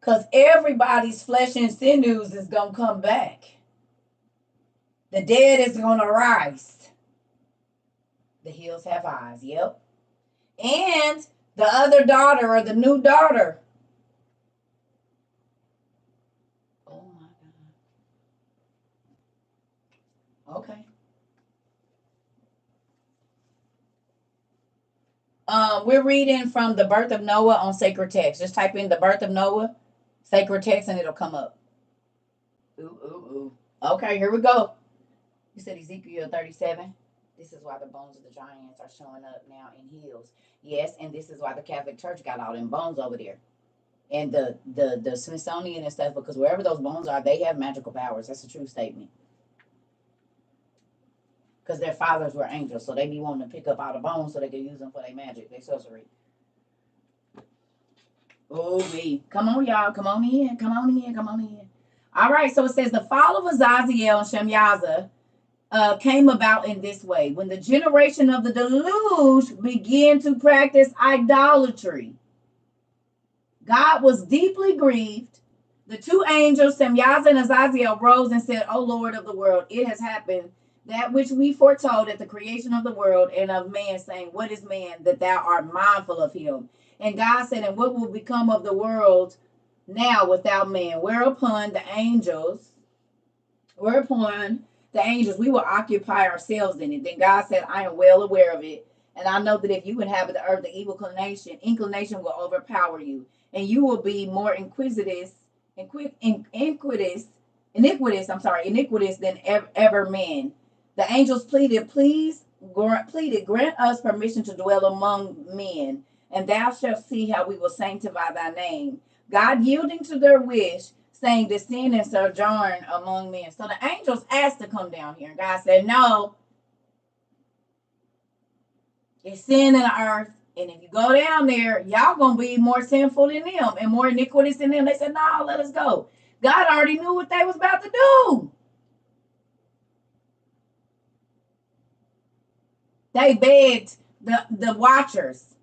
Because everybody's flesh and sinews is going to come back. The dead is going to rise. The hills have eyes. Yep. And the other daughter or the new daughter. Oh my God. Okay. We're reading from the birth of Noah on sacred text. Just type in the birth of Noah, sacred text, and it'll come up. Ooh, ooh, ooh. Okay, here we go. You said Ezekiel 37. This is why the bones of the giants are showing up now in hills. Yes, and this is why the Catholic Church got all them bones over there. And the Smithsonian and stuff, because wherever those bones are, they have magical powers. That's a true statement. Because their fathers were angels, so they be wanting to pick up all the bones so they can use them for their magic, their sorcery. Oh, we. Come on, y'all. Come on in. Come on in. Come on in. All right, so it says the fall of Azaziel and Samyaza came about in this way. When the generation of the deluge began to practice idolatry, God was deeply grieved. The two angels, Samyaza and Azaziel, rose and said, O Lord of the world, it has happened, that which we foretold at the creation of the world and of man, saying, what is man that thou art mindful of him? And God said, and what will become of the world now without man? Whereupon the angels, we will occupy ourselves in it. Then God said, I am well aware of it. And I know that if you inhabit the earth, the evil inclination will overpower you. And you will be more iniquitous than ever men. The angels pleaded, grant us permission to dwell among men, and thou shalt see how we will sanctify thy name. God yielding to their wish, saying, descend and sojourn among men. So the angels asked to come down here, and God said, no, it's sin in the earth, and if you go down there, y'all gonna be more sinful than them and more iniquitous than them. They said, no, let us go. God already knew what they was about to do. They begged the watchers,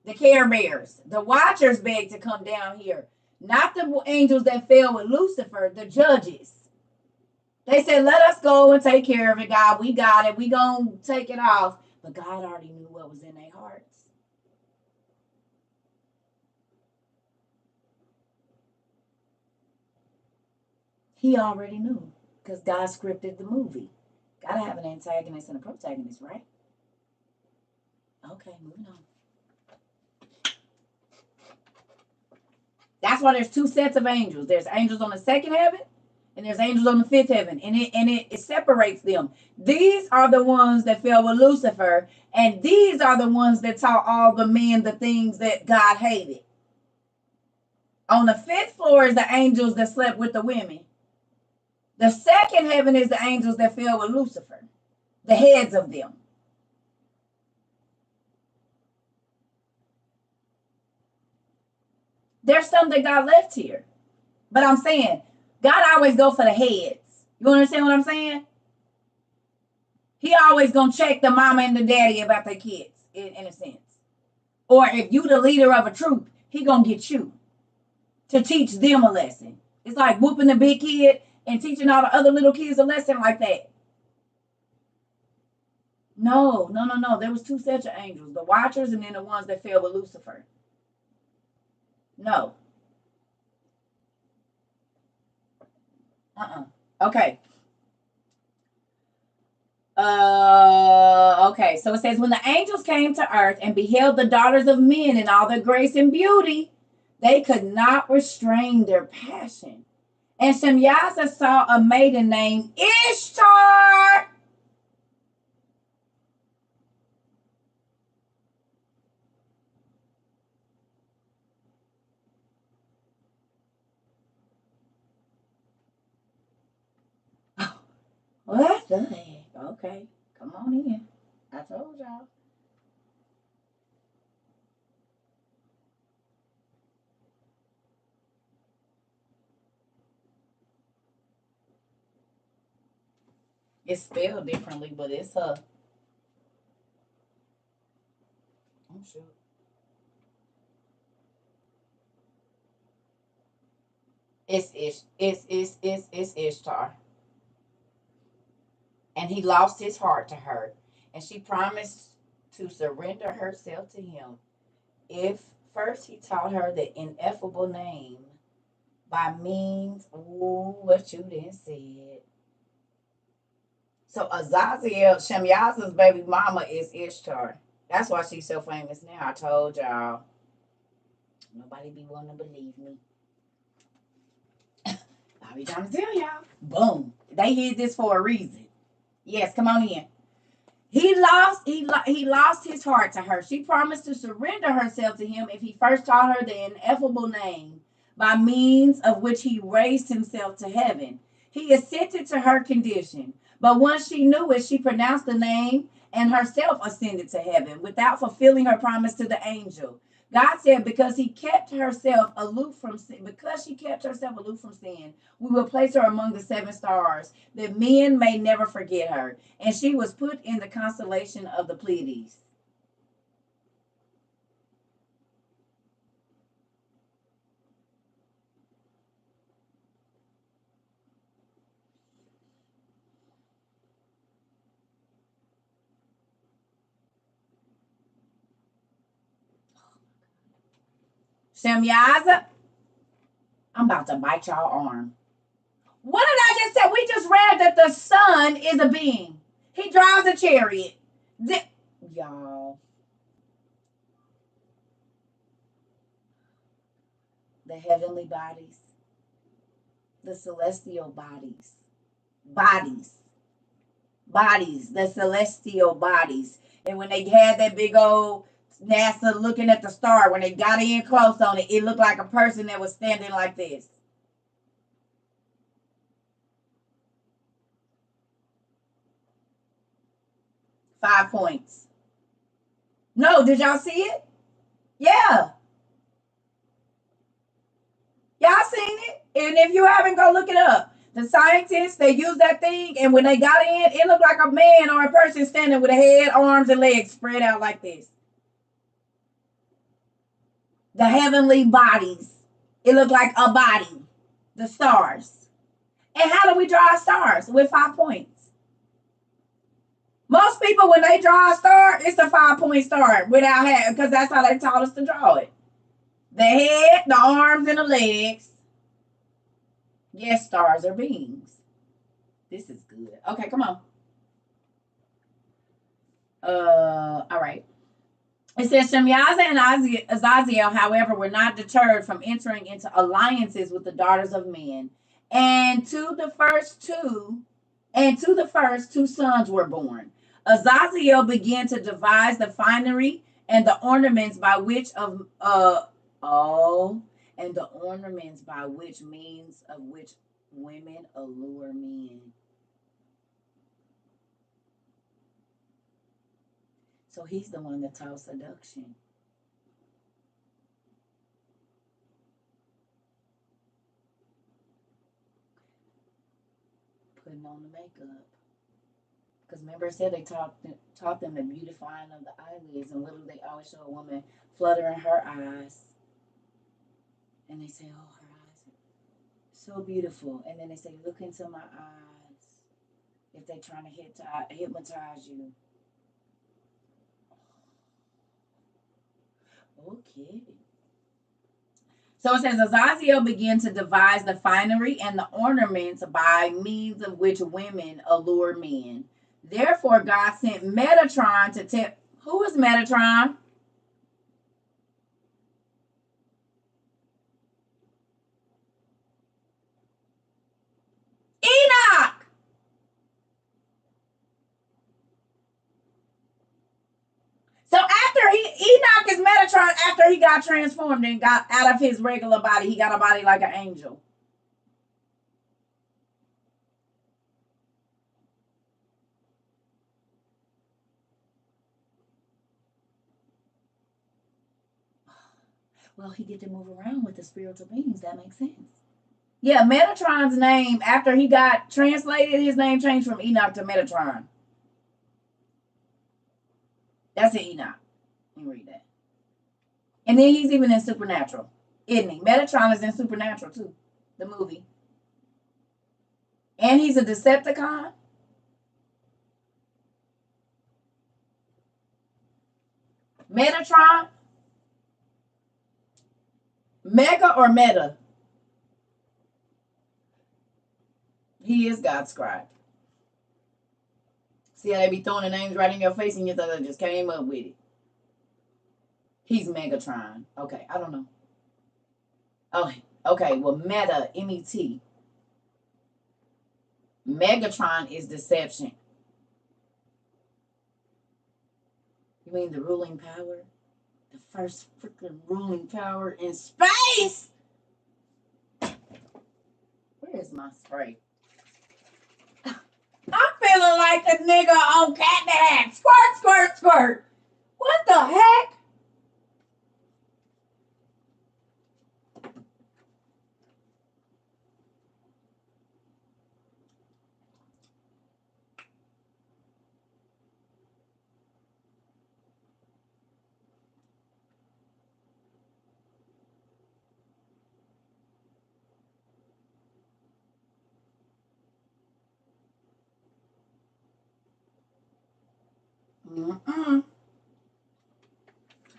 the care bears. The watchers begged to come down here. Not the angels that fell with Lucifer, the judges. They said, let us go and take care of it, God. We got it. We gonna take it off. But God already knew what was in their hearts. He already knew, because God scripted the movie. Gotta have an antagonist and a protagonist, right? Okay, moving on. That's why there's two sets of angels. There's angels on the second heaven, and there's angels on the fifth heaven, and it separates them. These are the ones that fell with Lucifer, and these are the ones that taught all the men the things that God hated. On the fifth floor is the angels that slept with the women. The second heaven is the angels that fell with Lucifer, the heads of them. There's some that God left here. But I'm saying, God always go for the heads. You understand what I'm saying? He always gonna check the mama and the daddy about their kids, in a sense. Or if you the leader of a troop, he gonna get you to teach them a lesson. It's like whooping the big kid and teaching all the other little kids a lesson like that. No. There was two sets of angels, the watchers and then the ones that fell with Lucifer. No. Okay. Okay. So it says, when the angels came to earth and beheld the daughters of men in all their grace and beauty, they could not restrain their passion. And Samyaza saw a maiden named Ishtar. What the heck? Okay, come on in. I told y'all. It's spelled differently, but it's her. I'm sure. It's Ishtar. And he lost his heart to her, and she promised to surrender herself to him if first he taught her the ineffable name by means, ooh, what you done said. So Azazel, Shamyaza's baby mama, is Ishtar. That's why she's so famous now. I told y'all. Nobody be wanting to believe me. I be trying to tell y'all. Boom. They hid this for a reason. Yes, come on in. He lost his heart to her. She promised to surrender herself to him if he first taught her the ineffable name by means of which he raised himself to heaven. He assented to her condition, but once she knew it, she pronounced the name and herself ascended to heaven without fulfilling her promise to the angel. God said, because she kept herself aloof from sin, we will place her among the seven stars, that men may never forget her. And she was put in the constellation of the Pleiades. Samyaza, I'm about to bite y'all arm. What did I just say? We just read that the sun is a being. He drives a chariot. Y'all, the heavenly bodies, the celestial bodies, the celestial bodies. And when they had that big old NASA looking at the star, when they got in close on it, it looked like a person that was standing like this. Five points. No, did y'all see it? Yeah. Y'all seen it? And if you haven't, go look it up. The scientists, they used that thing, and when they got in, it looked like a man or a person standing with a head, arms, and legs spread out like this. The heavenly bodies. It looked like a body. The stars. And how do we draw stars? With 5 points. Most people, when they draw a star, it's a 5-point star without having, because that's how they taught us to draw it. The head, the arms, and the legs. Yes, stars are beings. This is good. Okay, come on. All right. It says Samyaza and Azazel, however, were not deterred from entering into alliances with the daughters of men. And to the first two sons were born. Azazel began to devise the finery and the ornaments by which means of which women allure men. So he's the one that taught seduction. Putting on the makeup. Because remember, it said they taught them the beautifying of the eyelids, and little they always show a woman fluttering her eyes, and they say, "Oh, her eyes are so beautiful," and then they say, "Look into my eyes." If they're trying to hypnotize you, okay. So it says, Azazel began to devise the finery and the ornaments by means of which women allure men. Therefore, God sent Metatron to tell. Who is Metatron? Enoch. So after Enoch is Metatron after he got transformed and got out of his regular body, he got a body like an angel. Well, he get to move around with the spiritual beings. That makes sense. Yeah, Metatron's name, after he got translated, his name changed from Enoch to Metatron. That's in Enoch. Let me read that. And then he's even in Supernatural, isn't he? Metatron is in Supernatural, too, the movie. And he's a Decepticon. Metatron. Mega or Meta? He is God's scribe. See how they be throwing the names right in your face and you thought I just came up with it. He's Megatron. Okay, I don't know. Oh, okay. Well, Meta, M-E-T. Megatron is deception. You mean the ruling power? The first freaking ruling power in space? Where is my spray? I'm feeling like the nigga on Cat in the Hat. Squirt, squirt, squirt. What the heck? Mm-mm.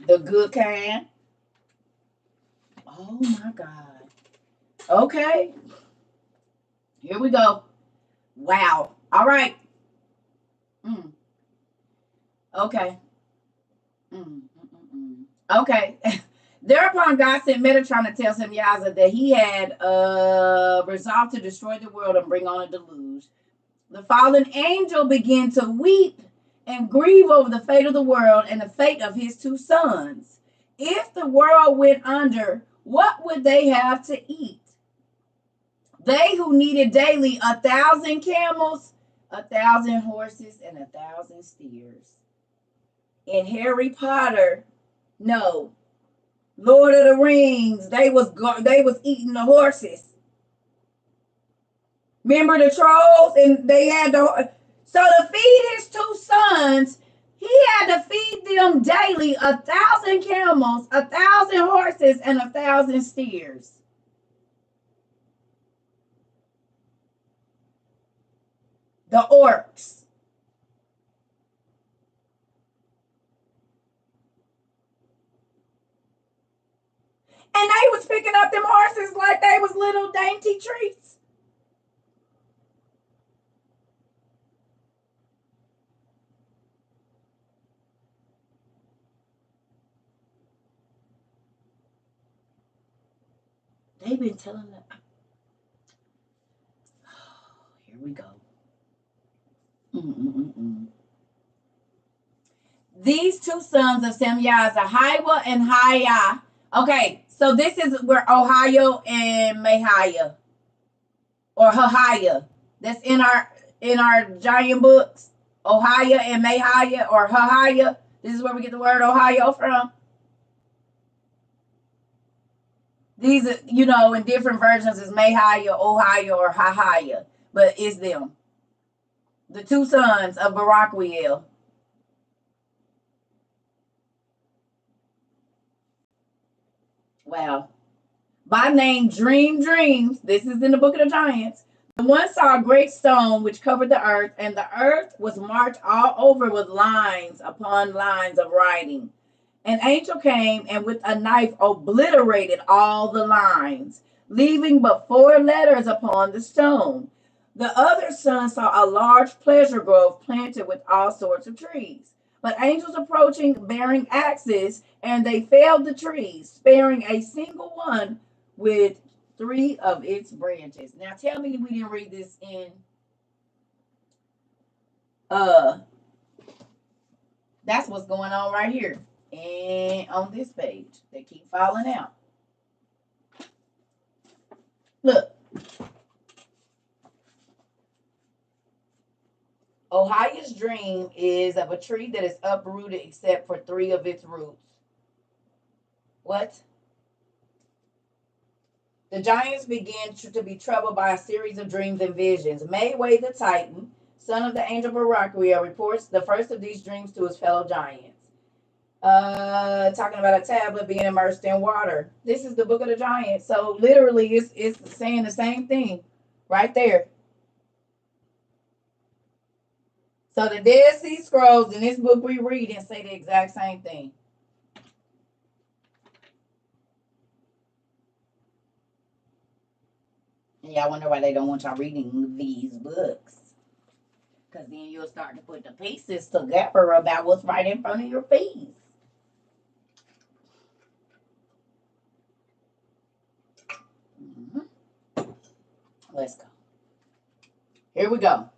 The good kind. Oh my God. Okay. Here we go. Wow. All right. Mm. Okay. Mm, mm, mm, mm. Okay. Thereupon God sent Metatron to tell Samyaza that he had resolved to destroy the world and bring on a deluge. The fallen angel began to weep and grieve over the fate of the world and the fate of his two sons. If the world went under, what would they have to eat? They who needed daily 1,000 camels, 1,000 horses, and 1,000 steers. In Harry Potter, no. Lord of the Rings, they was eating the horses. Remember the trolls, and they had so to feed his two sons, he had to feed them daily 1,000 camels, 1,000 horses, and 1,000 steers. The orcs. And they was picking up them horses like they was little dainty treats. They've been telling them. Here we go. Mm-mm-mm-mm. These two sons of Samyaza, Hiwa and Hiya. Okay, so this is where Ohio and Mahiah or Hahiah. That's in our giant books. Ohio and Mahiah or Hahiah. This is where we get the word Ohio from. These are, in different versions is Mahiah, Ohio, or Hahiah, but it's them. The two sons of Baraquiel. Wow. By name Dream Dreams. This is in the Book of the Giants. The one saw a great stone which covered the earth, and the earth was marked all over with lines upon lines of writing. An angel came and with a knife obliterated all the lines, leaving but 4 letters upon the stone. The other son saw a large pleasure grove planted with all sorts of trees. But angels approaching bearing axes, and they felled the trees, sparing a single one with 3 of its branches. Now tell me we didn't read this in that's what's going on right here. And on this page, they keep falling out. Look. Ohio's dream is of a tree that is uprooted except for 3 of its roots. What? The giants began to be troubled by a series of dreams and visions. Mayway the Titan, son of the angel Baraquiel, reports the first of these dreams to his fellow giants. Talking about a tablet being immersed in water. This is the Book of the Giants. So literally it's saying the same thing right there. So the Dead Sea Scrolls in this book we read and say the exact same thing. And y'all wonder why they don't want y'all reading these books. Because then you'll start to put the pieces together about what's right in front of your face. Mm-hmm. Let's go. Here we go.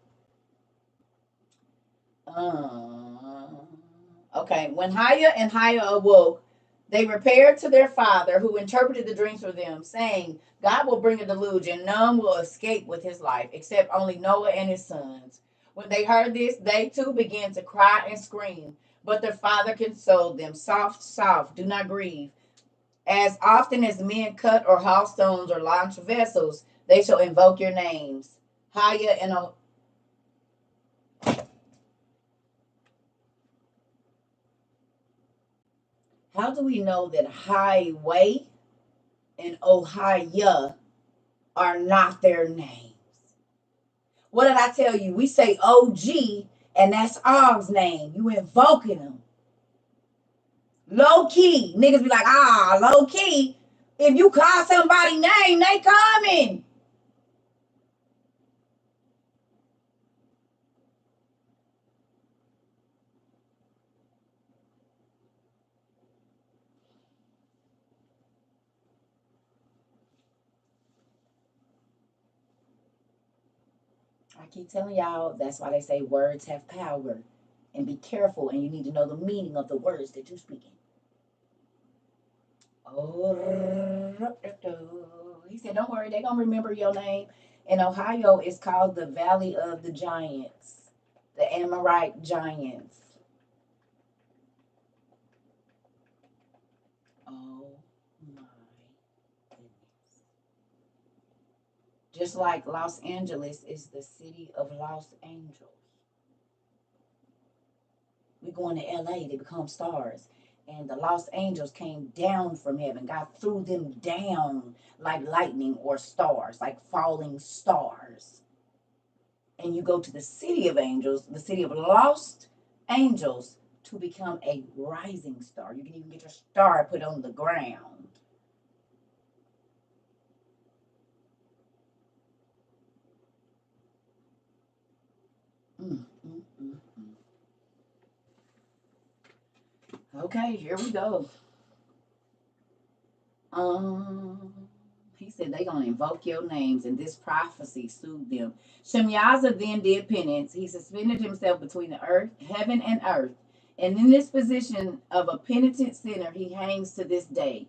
Okay. When Haya and Haya awoke, they repaired to their father, who interpreted the dreams for them, saying, God will bring a deluge, and none will escape with his life, except only Noah and his sons. When they heard this, they too began to cry and scream. But their father consoled them. Soft, soft, do not grieve. As often as men cut or haul stones or launch vessels, they shall invoke your names. Haya and how do we know that highway and Ohio are not their names? What did I tell you? We say OG, and that's Og's name. You invoking them. Low key. Niggas be like, low key. If you call somebody name, they coming. I keep telling y'all, that's why they say words have power. And be careful, and you need to know the meaning of the words that you're speaking. He said, don't worry, they're going to remember your name. In Ohio, it's called the Valley of the Giants, the Amorite Giants. Oh, my goodness. Just like Los Angeles is the city of Los Angeles. We're going to LA to become stars. And the Los Angeles came down from heaven. God threw them down like lightning or stars, like falling stars. And you go to the city of angels, the city of lost angels, to become a rising star. You can even get your star put on the ground. Okay, here we go. He said they're going to invoke your names, and this prophecy soothed them. Samyaza then did penance. He suspended himself between the earth, heaven, and earth. And in this position of a penitent sinner, he hangs to this day.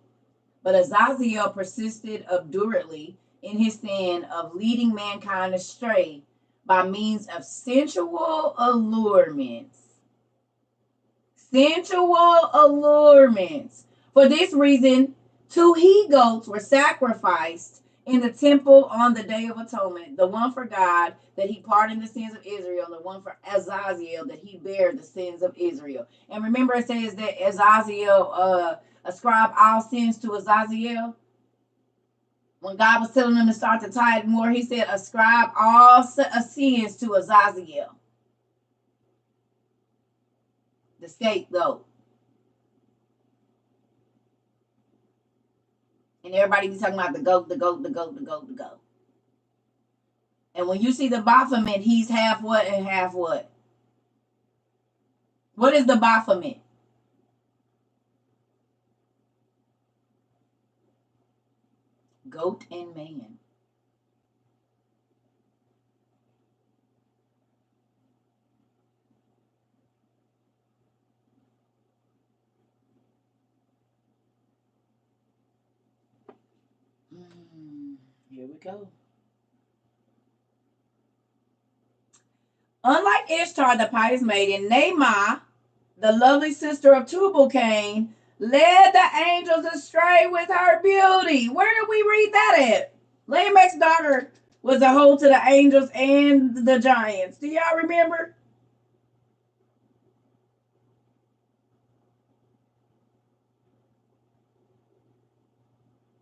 But Azazel persisted obdurately in his sin of leading mankind astray by means of sensual allurements. Sensual allurements. For this reason, 2 he-goats were sacrificed in the temple on the Day of Atonement, the one for God, that he pardoned the sins of Israel, and the one for Azazel, that he bare the sins of Israel. And remember, it says that Azazel ascribed all sins to Azazel. When God was telling them to start to tithe more, he said, ascribe all sins to Azazel, the scapegoat. And everybody be talking about the goat, the goat, the goat, the goat, the goat. And when you see the Baphomet, he's half what and half what? What is the Baphomet? Goat and man. Here we go. Unlike Ishtar, the pious maiden, Naamah, the lovely sister of Tubal-Cain, led the angels astray with her beauty. Where did we read that at? Lamech's daughter was a hold to the angels and the giants. Do y'all remember?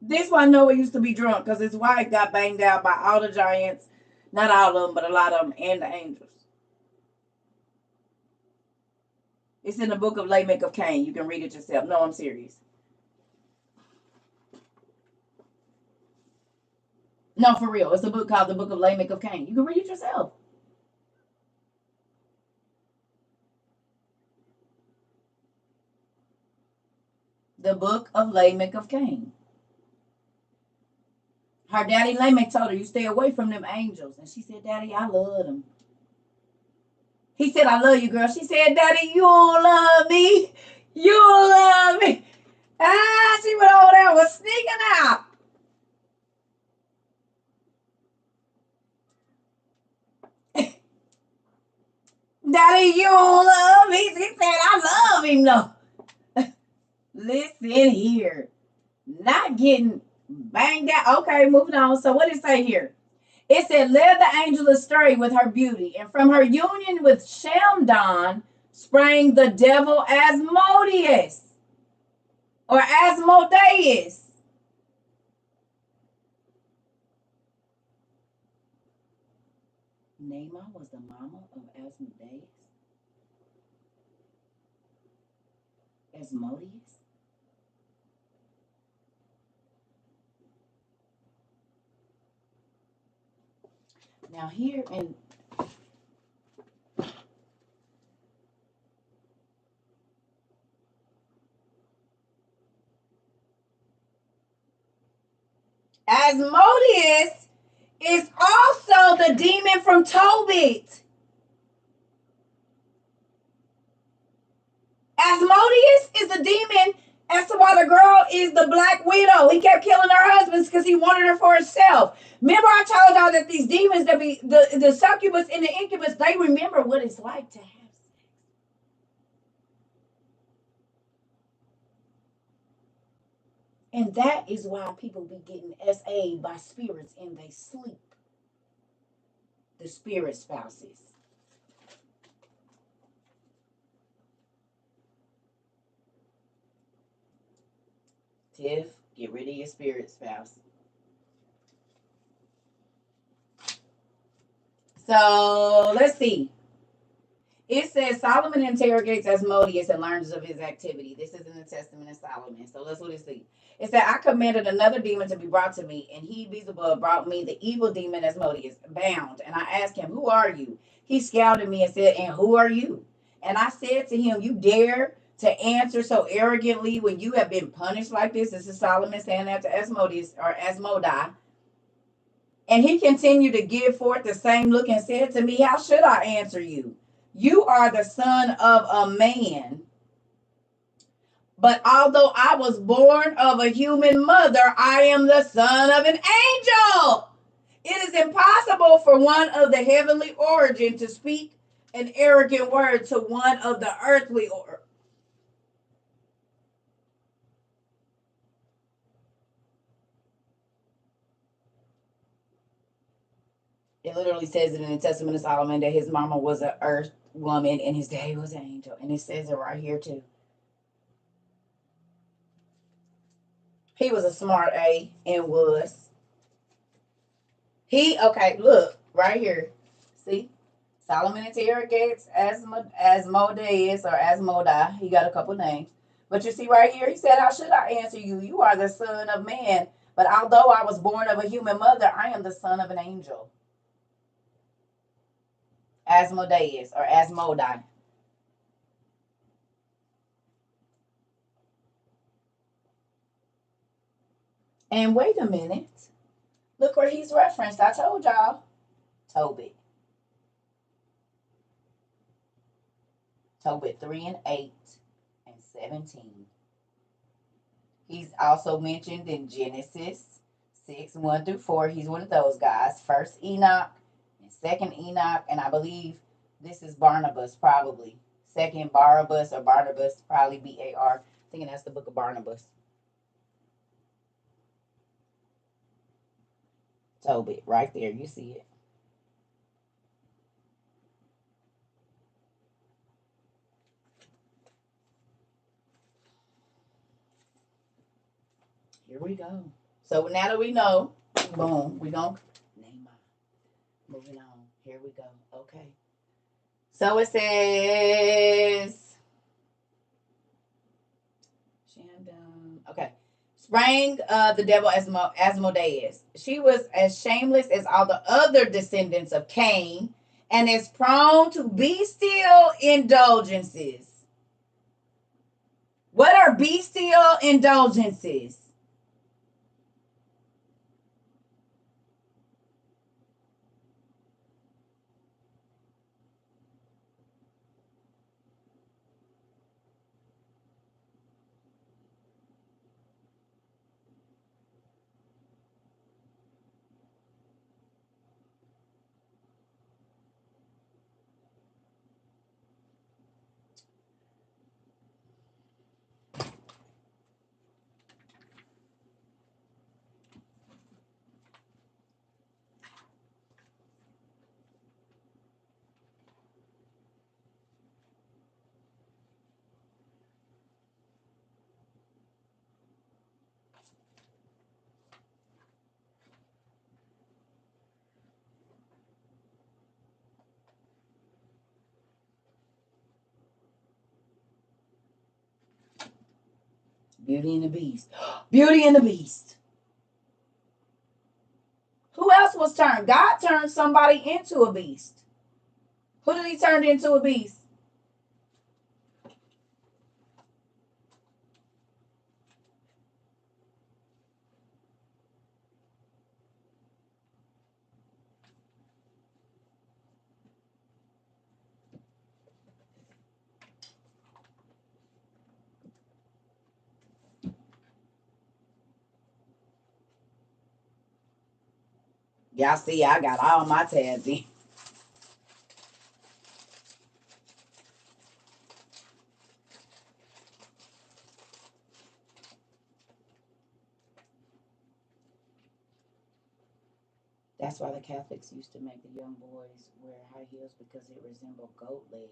This one Noah used to be drunk because his wife got banged out by all the giants. Not all of them, but a lot of them, and the angels. It's in the book of Lamech of Cain. You can read it yourself. No, I'm serious. No, for real. It's a book called the Book of Lamech of Cain. You can read it yourself. The Book of Lamech of Cain. Her daddy Lamech told her, you stay away from them angels. And she said, Daddy, I love them. He said, I love you, girl. She said, Daddy, you don't love me. You don't love me. She went over there and was sneaking out. Daddy, you don't love me. He said, I love him, though. Listen here. Not getting banged out. Okay, moving on. So what did it say here? It said, led the angel astray with her beauty, and from her union with Shamdon sprang the devil Asmodius, or Asmodeus. Naamah was the mama of Asmodeus? Asmodius? Now here in Asmodius is also the demon from Tobit. Asmodius is the demon as to why the girl is the Black Widow. He kept killing her husbands because he wanted her for himself. Remember I told y'all that these demons, that be the succubus and the incubus, they remember what it's like to have sex. And that is why people be getting SA'd by spirits in they sleep. The spirit spouses. Tiff, get rid of your spirit spouse. So let's see. It says Solomon interrogates Asmodeus and learns of his activity. This is in the Testament of Solomon. So let's look and see. It said, I commanded another demon to be brought to me, and he, Beelzebub, brought me the evil demon Asmodeus, bound. And I asked him, who are you? He scowled at me and said, and who are you? And I said to him, you dare to answer so arrogantly when you have been punished like this? This is Solomon saying that to Asmodeus, or Asmodai. And he continued to give forth the same look and said to me, how should I answer you? You are the son of a man. But although I was born of a human mother, I am the son of an angel. It is impossible for one of the heavenly origin to speak an arrogant word to one of the earthly origin. It literally says it in the Testament of Solomon that his mama was an earth woman and his daddy was an angel. And it says it right here too. He was a smart A and was. Okay, look, right here. See? Solomon interrogates Asmodeus or Asmodai. He got a couple names. But you see right here, he said, how should I answer you? You are the son of man. But although I was born of a human mother, I am the son of an angel. Asmodeus or Asmodai. And wait a minute. Look where he's referenced. I told y'all. Tobit. Tobit 3 and 8 and 17. He's also mentioned in Genesis 6, 1 through 4. He's one of those guys. First Enoch and second Enoch. And I believe this is Barnabas, probably. Second Barabbas or Barnabas, probably B-A-R. Thinking that's the book of Barnabas. Tobit, right there. You see it. Here we go. So now that we know, boom, we going to name on. Moving on. Here we go. Okay. So it says, okay. Sprang the devil Asmodeus. She was as shameless as all the other descendants of Cain and is prone to bestial indulgences. What are bestial indulgences? Beauty and the Beast. Beauty and the Beast. Who else was turned? God turned somebody into a beast. Who did he turn into a beast? Y'all see, I got all my tabs in. That's why the Catholics used to make the young boys wear high heels because it resembled goat legs.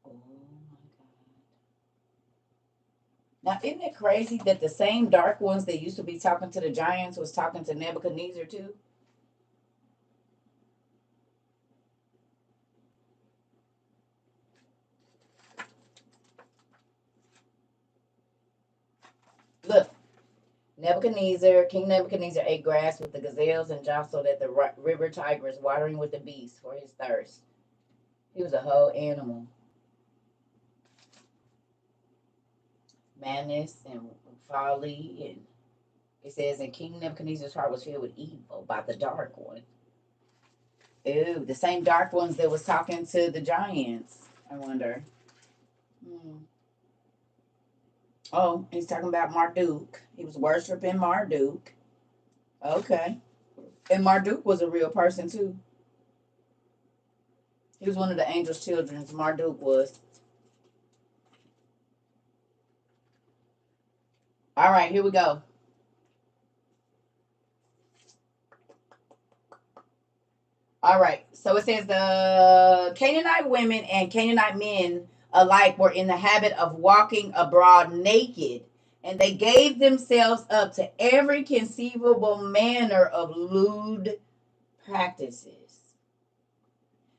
Oh my God. Now, isn't it crazy that the same dark ones that used to be talking to the giants was talking to Nebuchadnezzar too? Look, King Nebuchadnezzar ate grass with the gazelles and jostled at the river Tigris, watering with the beasts for his thirst. He was a whole animal. Madness and folly, and it says, and King Nebuchadnezzar's heart was filled with evil by the dark one. Ooh, the same dark ones that was talking to the giants. I wonder. Oh, he's talking about Marduk. He was worshiping Marduk. Okay. And Marduk was a real person too. He was one of the angel's children. Marduk was. All right, here we go. All right. So it says the Canaanite women and Canaanite men alike were in the habit of walking abroad naked, and they gave themselves up to every conceivable manner of lewd practices.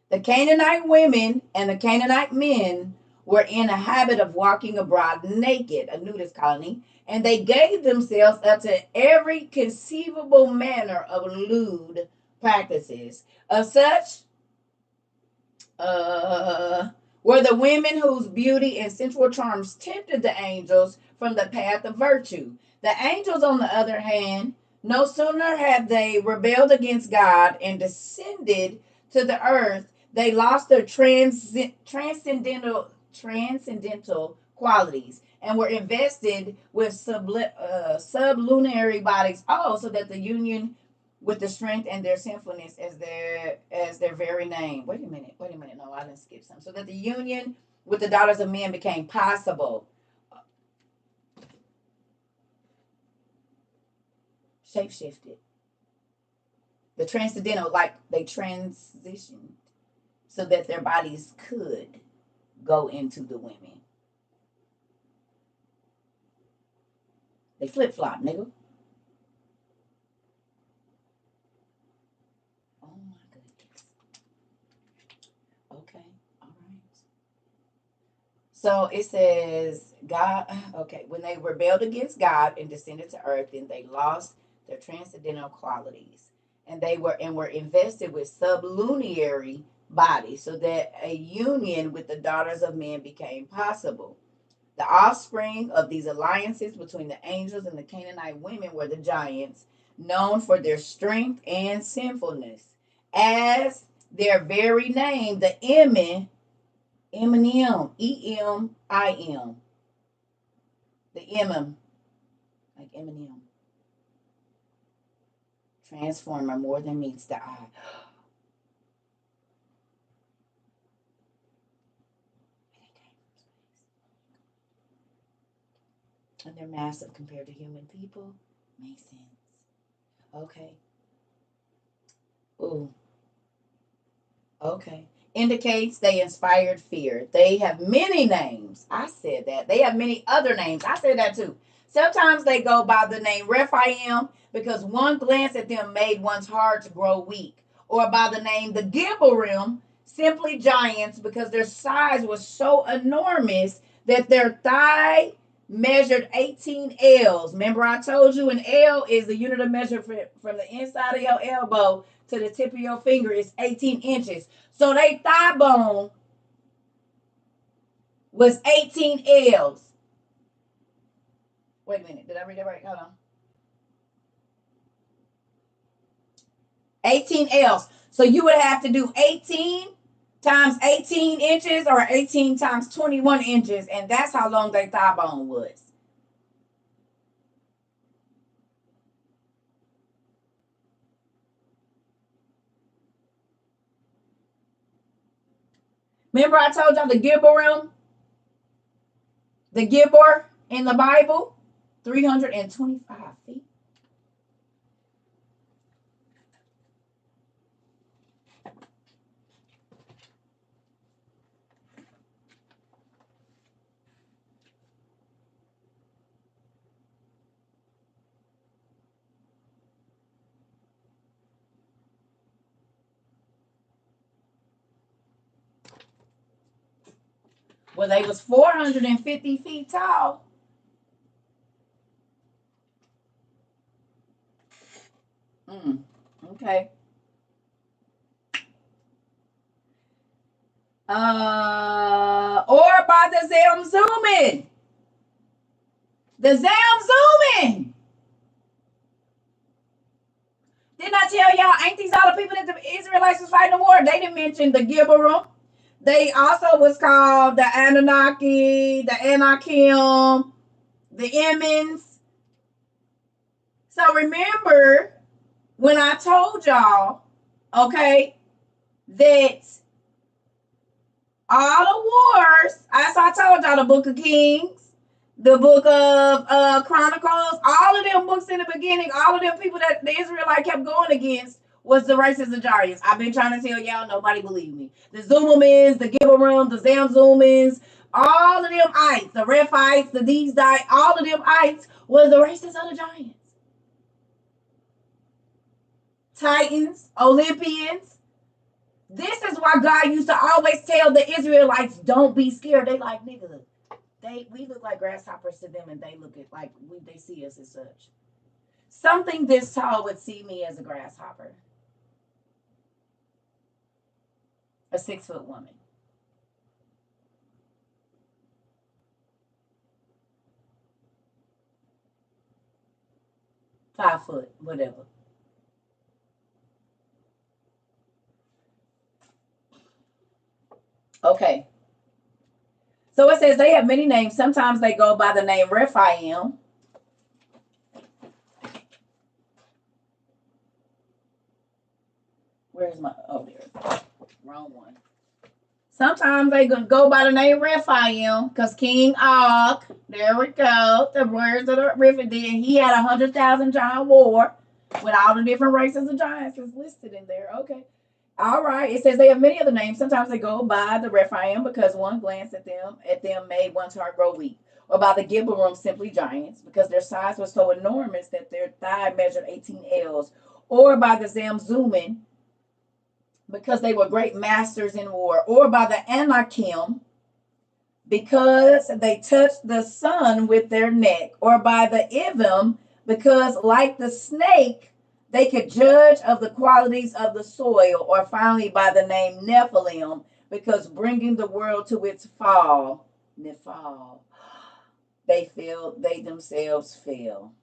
The Canaanite women and the Canaanite men were in a habit of walking abroad naked, a nudist colony, and they gave themselves up to every conceivable manner of lewd practices. Of such were the women whose beauty and sensual charms tempted the angels from the path of virtue. The angels, on the other hand, no sooner had they rebelled against God and descended to the earth, they lost their transcendental qualities and were invested with sublunary bodies. Oh, so that the union with the strength and their sinfulness as their very name. Wait a minute. No, I didn't skip some. So that the union with the daughters of men became possible. Shape shifted. The transcendental, like they transitioned so that their bodies could go into the women. They flip flop, nigga. Oh my goodness. Okay. All right. So it says God, okay, when they rebelled against God and descended to earth, then they lost their transcendental qualities. And they were invested with sublunary bodies, so that a union with the daughters of men became possible. The offspring of these alliances between the angels and the Canaanite women were the giants, known for their strength and sinfulness. As their very name, the Eminem, Emim, the Emim, like Eminem, transformer more than meets the eye. And they're massive compared to human people. Makes sense. Okay. Ooh. Okay. Indicates they inspired fear. They have many names. I said that. They have many other names. I said that too. Sometimes they go by the name Rephaim because one glance at them made one's heart grow weak. Or by the name the Gibborim, simply giants, because their size was so enormous that their thigh measured 18 L's. Remember I told you an L is the unit of measure from the inside of your elbow to the tip of your finger is 18 inches. So they thigh bone was 18 L's. Wait a minute. Did I read that right? Hold on. 18 L's. So you would have to do 18 times 18 inches or 18 times 21 inches. And that's how long their thigh bone was. Remember I told y'all the Gibborim? The Gibbor in the Bible? 325 feet. Well, they was 450 feet tall. Okay. Or by the Zamzummim. The Zamzummim. Didn't I tell y'all, ain't these all the people that the Israelites was fighting the war? They didn't mention the Gibborim. They also was called the Anunnaki, the Anakim, the Emmons. So remember when I told y'all, okay, that all the wars, as I told y'all, the Book of Kings, the Book of Chronicles, all of them books in the beginning, all of them people that the Israelite kept going against was the races of giants. I've been trying to tell y'all, nobody believe me. The Zoomans, the Gibberum, the Zamzoomans, all of them ites, the Rephites, the these die, all of them ites was the races of the giants. Titans, Olympians. This is why God used to always tell the Israelites, don't be scared. They like, nigga, we look like grasshoppers to them, and they look at like they see us as such. Something this tall would see me as a grasshopper. A 6-foot woman. Five foot, whatever. Okay. So it says they have many names. Sometimes they go by the name Rephaim. Where's my, oh, there. Wrong one. Sometimes they go by the name Rephaim because King Og, there we go, the words of the river, then he had 100,000 giant war with all the different races of giants is listed in there. Okay. All right. It says they have many other names. Sometimes they go by the Rephaim because one glance at them made one's heart grow weak. Or by the Gibberum, simply giants, because their size was so enormous that their thigh measured 18 ells. Or by the Zamzuman, because they were great masters in war. Or by the Anakim, because they touched the sun with their neck. Or by the Ivim, because like the snake, they could judge of the qualities of the soil. Or finally by the name Nephilim, because bringing the world to its fall, Nephal, they themselves fell.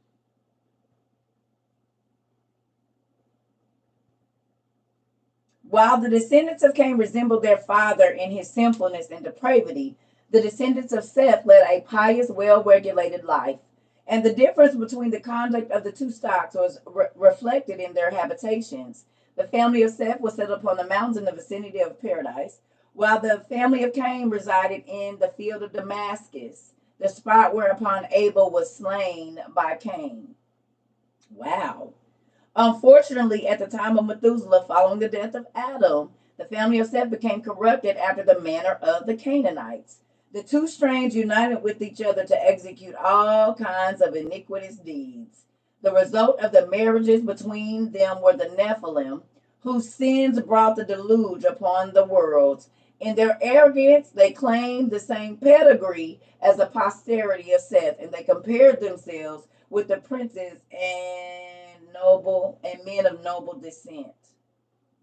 While the descendants of Cain resembled their father in his sinfulness and depravity, the descendants of Seth led a pious, well-regulated life. And the difference between the conduct of the two stocks was reflected in their habitations. The family of Seth was set upon the mountains in the vicinity of paradise, while the family of Cain resided in the field of Damascus, the spot whereupon Abel was slain by Cain. Wow. Unfortunately, at the time of Methuselah, following the death of Adam, the family of Seth became corrupted after the manner of the Canaanites. The two strains united with each other to execute all kinds of iniquitous deeds. The result of the marriages between them were the Nephilim, whose sins brought the deluge upon the world. In their arrogance, they claimed the same pedigree as the posterity of Seth, and they compared themselves with the princes and men of noble descent.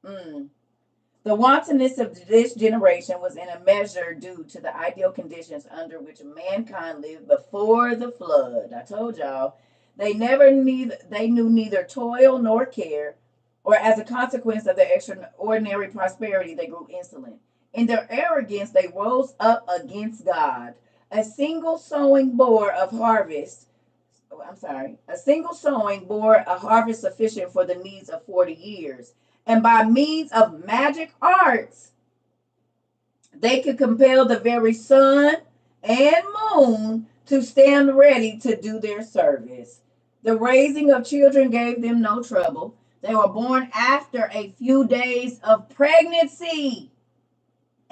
The wantonness of this generation was in a measure due to the ideal conditions under which mankind lived before the flood. I told y'all, they knew neither toil nor care, or as a consequence of their extraordinary prosperity, they grew insolent. In their arrogance, they rose up against God. A single sowing bore a harvest sufficient for the needs of 40 years. And by means of magic arts, they could compel the very sun and moon to stand ready to do their service. The raising of children gave them no trouble. They were born after a few days of pregnancy.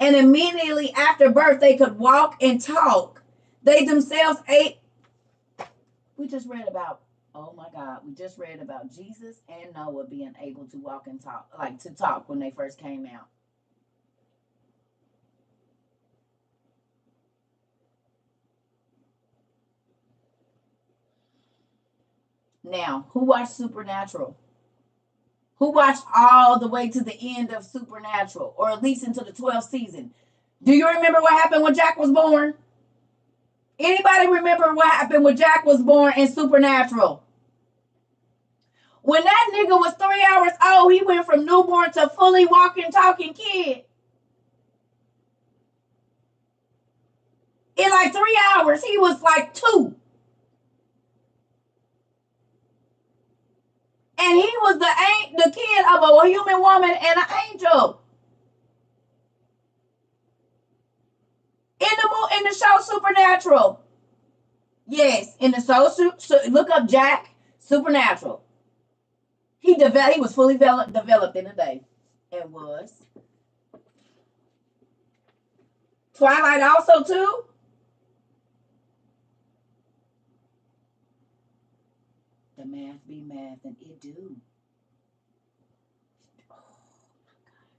And immediately after birth, they could walk and talk. They themselves ate. We just read about, oh my God, we just read about Jesus and Noah being able to walk and talk, like to talk when they first came out. Now, who watched Supernatural? Who watched all the way to the end of Supernatural, or at least into the 12th season? Do you remember what happened when Jack was born? Anybody remember what happened when Jack was born in Supernatural? When that nigga was 3 hours old, he went from newborn to fully walking, talking kid. In like 3 hours, he was like 2. And he was the kid of a human woman and an angel. In the show Supernatural. Yes, in the show, look up Jack Supernatural. He was fully developed in a day. It was. Twilight also too? The math be math, and it do.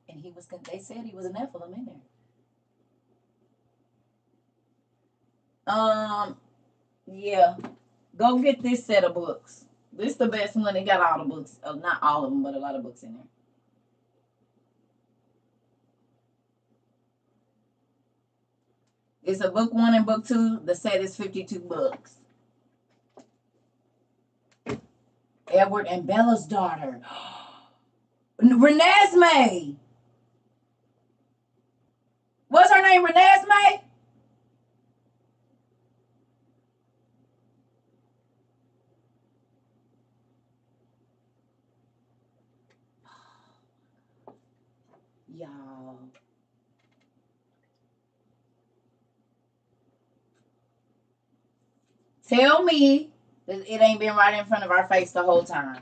And he was. They said he was a Nephilim in there. Yeah. Go get this set of books. This is the best one. They got all the books. Not all of them, but a lot of books in there. It's a book 1 and book 2. The set is 52 books. Edward and Bella's daughter. Renesmee. What's her name? Renesmee? Y'all. Tell me that it ain't been right in front of our face the whole time.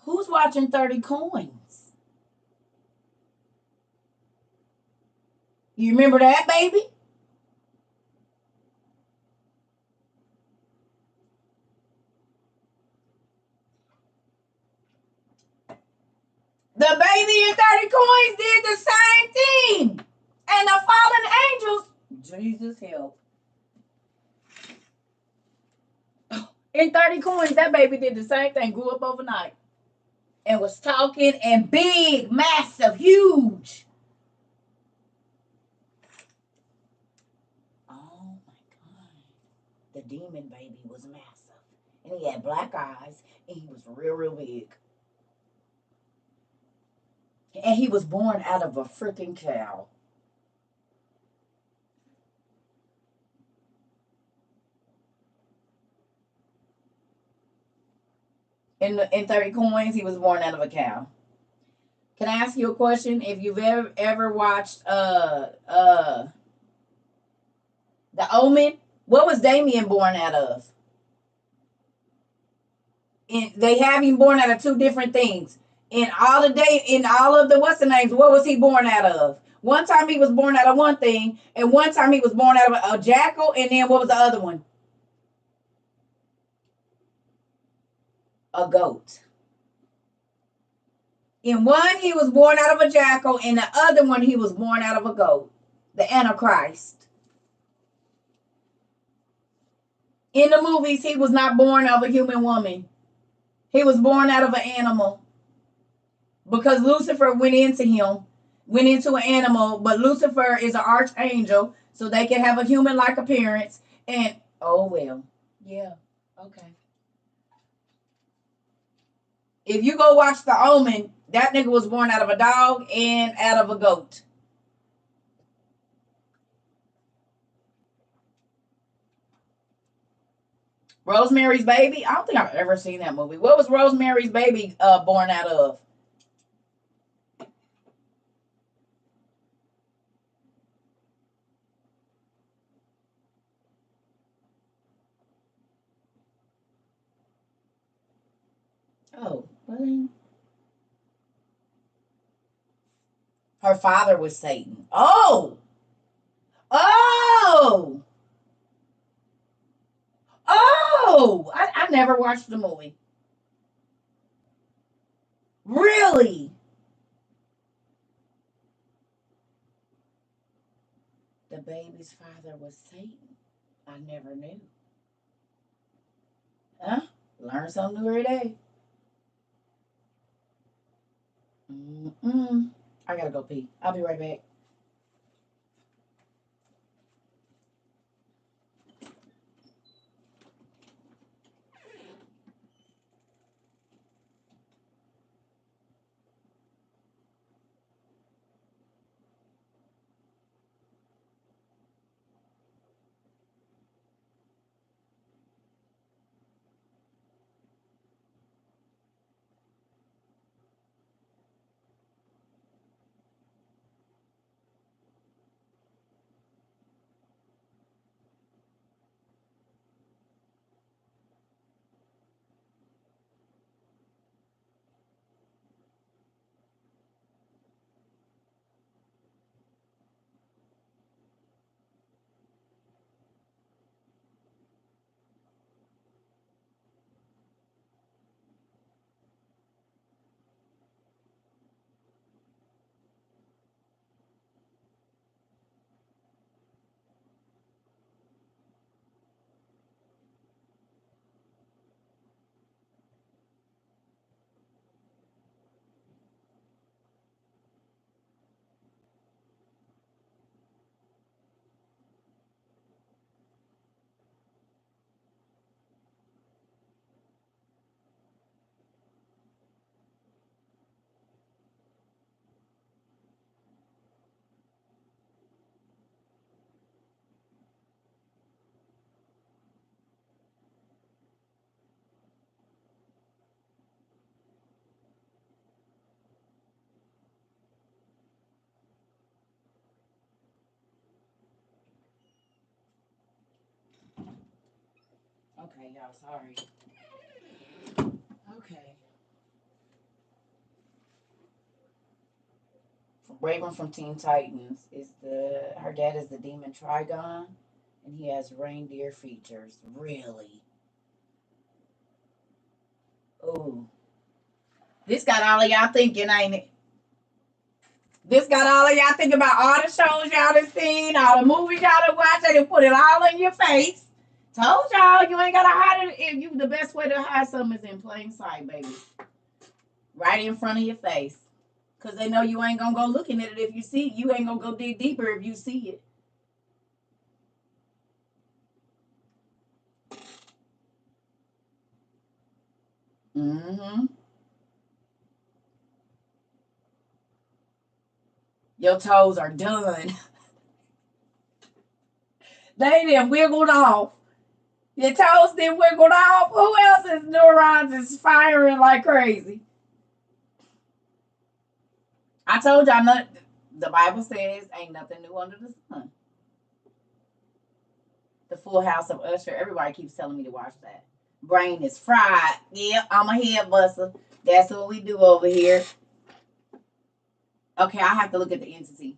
Who's watching 30 Coins? You remember that, baby? The baby in 30 Coins did the same thing. And the fallen angels, Jesus help. In 30 Coins, that baby did the same thing, grew up overnight. And was talking and big, massive, huge. Oh my God. The demon baby was massive. And he had black eyes. And he was real, real big. And he was born out of a freaking cow. In 30 Coins, he was born out of a cow. Can I ask you a question? If you've ever watched The Omen, what was Damien born out of? And they have him born out of two different things. In all of the what's the names, what was he born out of? One time he was born out of one thing, and one time he was born out of a jackal, and then what was the other one? A goat. In one, he was born out of a jackal. In the other one, he was born out of a goat. The Antichrist. In the movies, he was not born of a human woman. He was born out of an animal. Because Lucifer went into an animal, but Lucifer is an archangel, so they can have a human-like appearance. And, oh, well, yeah, okay. If you go watch The Omen, that nigga was born out of a dog and out of a goat. Rosemary's Baby? I don't think I've ever seen that movie. What was Rosemary's Baby born out of? Oh, well, her father was Satan. Oh! Oh! Oh! I never watched the movie. Really? The baby's father was Satan. I never knew. Huh? Learn something new every day. I gotta go pee. I'll be right back. Okay, y'all, sorry. Okay. Raven from Teen Titans is her dad is the demon Trigon, and he has reindeer features. Really? Ooh. This got all of y'all thinking, ain't it? This got all of y'all thinking about all the shows y'all done seen, all the movies y'all done watched. They done put it all in your face. Told y'all you ain't gotta hide it. The best way to hide something is in plain sight, baby. Right in front of your face. Because they know you ain't gonna go looking at it if you see it. You ain't gonna go dig deeper if you see it. Mm-hmm. Your toes are done. They done wiggled off. Your toes done wiggled off. Who else's neurons is firing like crazy? I told y'all, the Bible says ain't nothing new under the sun. The Full House of Usher. Everybody keeps telling me to watch that. Brain is fried. Yeah, I'm a head buster. That's what we do over here. Okay, I have to look at the entity.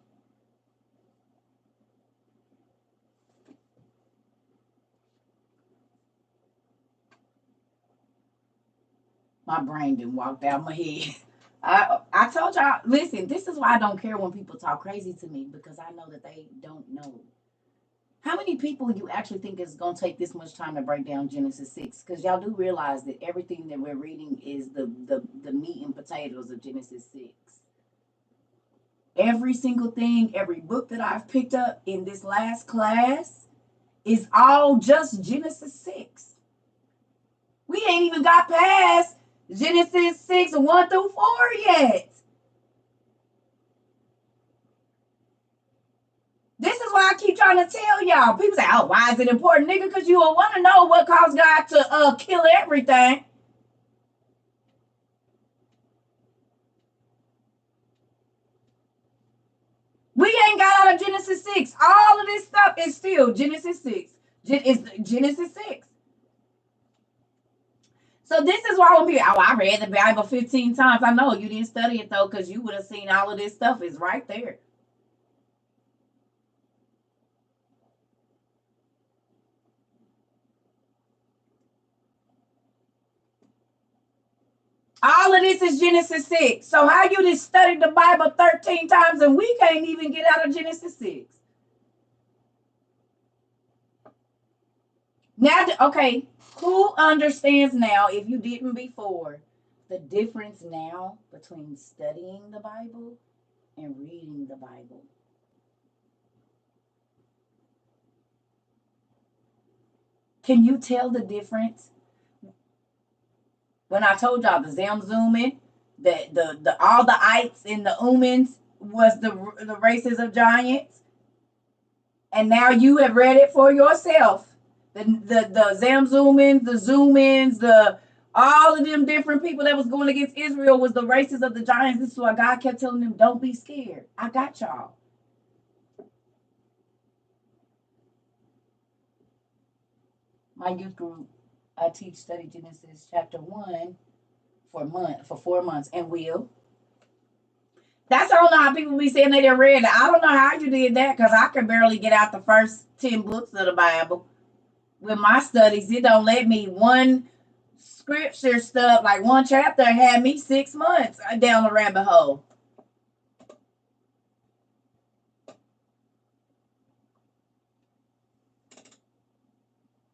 My brain didn't walk out my head. I told y'all, listen, this is why I don't care when people talk crazy to me, because I know that they don't know. How many people you actually think is going to take this much time to break down Genesis 6? Because y'all do realize that everything that we're reading is the meat and potatoes of Genesis 6. Every single thing, every book that I've picked up in this last class is all just Genesis 6. We ain't even got past Genesis 6, 1 through 4 yet. This is why I keep trying to tell y'all. People say, oh, why is it important? Nigga, because you will want to know what caused God to kill everything. We ain't got out of Genesis 6. All of this stuff is still Genesis 6. It's Genesis 6. So this is why when people, oh, I read the Bible 15 times. I know you didn't study it, though, because you would have seen all of this stuff is right there. All of this is Genesis 6. So how you just studied the Bible 13 times and we can't even get out of Genesis 6? Now, okay, who understands now, if you didn't before, the difference now between studying the Bible and reading the Bible? Can you tell the difference? When I told y'all the Zamzumin, the all the ites and the umins was the races of giants, and now you have read it for yourself. The Zamzumins, the Zoomins, all of them different people that was going against Israel was the races of the giants. This is why God kept telling them, don't be scared. I got y'all. My youth group, I teach study Genesis chapter 1 for 4 months and will. That's I don't know how people be saying they didn't read it. I don't know how you did that because I could barely get out the first 10 books of the Bible. With my studies, it don't let me one scripture stuff, like one chapter had me 6 months down the rabbit hole.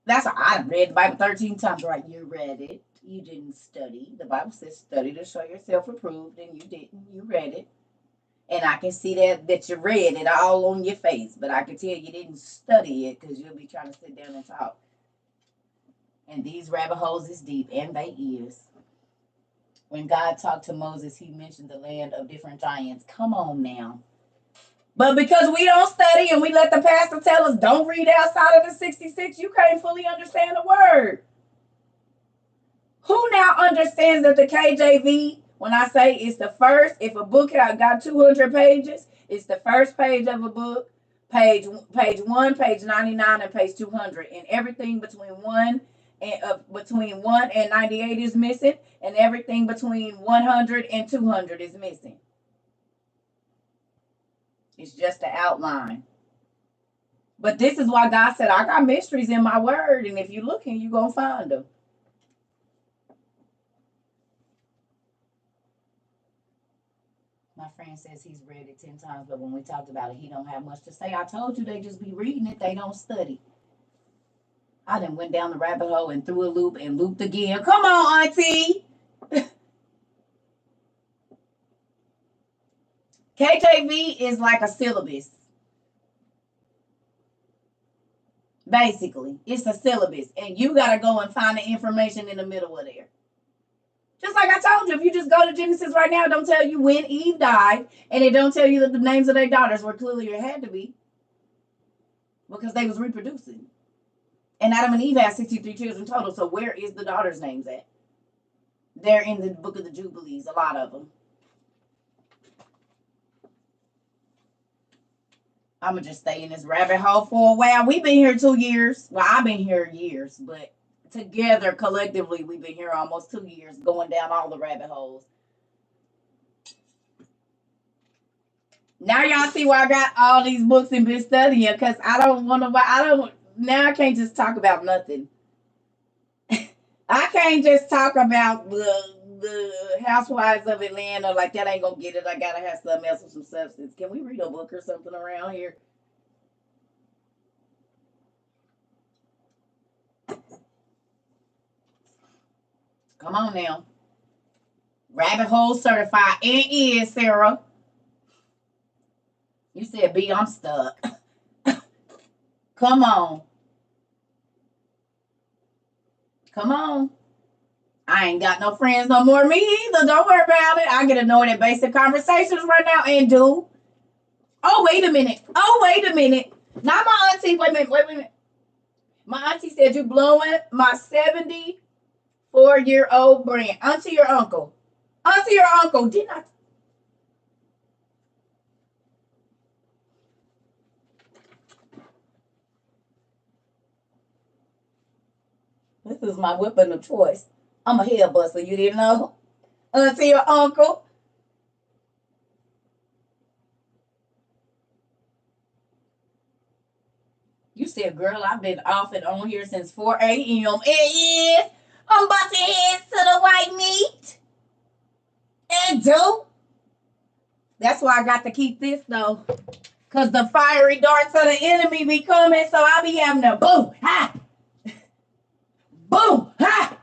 That's why I read the Bible 13 times. Right, you read it. You didn't study. The Bible says study to show yourself approved, and you didn't. You read it. And I can see that you read it all on your face, but I can tell you didn't study it because you'll be trying to sit down and talk. And these rabbit holes is deep, and they is. When God talked to Moses, he mentioned the land of different giants. Come on now. But because we don't study and we let the pastor tell us don't read outside of the 66, you can't fully understand the word. Who now understands that the KJV, when I say it's the first, if a book got 200 pages, it's the first page of a book, page 1, page 99, and page 200. And everything between 1 and between 1 and 98 is missing, and everything between 100 and 200 is missing. It's just an outline. But this is why God said, I got mysteries in my word, and if you're looking, you're going to find them. My friend says he's read it 10 times, but when we talked about it, he don't have much to say. I told you they just be reading it. They don't study. I done went down the rabbit hole and threw a loop and looped again. Come on, Auntie. KJV is like a syllabus. Basically, it's a syllabus, and you got to go and find the information in the middle of there. Just like I told you, if you just go to Genesis right now, it don't tell you when Eve died, and it don't tell you that the names of their daughters were clearly it had to be, because they was reproducing. And Adam and Eve had 63 children total, so where is the daughters' names at? They're in the book of the Jubilees, a lot of them. I'm going to just stay in this rabbit hole for a while. We've been here 2 years. Well, I've been here years, but together, collectively, we've been here almost 2 years, going down all the rabbit holes. Now y'all see why I got all these books and been studying, because I can't just talk about nothing. I can't just talk about the housewives of Atlanta, like that ain't gonna get it. I gotta have something else with some substance. Can we read a book or something around here? Come on now. Rabbit hole certified. It is, Sarah. You said, B, I'm stuck. Come on. Come on. I ain't got no friends no more. Me either. Don't worry about it. I get annoyed at basic conversations right now and do. Oh, wait a minute. Not my auntie. Wait a minute. My auntie said you blowing my 74-year-old brand. Auntie or uncle? Auntie or uncle? Didn't I? This is my weapon of choice. I'm a hair buster. You didn't know? Auntie or uncle? You said, girl, I've been off and on here since 4 a.m. It is. I'm busting heads to the white meat. And do. That's why I got to keep this, though. Because the fiery darts of the enemy be coming, so I be having to boom, ha. Boom, ha.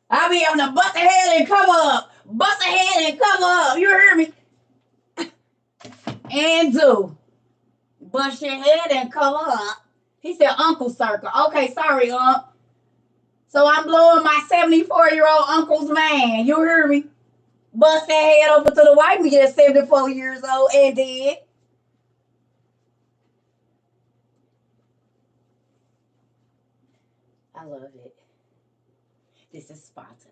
I be having to bust a head and come up. Bust a head and come up. You hear me? And do. Bust your head and come up. He said, Uncle CERCA. Okay, sorry, Unc. So I'm blowing my 74-year-old uncle's man. You hear me? Bust that head over to the white man at 74 years old and dead. I love it. This is Sparta.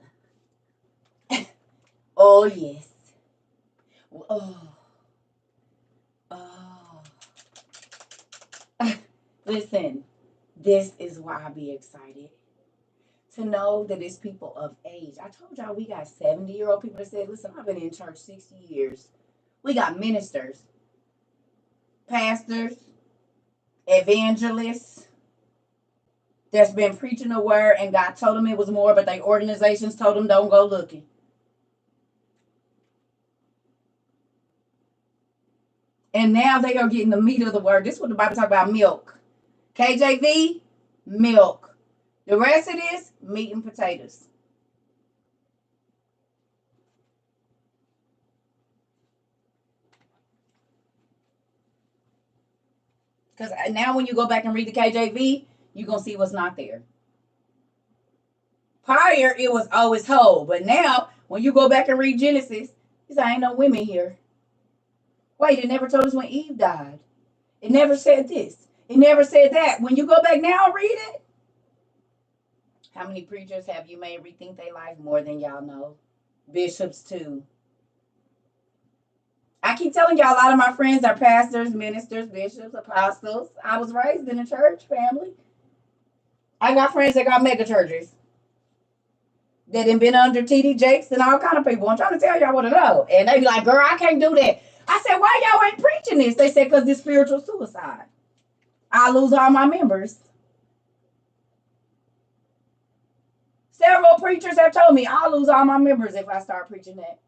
Oh, yes. Oh. Listen, this is why I be excited. To know that it's people of age. I told y'all we got 70-year-old people that said, listen, I've been in church 60 years. We got ministers, pastors, evangelists that's been preaching the word, and God told them it was more, but their organizations told them don't go looking. And now they are getting the meat of the word. This is what the Bible talks about, milk. KJV, milk. The rest of this, meat and potatoes. Because now when you go back and read the KJV, you're going to see what's not there. Prior, it was always whole. But now, when you go back and read Genesis, you say, ain't no women here. Wait, it never told us when Eve died. It never said this. It never said that. When you go back now and read it, how many preachers have you made rethink their life? More than y'all know. Bishops, too. I keep telling y'all, a lot of my friends are pastors, ministers, bishops, apostles. I was raised in a church family. I got friends that got mega churches that have been under TD Jakes and all kind of people. I'm trying to tell y'all what to know. And they be like, girl, I can't do that. I said, why y'all ain't preaching this? They said, because it's spiritual suicide. I lose all my members. Several preachers have told me I'll lose all my members if I start preaching that.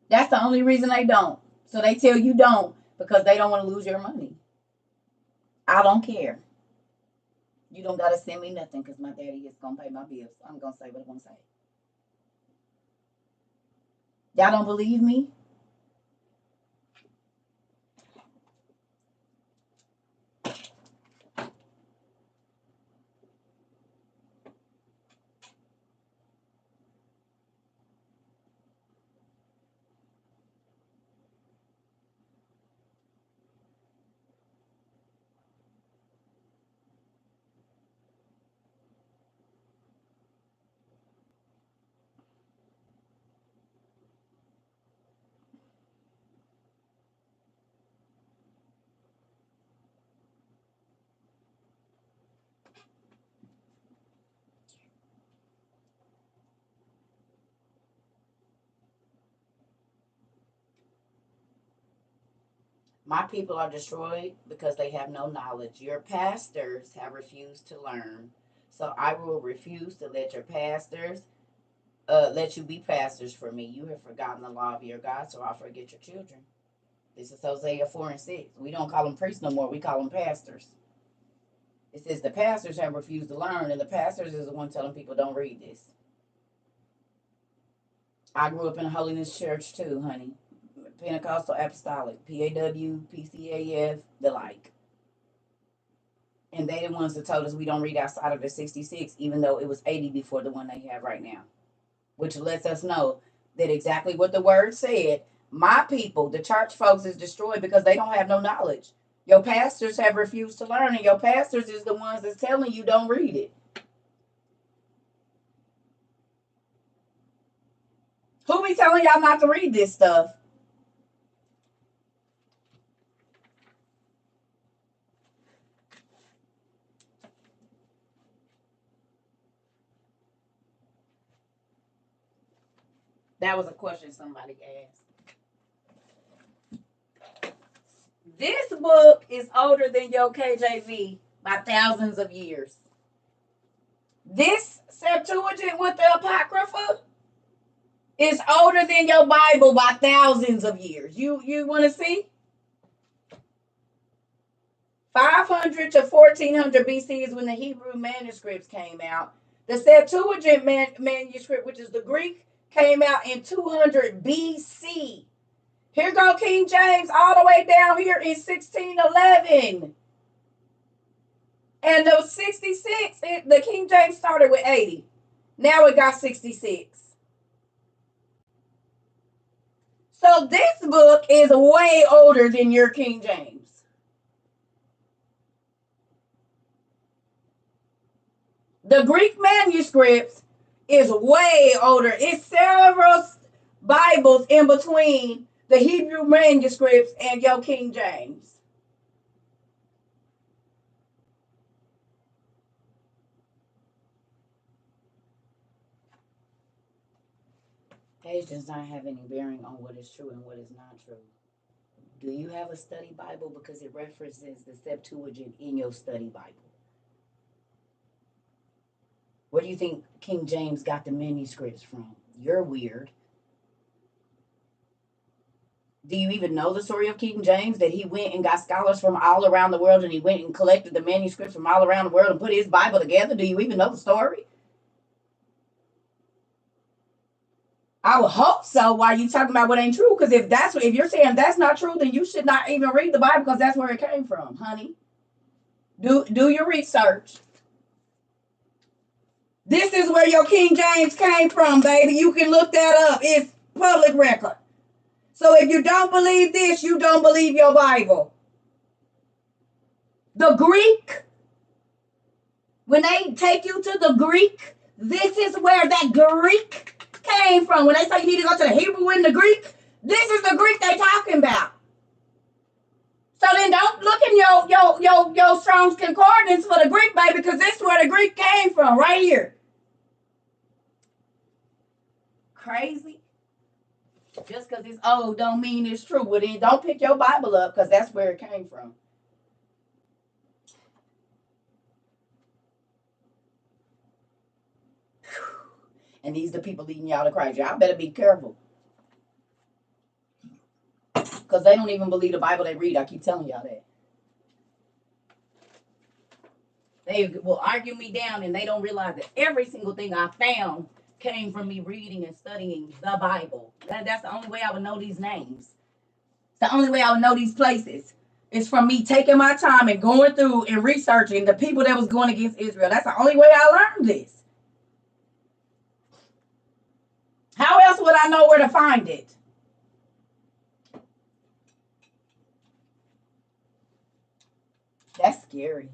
That's the only reason they don't. So they tell you don't because they don't want to lose your money. I don't care. You don't got to send me nothing because my daddy is going to pay my bills. I'm going to say what I'm going to say. Y'all don't believe me? My people are destroyed because they have no knowledge. Your pastors have refused to learn. So I will refuse to let your pastors let you be pastors for me. You have forgotten the law of your God, so I'll forget your children. This is Hosea 4 and 6. We don't call them priests no more. We call them pastors. It says the pastors have refused to learn, and the pastors is the one telling people don't read this. I grew up in a holiness church too, honey. Pentecostal Apostolic, PAW, PCAF, the like. And they the ones that told us we don't read outside of the 66, even though it was 80 before the one they have right now. Which lets us know that exactly what the word said. My people, the church folks, is destroyed because they don't have no knowledge. Your pastors have refused to learn, and your pastors is the ones that's telling you don't read it. Who be telling y'all not to read this stuff? That was a question somebody asked. This book is older than your KJV by thousands of years. This Septuagint with the Apocrypha is older than your Bible by thousands of years. You want to see? 500 to 1400 BC is when the Hebrew manuscripts came out. The Septuagint manuscript, which is the Greek, came out in 200 BC. Here go King James all the way down here in 1611. And the 66, the King James started with 80. Now it got 66. So this book is way older than your King James. The Greek manuscripts is way older. It's several Bibles in between the Hebrew manuscripts and your King James. Age does not have any bearing on what is true and what is not true. Do you have a study Bible? Because it references the Septuagint in your study Bible. Where do you think King James got the manuscripts from? You're weird. Do you even know the story of King James? That he went and got scholars from all around the world and he went and collected the manuscripts from all around the world and put his Bible together? Do you even know the story? I would hope so. Why are you talking about what ain't true? Because if you're saying that's not true, then you should not even read the Bible because that's where it came from, honey. Do your research. This is where your King James came from, baby. You can look that up. It's public record. So if you don't believe this, you don't believe your Bible. The Greek, when they take you to the Greek, this is where that Greek came from. When they say you need to go to the Hebrew and the Greek, this is the Greek they're talking about. So then don't look in your Strong's Concordance for the Greek, baby, because this is where the Greek came from, right here. Crazy. Just because it's old don't mean it's true. Well, then don't pick your Bible up because that's where it came from. And these are the people leading y'all to Christ. Y'all better be careful. Because they don't even believe the Bible they read. I keep telling y'all that. They will argue me down and they don't realize that every single thing I found came from me reading and studying the Bible. That's the only way I would know these names. It's the only way I would know these places. It's from me taking my time and going through and researching the people that was going against Israel. That's the only way I learned this. How else would I know where to find it? That's scary.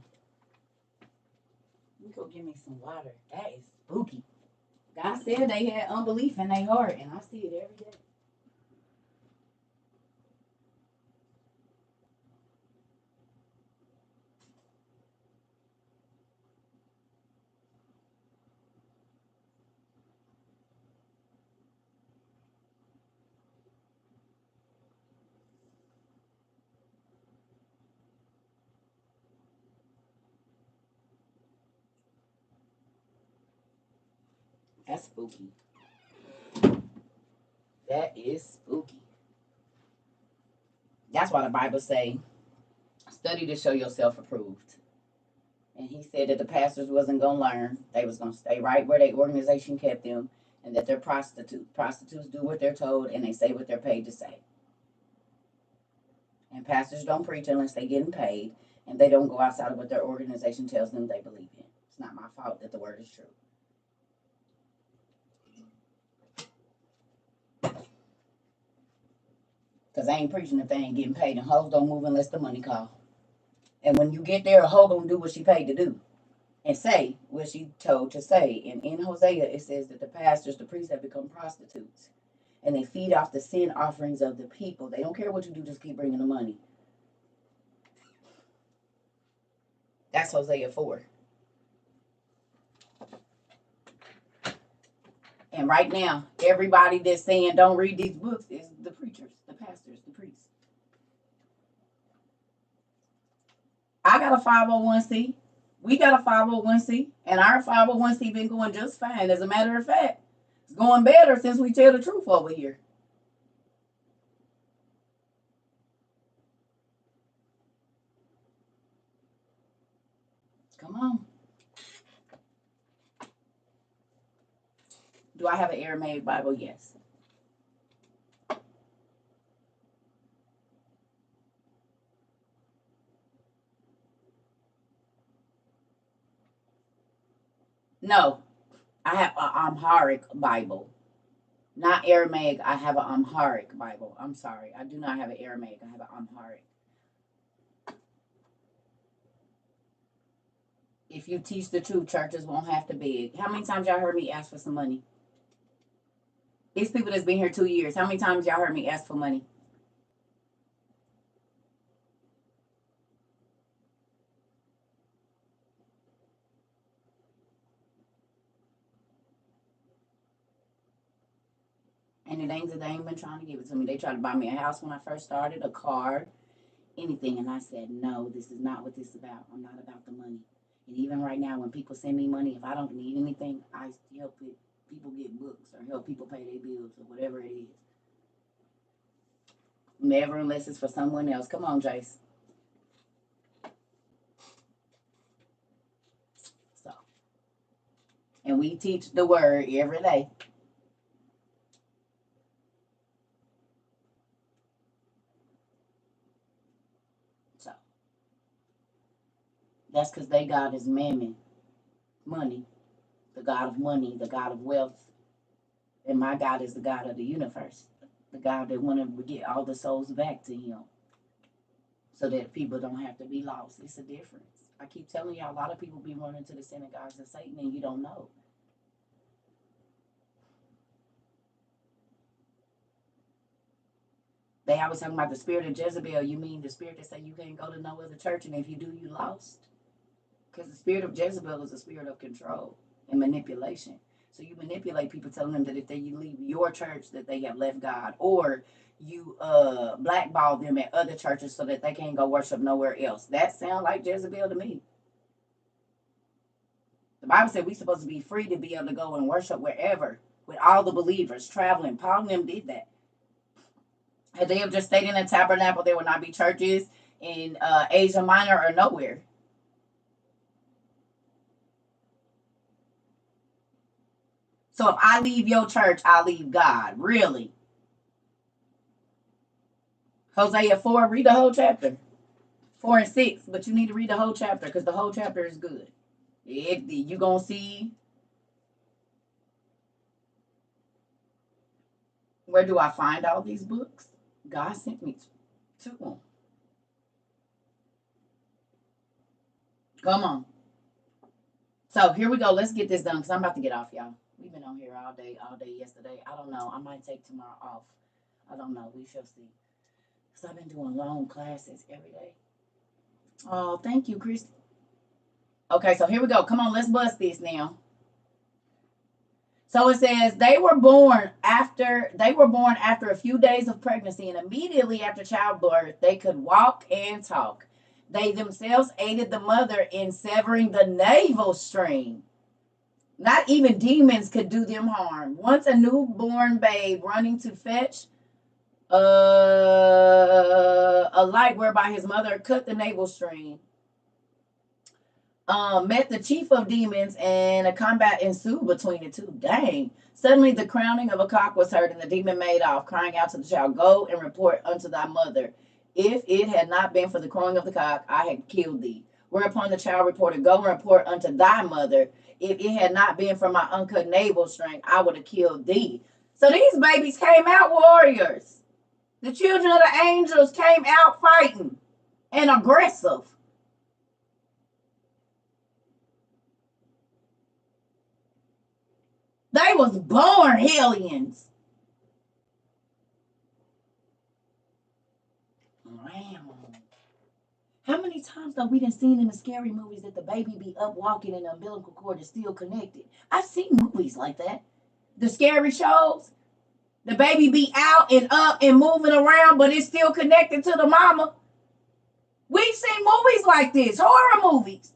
Let me go get me some water. That is spooky. God said they had unbelief in their heart, and I see it every day. That's spooky. That is spooky. That's why the Bible say, study to show yourself approved. And he said that the pastors wasn't going to learn. They was going to stay right where their organization kept them, and that they're prostitutes. Prostitutes do what they're told, and they say what they're paid to say. And pastors don't preach unless they're getting paid, and they don't go outside of what their organization tells them they believe in. It's not my fault that the word is true. Because they ain't preaching if they ain't getting paid, and hoes don't move unless the money call. And when you get there, a hoe gonna do what she paid to do and say what she told to say. And in Hosea, it says that the pastors, the priests have become prostitutes. And they feed off the sin offerings of the people. They don't care what you do, just keep bringing the money. That's Hosea 4. And right now, everybody that's saying don't read these books is the preachers, the pastors, the priests. I got a 501c. We got a 501c. And our 501c been going just fine. As a matter of fact, it's going better since we tell the truth over here. Come on. Do I have an Aramaic Bible? Yes. No, I have an Amharic Bible. Not Aramaic, I have an Amharic Bible. I'm sorry. I do not have an Aramaic, I have an Amharic. If you teach the truth, churches won't have to beg. How many times y'all heard me ask for some money? These people that's been here 2 years, how many times y'all heard me ask for money? And it ain't that they ain't been trying to give it to me. They tried to buy me a house when I first started, a car, anything. And I said, no, this is not what this is about. I'm not about the money. And even right now, when people send me money, if I don't need anything, I help people get books or help people pay their bills or whatever it is. Never unless it's for someone else. Come on, Jace. So, and we teach the word every day. So, that's because they God is mammon, money, the God of money, the God of wealth. And my God is the God of the universe, the God that want to get all the souls back to him so that people don't have to be lost. It's a difference. I keep telling y'all, a lot of people be running to the synagogues of Satan and you don't know. They always talking about the spirit of Jezebel. You mean the spirit that say you can't go to no other church, and if you do, you lost? Because the spirit of Jezebel is a spirit of control and manipulation. So you manipulate people, telling them that if they leave your church, that they have left God, or you blackball them at other churches so that they can't go worship nowhere else. That sounds like Jezebel to me. The Bible said we're supposed to be free to be able to go and worship wherever with all the believers traveling. Paul and them did that. Had they have just stayed in a tabernacle, there would not be churches in Asia Minor or nowhere. So if I leave your church, I leave God. Really? Hosea 4, read the whole chapter. 4 and 6, but you need to read the whole chapter because the whole chapter is good. You going to see. Where do I find all these books? God sent me to them. Come on. So here we go. Let's get this done because I'm about to get off, y'all. We've been on here all day yesterday. I don't know. I might take tomorrow off. I don't know. We shall see. Because I've been doing long classes every day. Oh, thank you, Christy. Okay, so here we go. Come on, let's bust this now. So it says they were born after a few days of pregnancy, and immediately after childbirth, they could walk and talk. They themselves aided the mother in severing the navel string. Not even demons could do them harm. Once a newborn babe running to fetch a light whereby his mother cut the navel string, met the chief of demons, and a combat ensued between the two. Dang. Suddenly the crowning of a cock was heard, and the demon made off, crying out to the child, "Go and report unto thy mother. If it had not been for the crowing of the cock, I had killed thee." Whereupon the child reported, "Go and report unto thy mother. If it had not been for my uncut navel string, I would have killed thee." So these babies came out warriors. The children of the angels came out fighting and aggressive. They was born hellions. Wow. How many times have we done seen in the scary movies that the baby be up walking and the umbilical cord is still connected? I've seen movies like that. The scary shows. The baby be out and up and moving around, but it's still connected to the mama. We've seen movies like this, horror movies.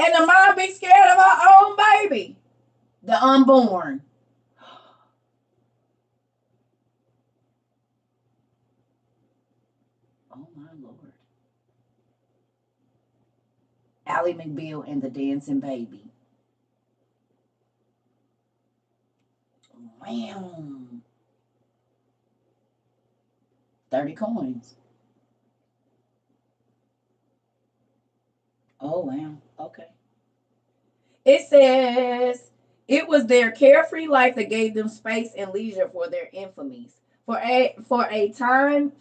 And the mom be scared of her own baby, the unborn. Oh my Lord. Ally McBeal and the Dancing Baby. Wow. 30 coins. Oh, wow. Okay. It says, it was their carefree life that gave them space and leisure for their infamies. For a time,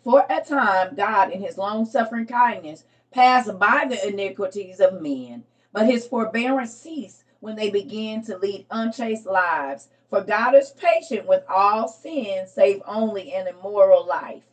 God, in his long-suffering kindness, passed by the iniquities of men. But his forbearance ceased when they began to lead unchaste lives. For God is patient with all sin, save only an immoral life.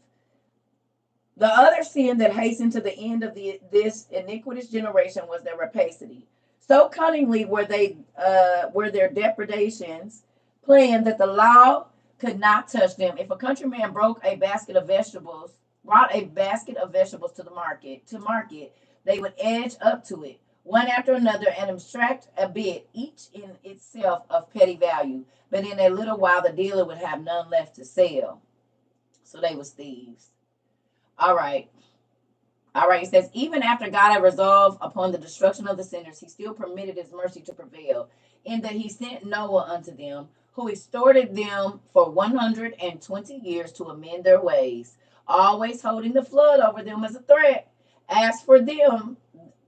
The other sin that hastened to the end of this iniquitous generation was their rapacity. So cunningly were their depredations planned that the law could not touch them. If a countryman brought a basket of vegetables to the market, they would edge up to it, one after another, and extract a bit, each in itself of petty value. But in a little while, the dealer would have none left to sell. So they was thieves. All right. It says, even after God had resolved upon the destruction of the sinners, he still permitted his mercy to prevail, in that he sent Noah unto them, who exhorted them for 120 years to amend their ways, always holding the flood over them as a threat. As for them,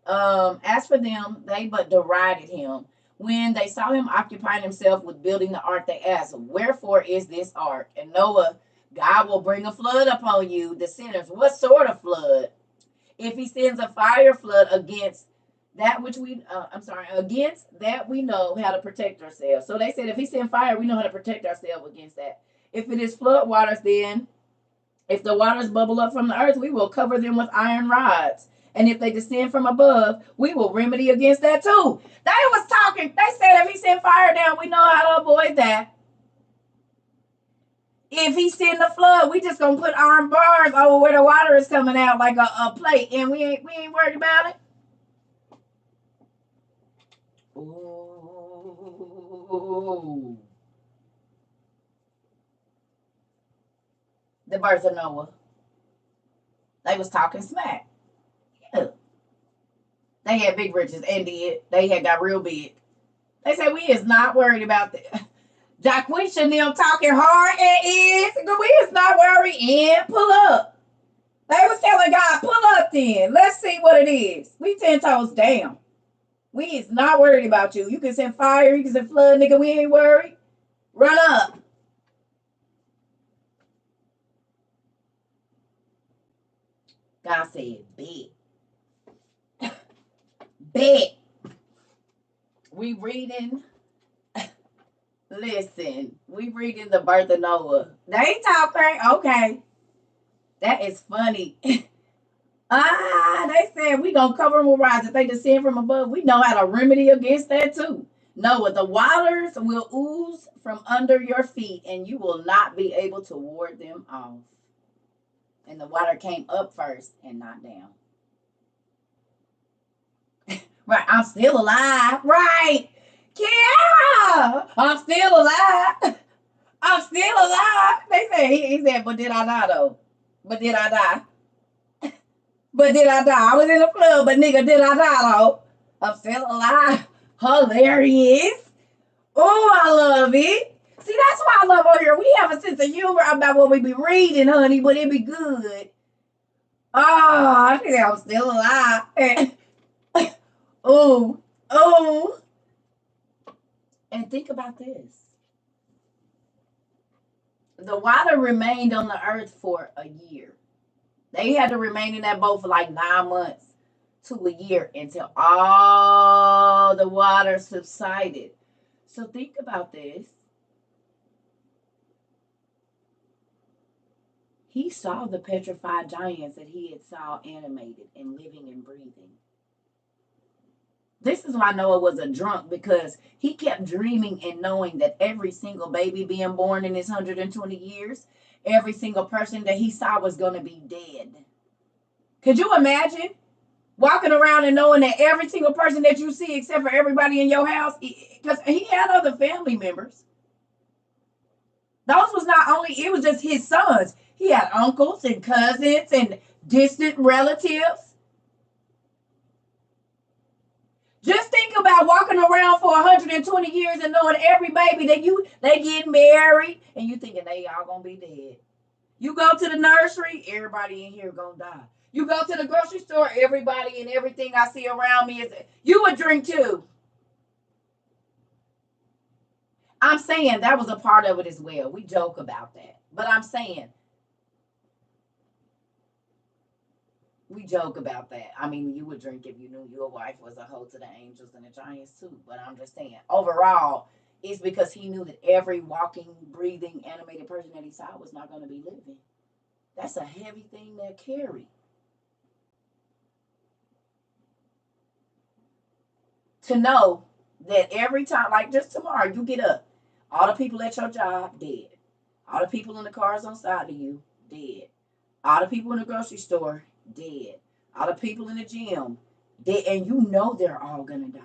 they but derided him. When they saw him occupying himself with building the ark, they asked, "Wherefore is this ark?" And Noah, "God will bring a flood upon you, the sinners." What sort of flood? If he sends a fire flood against that which we, against that we know how to protect ourselves. So they said if he sent fire, we know how to protect ourselves against that. If it is flood waters, then if the waters bubble up from the earth, we will cover them with iron rods. And if they descend from above, we will remedy against that too. They was talking, they said if he sent fire down, we know how to avoid that. If he send the flood, we just gonna put iron bars over where the water is coming out like a plate, and we ain't worried about it. Ooh. The birth of Noah. They was talking smack. Yeah. They had big riches and did. They had got real big. They said we is not worried about that. Jaquisha and them talking hard and is. We is not worried and pull up. They was telling God, pull up then. Let's see what it is. We 10 toes down. We is not worried about you. You can send fire, you can send flood, nigga. We ain't worried. Run up. God said, bet. Bet. We reading. Listen, we reading the birth of Noah. They talking. Okay. That is funny. They said we gonna cover them with rods. If they descend from above, we know how to remedy against that too. Noah, the waters will ooze from under your feet, and you will not be able to ward them off. And the water came up first and not down. Right, I'm still alive. Right. Yeah, I'm still alive. I'm still alive. They said he said, but did I die though? But did I die? But did I die? I was in the flood, but nigga, did I die though? I'm still alive. Hilarious. Oh, I love it. See, that's why I love over here. We have a sense of humor about what we be reading, honey, but it be good. Oh, I think I'm still alive. Oh, oh. And think about this. The water remained on the earth for a year. They had to remain in that boat for like 9 months to a year until all the water subsided. So think about this. He saw the petrified giants that he had saw animated and living and breathing. This is why Noah was a drunk, because he kept dreaming and knowing that every single baby being born in his 120 years, every single person that he saw was going to be dead. Could you imagine walking around and knowing that every single person that you see, except for everybody in your house, because he had other family members. Those was not only, it was just his sons. He had uncles and cousins and distant relatives. Just think about walking around for 120 years and knowing every baby that they get married and you thinking they all gonna be dead. You go to the nursery, everybody in here gonna die. You go to the grocery store, everybody and everything I see around me is, you would drink too. I'm saying that was a part of it as well. We joke about that. But I'm saying, we joke about that. I mean, you would drink if you knew your wife was a hoe to the angels and the giants too. But I'm just saying, overall, it's because he knew that every walking, breathing, animated person that he saw was not going to be living. That's a heavy thing to carry. To know that every time, like just tomorrow, you get up, all the people at your job, dead. All the people in the cars on side of you, dead. All the people in the grocery store, dead. All the people in the gym, dead. And you know they're all going to die.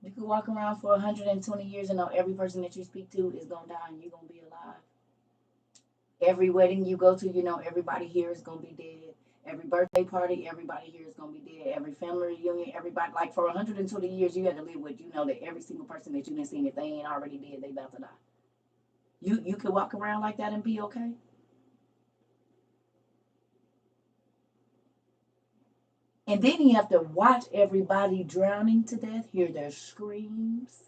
You could walk around for 120 years and know every person that you speak to is going to die and you're going to be alive. Every wedding you go to, you know everybody here is going to be dead. Every birthday party, everybody here is going to be dead. Every family reunion, everybody, like for 120 years you had to live with, you know that every single person that you didn't see, if they ain't already dead, they about to die. You could walk around like that and be okay? And then you have to watch everybody drowning to death, hear their screams.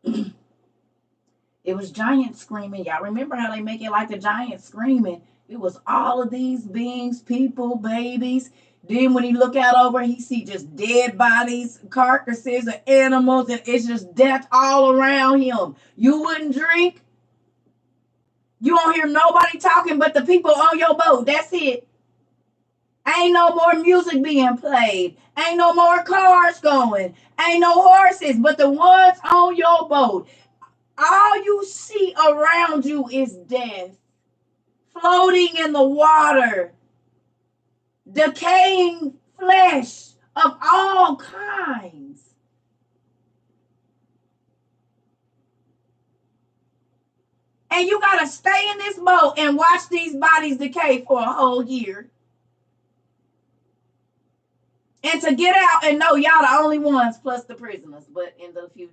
It was giants screaming. Y'all remember how they make it like the giants screaming? It was all of these beings, people, babies. Then when he look out over, he see just dead bodies, carcasses of animals, and it's just death all around him. You wouldn't drink. You don't hear nobody talking but the people on your boat. That's it. Ain't no more music being played. Ain't no more cars going. Ain't no horses but the ones on your boat. All you see around you is death, floating in the water, decaying flesh of all kinds. And you got to stay in this boat and watch these bodies decay for a whole year. And to get out and know y'all the only ones plus the prisoners. But in the few,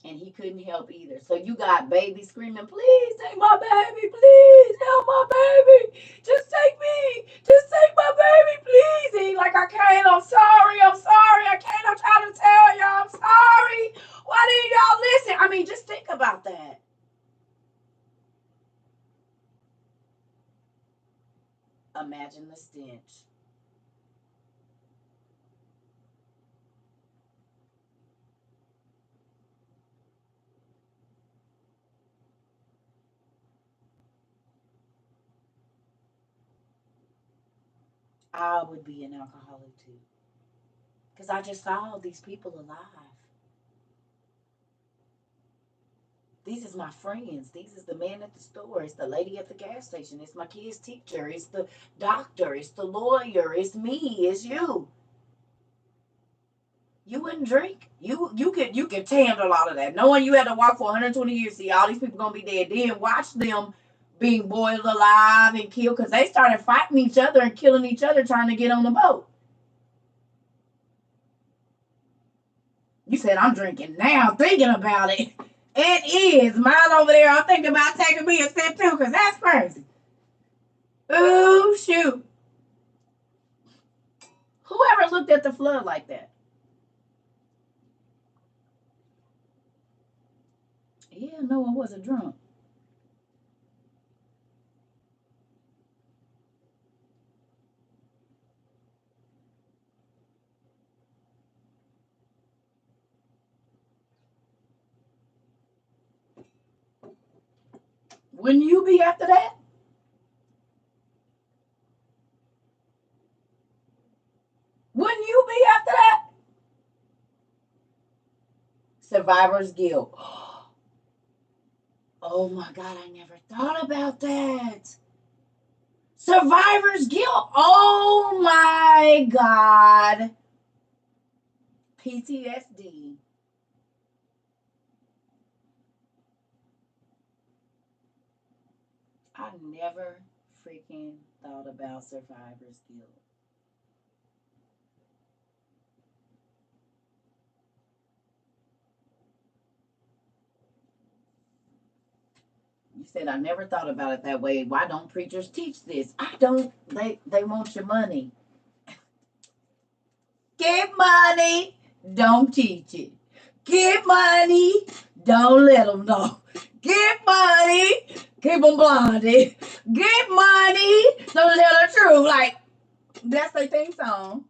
and he couldn't help either. So you got baby screaming, please take my baby, please help my baby. Just take me. Just take my baby, please. And he like, I can't, I'm sorry, I can't, I'm trying to tell y'all, I'm sorry. Why didn't y'all listen? I mean, just think about that. Imagine the stench. I would be an alcoholic too. Because I just saw all these people alive. These is my friends. These is the man at the store. It's the lady at the gas station. It's my kid's teacher. It's the doctor. It's the lawyer. It's me. It's you. You wouldn't drink. You could handle all of that. Knowing you had to walk for 120 years, see all these people gonna be dead. Then watch them being boiled alive and killed because they started fighting each other and killing each other trying to get on the boat. You said I'm drinking now, thinking about it. It is. Mine over there, I'm thinking about taking me a sip too, because that's crazy. Ooh, shoot. Whoever looked at the flood like that? Yeah, no one wasn't drunk. Wouldn't you be after that? Wouldn't you be after that? Survivor's guilt. Oh my God, I never thought about that. Survivor's guilt. Oh my God. PTSD. I never freaking thought about survivor's guilt. You said I never thought about it that way. Why don't preachers teach this? I don't. They want your money. Get money. Don't teach it. Get money. Don't let them know. Get money. Keep them blinded. Get money. Don't tell the truth. Like, that's their theme song.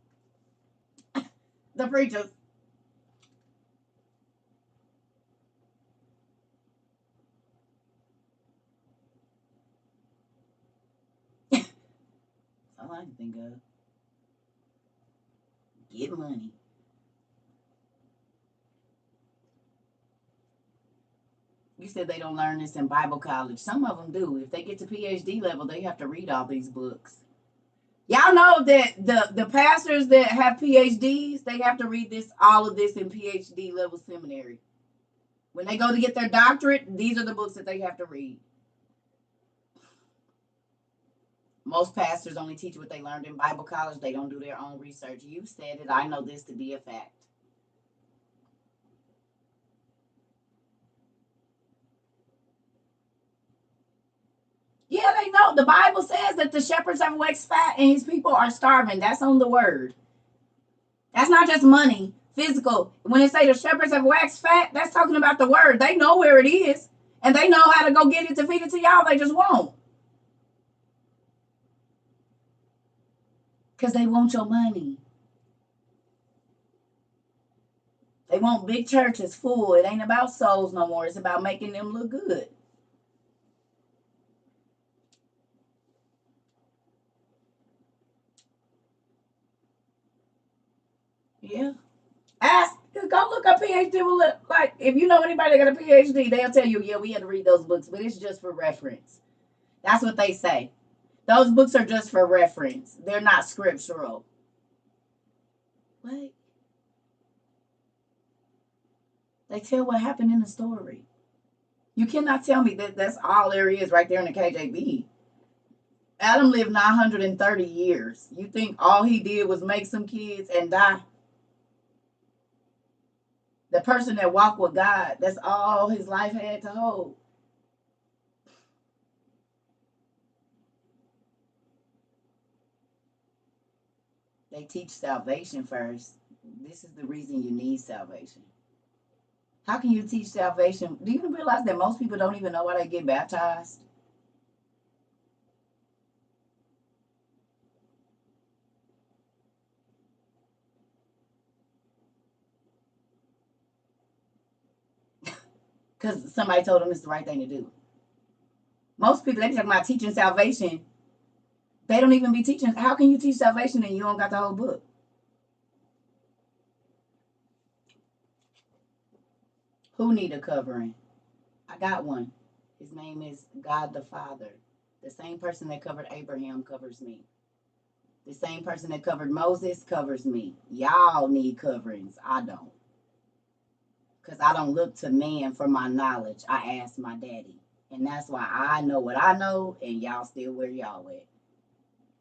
The preachers. All I can think of. Get money. You said they don't learn this in Bible college. Some of them do. If they get to PhD level, they have to read all these books. Y'all know that the pastors that have PhDs, they have to read all of this in PhD level seminary. When they go to get their doctorate, these are the books that they have to read. Most pastors only teach what they learned in Bible college. They don't do their own research. You said it. I know this to be a fact. Yeah, they know. No, the Bible says that the shepherds have waxed fat and his people are starving. That's on the word. That's not just money, physical. When they say the shepherds have waxed fat, that's talking about the word. They know where it is, and they know how to go get it to feed it to y'all. They just won't. Because they want your money. They want big churches full. It ain't about souls no more. It's about making them look good. Yeah. Ask, go look up PhD. Like, if you know anybody that got a PhD, they'll tell you, yeah, we had to read those books, but it's just for reference. That's what they say. Those books are just for reference. They're not scriptural. What? They tell what happened in the story. You cannot tell me that that's all there is right there in the KJV. Adam lived 930 years. You think all he did was make some kids and die? The person that walked with God, that's all his life had to hold. They teach salvation first. This is the reason you need salvation. How can you teach salvation? Do you realize that most people don't even know why they get baptized? Because somebody told them it's the right thing to do. Most people, they talk about teaching salvation. They don't even be teaching. How can you teach salvation and you don't got the whole book? Who need a covering? I got one. His name is God the Father. The same person that covered Abraham covers me. The same person that covered Moses covers me. Y'all need coverings. I don't. Because I don't look to man for my knowledge. I ask my daddy. And that's why I know what I know and y'all still where y'all at.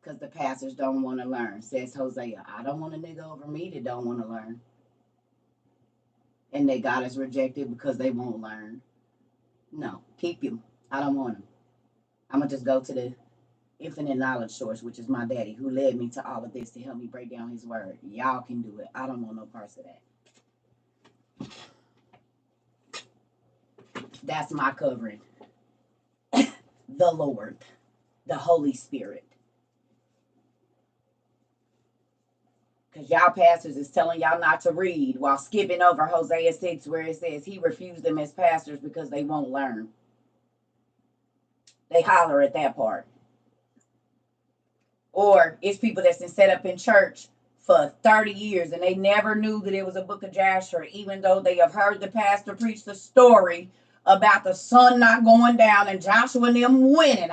Because the pastors don't want to learn. Says Hosea, I don't want a nigga over me that don't want to learn. And that God is rejected because they won't learn. No, keep you. I don't want them. I'm going to just go to the infinite knowledge source, which is my daddy, who led me to all of this to help me break down his word. Y'all can do it. I don't want no parts of that. That's my covering. The Lord, the Holy Spirit. Because y'all pastors is telling y'all not to read while skipping over Hosea 6 where it says he refused them as pastors because they won't learn. They holler at that part. Or it's people that's been set up in church for 30 years and they never knew that it was a book of Jasher, even though they have heard the pastor preach the story about the sun not going down and Joshua and them winning.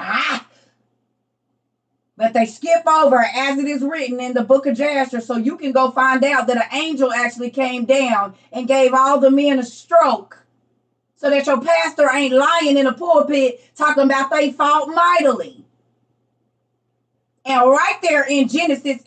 But they skip over as it is written in the book of Jasher, so you can go find out that an angel actually came down and gave all the men a stroke, so that your pastor ain't lying in a pulpit talking about they fought mightily. And right there in Genesis,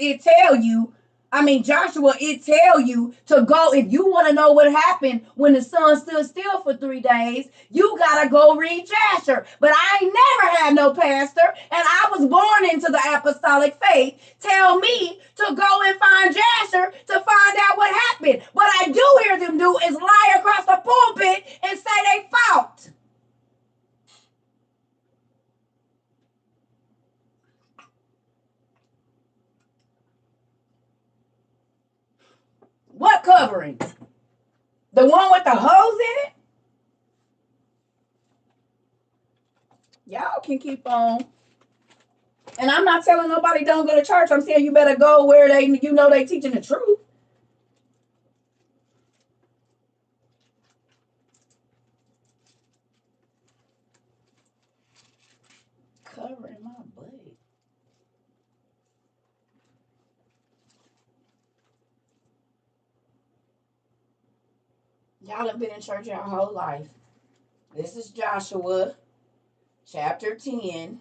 Joshua, it tell you to go. If you want to know what happened when the sun stood still for 3 days, you got to go read Jasher. But I ain't never had no pastor, and I was born into the apostolic faith. Tell me to go and find Jasher to find out what happened. What I do hear them do is lie across the pulpit and say they fought. What covering? The one with the hose in it? Y'all can keep on. And I'm not telling nobody don't go to church. I'm saying you better go where they teaching the truth. Covering my butt. Y'all have been in church your whole life. This is Joshua chapter 10.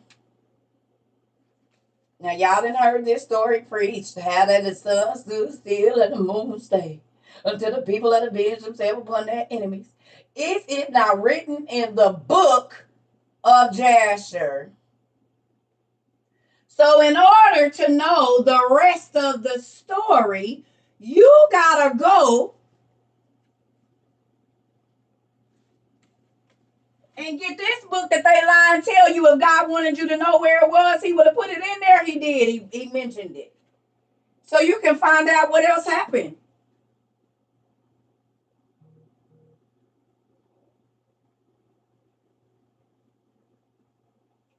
Now, y'all done heard this story preached. How that the sun stood still and the moon stayed until the people had avenged themselves upon their enemies. Is it not written in the book of Jasher? So in order to know the rest of the story, you gotta go and get this book that they lie and tell you. If God wanted you to know where it was, he would have put it in there. He did. He mentioned it. So you can find out what else happened.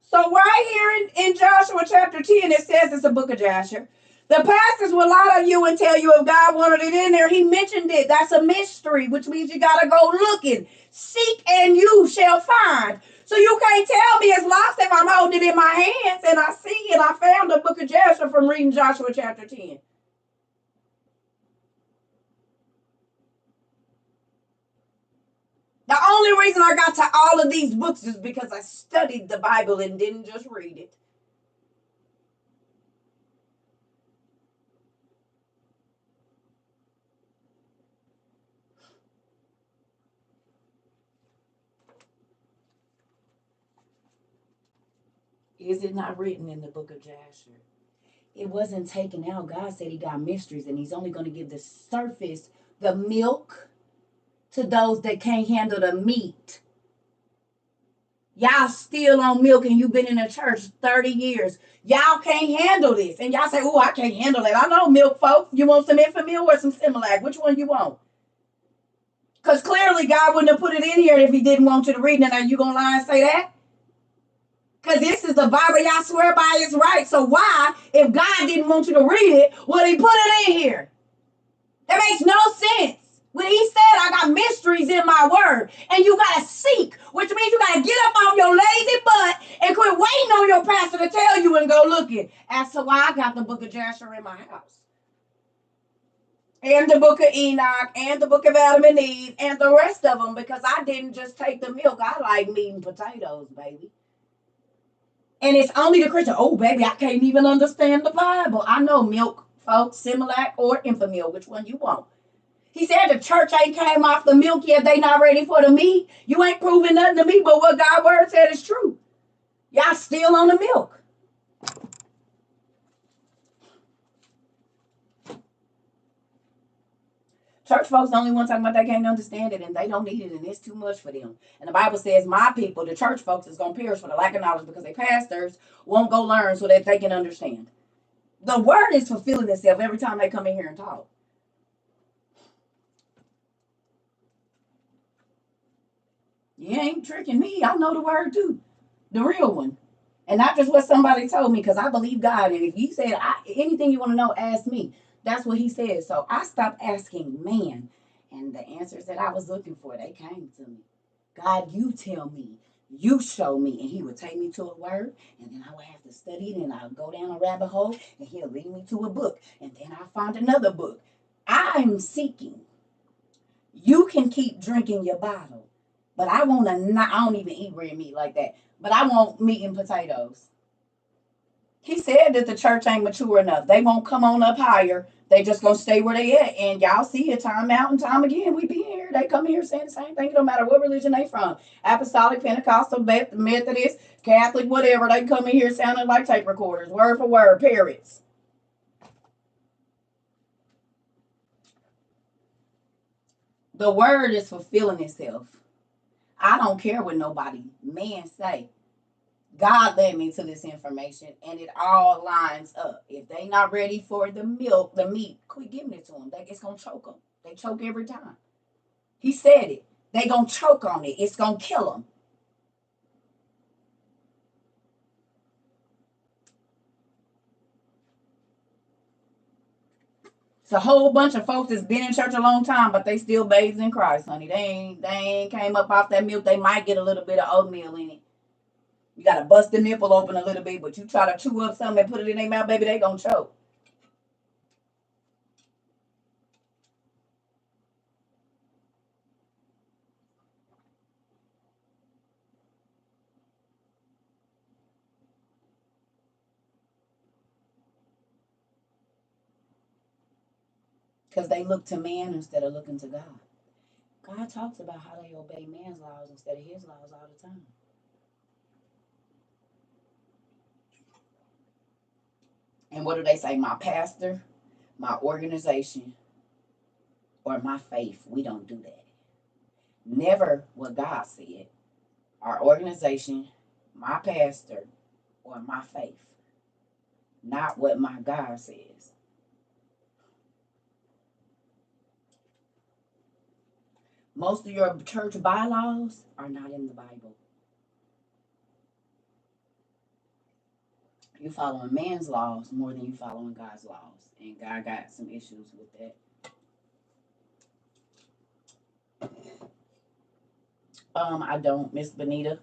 So right here in Joshua chapter 10, it says it's a book of Joshua. The pastors will lie to you and tell you if God wanted it in there. He mentioned it. That's a mystery, which means you got to go looking. Seek and you shall find. So you can't tell me it's lost if I'm holding it in my hands and I see it. I found the book of Joshua from reading Joshua chapter 10. The only reason I got to all of these books is because I studied the Bible and didn't just read it. Is it not written in the book of Joshua? It wasn't taken out. God said he got mysteries and he's only going to give the surface, the milk, to those that can't handle the meat. Y'all still on milk and you've been in the church 30 years. Y'all can't handle this. And y'all say, oh, I can't handle it. I know milk, folks. You want some Infamil or some Similac? Which one you want? Because clearly God wouldn't have put it in here if he didn't want you to read it. Now you going to lie and say that? Because this is the Bible y'all swear by is right. So why, if God didn't want you to read it, would he put it in here? That makes no sense. When he said, I got mysteries in my word, and you got to seek, which means you got to get up off your lazy butt and quit waiting on your pastor to tell you and go looking. As to why I got the book of Joshua in my house. And the book of Enoch, and the book of Adam and Eve, and the rest of them, because I didn't just take the milk. I like meat and potatoes, baby. And it's only the Christian. Oh, baby, I can't even understand the Bible. I know milk, folks, Similac or Infamil, which one you want. He said the church ain't came off the milk yet. They not ready for the meat. You ain't proving nothing to me, but what God's word said is true. Y'all still on the milk. Church folks the only one talking about they can't understand it and they don't need it and it's too much for them. And the Bible says my people, the church folks, is going to perish for the lack of knowledge because their pastors won't go learn so that they can understand. The word is fulfilling itself every time they come in here and talk. You ain't tricking me. I know the word too. The real one. And not just what somebody told me, because I believe God. And if you said anything you want to know, ask me. That's what he said. So I stopped asking man. And the answers that I was looking for, they came to me. God, you tell me. You show me. And he would take me to a word. And then I would have to study it. And I would go down a rabbit hole. And he'll lead me to a book. And then I find another book. I'm seeking. You can keep drinking your bottle. But I want to not, I don't even eat red meat like that. But I want meat and potatoes. He said that the church ain't mature enough. They won't come on up higher. They just gonna stay where they at. And y'all see it time out and time again. We be here. They come here saying the same thing. No matter what religion they from. Apostolic, Pentecostal, Methodist, Catholic, whatever. They come in here sounding like tape recorders. Word for word. Parrots. The word is fulfilling itself. I don't care what nobody man say. God led me to this information and it all lines up. If they not ready for the milk, the meat, quit giving it to them. It's going to choke them. They choke every time. He said it. They going to choke on it. It's going to kill them. It's a whole bunch of folks that's been in church a long time, but they still babes in Christ, honey. They ain't came up off that milk. They might get a little bit of oatmeal in it. You got to bust the nipple open a little bit, but you try to chew up something and put it in their mouth, baby, they going to choke. Because they look to man instead of looking to God. God talks about how they obey man's laws instead of his laws all the time. And what do they say? My pastor, my organization, or my faith. We don't do that. Never what God said. Our organization, my pastor, or my faith. Not what my God says. Most of your church bylaws are not in the Bible. You're following man's laws more than you following God's laws. And God got some issues with that. I don't, Miss Benita.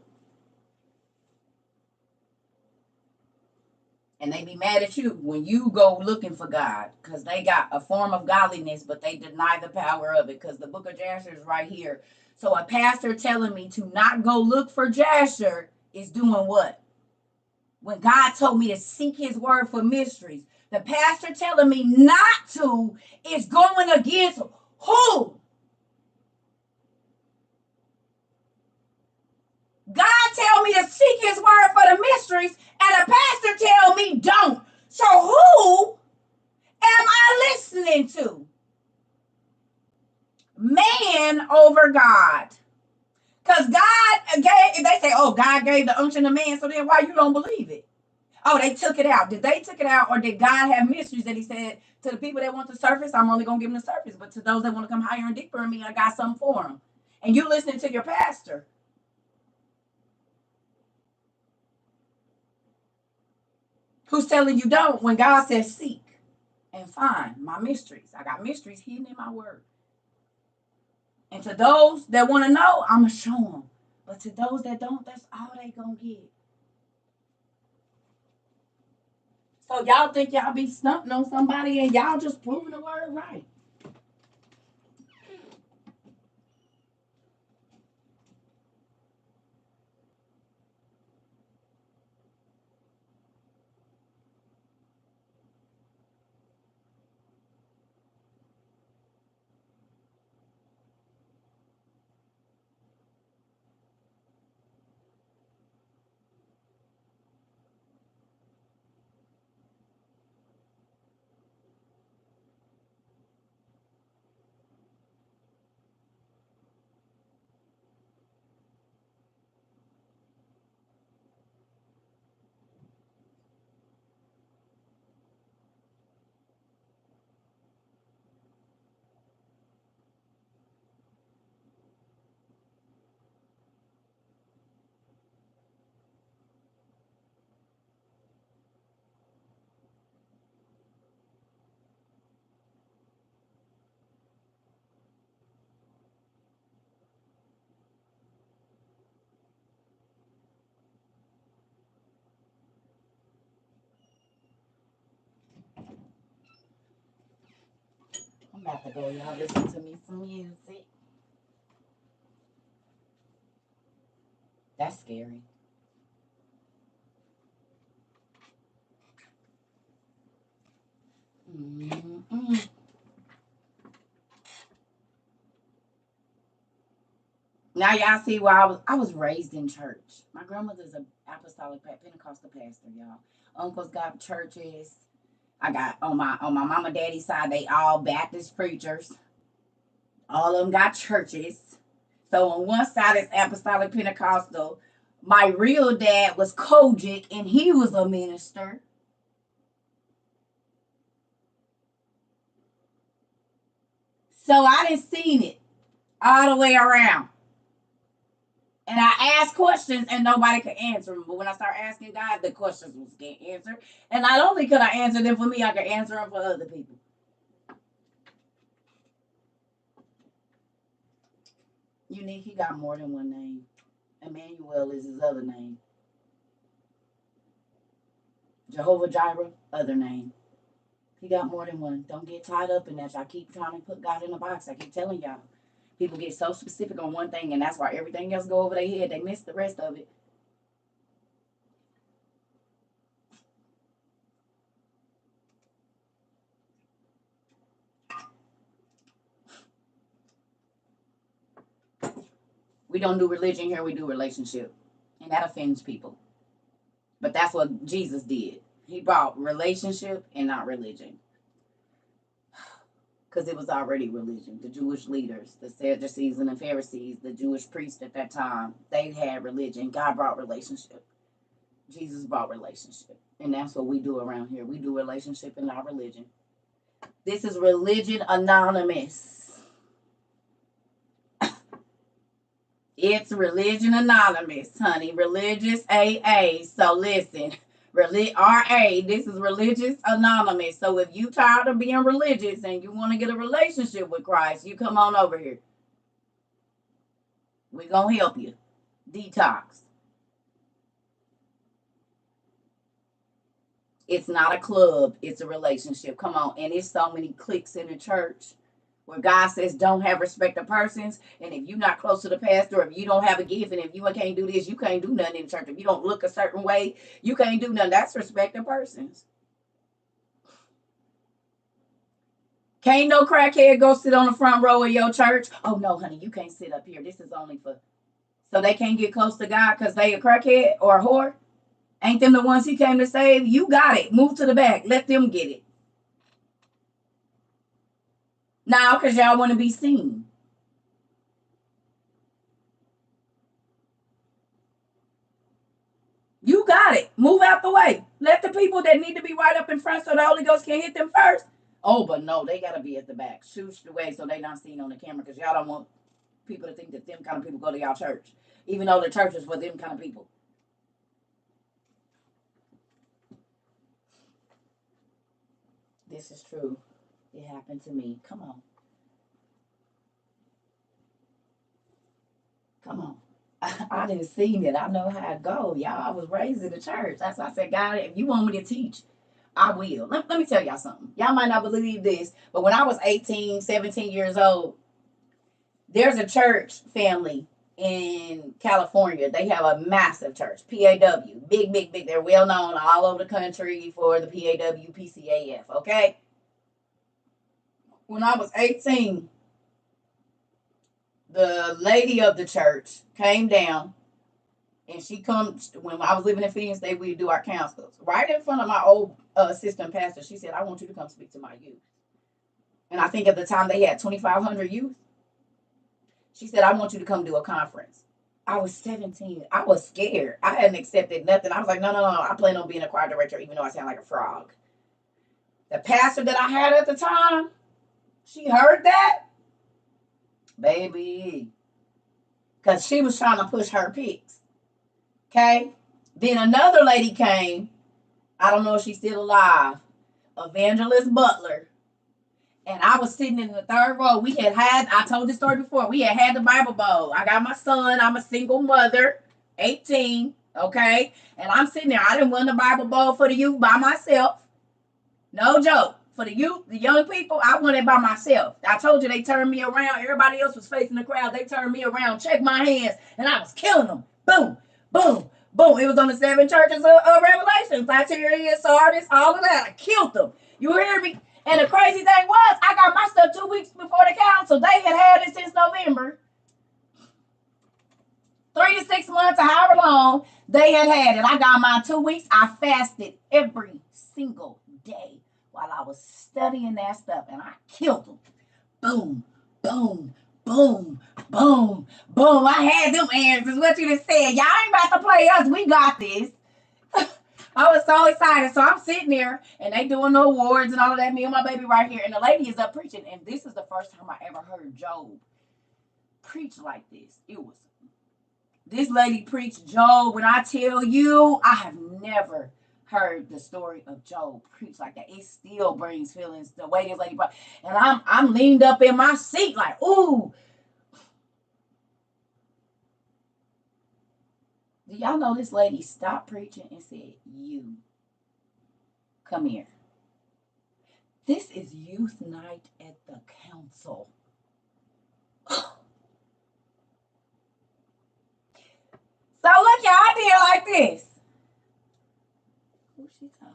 And they be mad at you when you go looking for God, because they got a form of godliness, but they deny the power of it, because the book of Jasher is right here. So a pastor telling me to not go look for Jasher is doing what? When God told me to seek his word for mysteries. The pastor telling me not to is going against who? God tell me to seek his word for the mysteries, and the pastor tell me don't. So who am I listening to? Man over God. Because God gave, they say, oh, God gave the unction to man, so then why you don't believe it? Oh, they took it out. Did they took it out, or did God have mysteries that he said to the people that want the surface, I'm only going to give them the surface, but to those that want to come higher and deeper in me, I got something for them. And you listening to your pastor. Who's telling you don't when God says seek and find my mysteries. I got mysteries hidden in my word. And to those that want to know, I'm going to show them. But to those that don't, that's all they going to get. So y'all think y'all be stumping on somebody and y'all just proving the word right. I'm about to go, y'all listen to me some music. That's scary. Mm-mm. Now y'all see why I was raised in church. My grandmother's an apostolic Pentecostal pastor, y'all. Uncles got churches. I got on my mama daddy side, they all Baptist preachers. All of them got churches. So on one side it's apostolic Pentecostal. My real dad was Kojic and he was a minister. So I didn't seen it all the way around. And I asked questions and nobody could answer them. But when I started asking God, the questions was getting answered. And not only could I answer them for me, I could answer them for other people. Unique, he got more than one name. Emmanuel is his other name. Jehovah Jireh, other name. He got more than one. Don't get tied up in that. I keep trying to put God in a box. I keep telling y'all. People get so specific on one thing, and that's why everything else go over their head. They miss the rest of it. We don't do religion here. We do relationship. And that offends people. But that's what Jesus did. He brought relationship and not religion. Because it was already religion. The Jewish leaders, the Sadducees and the Pharisees, the Jewish priests at that time, they had religion. God brought relationship. Jesus brought relationship. And that's what we do around here. We do relationship and not religion. This is Religion Anonymous. It's Religion Anonymous, honey. Religious AA. So listen. RA, this is Religious Anonymous. So if you tired of being religious and you want to get a relationship with Christ, you come on over here. We're going to help you. Detox. It's not a club. It's a relationship. Come on. And it's so many cliques in the church where God says don't have respect of persons. And if you're not close to the pastor, if you don't have a gift, and if you can't do this, you can't do nothing in the church. If you don't look a certain way, you can't do nothing. That's respect of persons. Can't no crackhead go sit on the front row of your church. Oh, no, honey, you can't sit up here. This is only for... So they can't get close to God because they a crackhead or a whore? Ain't them the ones he came to save? You got it. Move to the back. Let them get it. Now, because y'all want to be seen. You got it. Move out the way. Let the people that need to be right up in front so the Holy Ghost can hit them first. Oh, but no, they got to be at the back. Shoosh the way so they not seen on the camera because y'all don't want people to think that them kind of people go to y'all church. Even though the church is for them kind of people. This is true. It happened to me. Come on. Come on. I didn't see it. I know how it go. Y'all, I was raised in the church. That's why I said, God, if you want me to teach, I will. Let me tell y'all something. Y'all might not believe this, but when I was 18, 17 years old, there's a church family in California. They have a massive church, PAW. Big, big, big. They're well known all over the country for the PAW, PCAF, okay? When I was 18, the lady of the church came down, and she comes when I was living in Phoenix. They would do our councils right in front of my old assistant pastor. She said, "I want you to come speak to my youth." And I think at the time they had 2,500 youth. She said, "I want you to come do a conference." I was 17. I was scared. I hadn't accepted nothing. I was like, no. I plan on being a choir director, even though I sound like a frog. The pastor that I had at the time, she heard that. Baby. Because she was trying to push her pics. Okay? Then another lady came. I don't know if she's still alive. Evangelist Butler. And I was sitting in the third row. We had, I told this story before, we had the Bible Bowl. I got my son. I'm a single mother, 18, okay? And I'm sitting there. I didn't win the Bible Bowl for the youth by myself. No joke. For the youth, the young people, I won it by myself. I told you they turned me around. Everybody else was facing the crowd. They turned me around, checked my hands, and I was killing them. Boom, boom, boom. It was on the 7 churches of Revelation. Thyatira, Sardis, all of that. I killed them. You hear me? And the crazy thing was, I got my stuff 2 weeks before the council. They had it since November. 3 to 6 months, or however long they had it. I got mine 2 weeks. I fasted every single day while I was studying that stuff, and I killed them. Boom, boom, boom, boom, boom. I had them answers. What you just said. Y'all ain't about to play us. We got this. I was so excited. So I'm sitting there, and they doing the awards and all of that. Me and my baby right here. And the lady is up preaching. And this is the first time I ever heard Job preach like this. This lady preached Job. When I tell you, I have never heard the story of Job preach like that. It still brings feelings the way this lady brought. And I'm leaned up in my seat like, ooh. Do y'all know this lady stopped preaching and said, "You come here. This is youth night at the council." So look, y'all, I did like this. Who's she talking?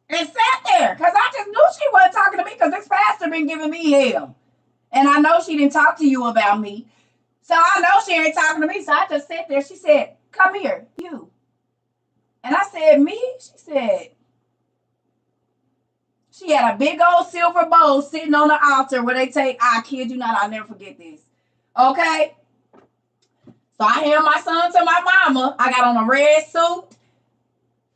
And sat there, because I just knew she wasn't talking to me, because this pastor been giving me hell. And I know she didn't talk to you about me. So I know she ain't talking to me. So I just sat there. She said, "Come here, you." And I said, me? She said, she had a big old silver bowl sitting on the altar where they take, I kid you not, I'll never forget this. Okay? So I hand my son to my mama. I got on a red suit.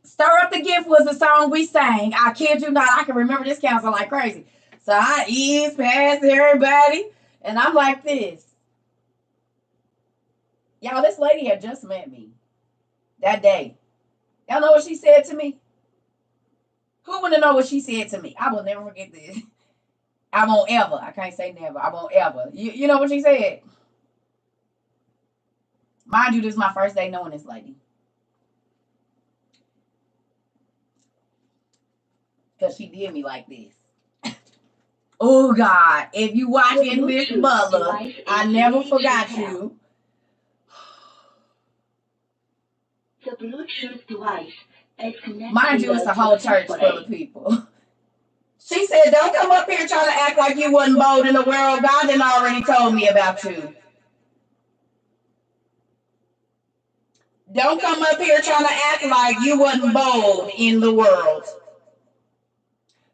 Stir Up the Gift was the song we sang. I kid you not, I can remember this council like crazy. So I ease past everybody, and I'm like this. Y'all, this lady had just met me that day. Y'all know what she said to me? Who want to know what she said to me? I will never forget this. I won't ever. I can't say never. I won't ever. You know what she said? Mind you, this is my first day knowing this lady. Because she did me like this. Oh, God. If you watching Miss Butler, I never forgot you. The Bluetooth device is connected. Mind you, it's a whole church full of people. She said, don't come up here trying to act like you wasn't bold in the world. God done already told me about you. Don't come up here trying to act like you wasn't bold in the world.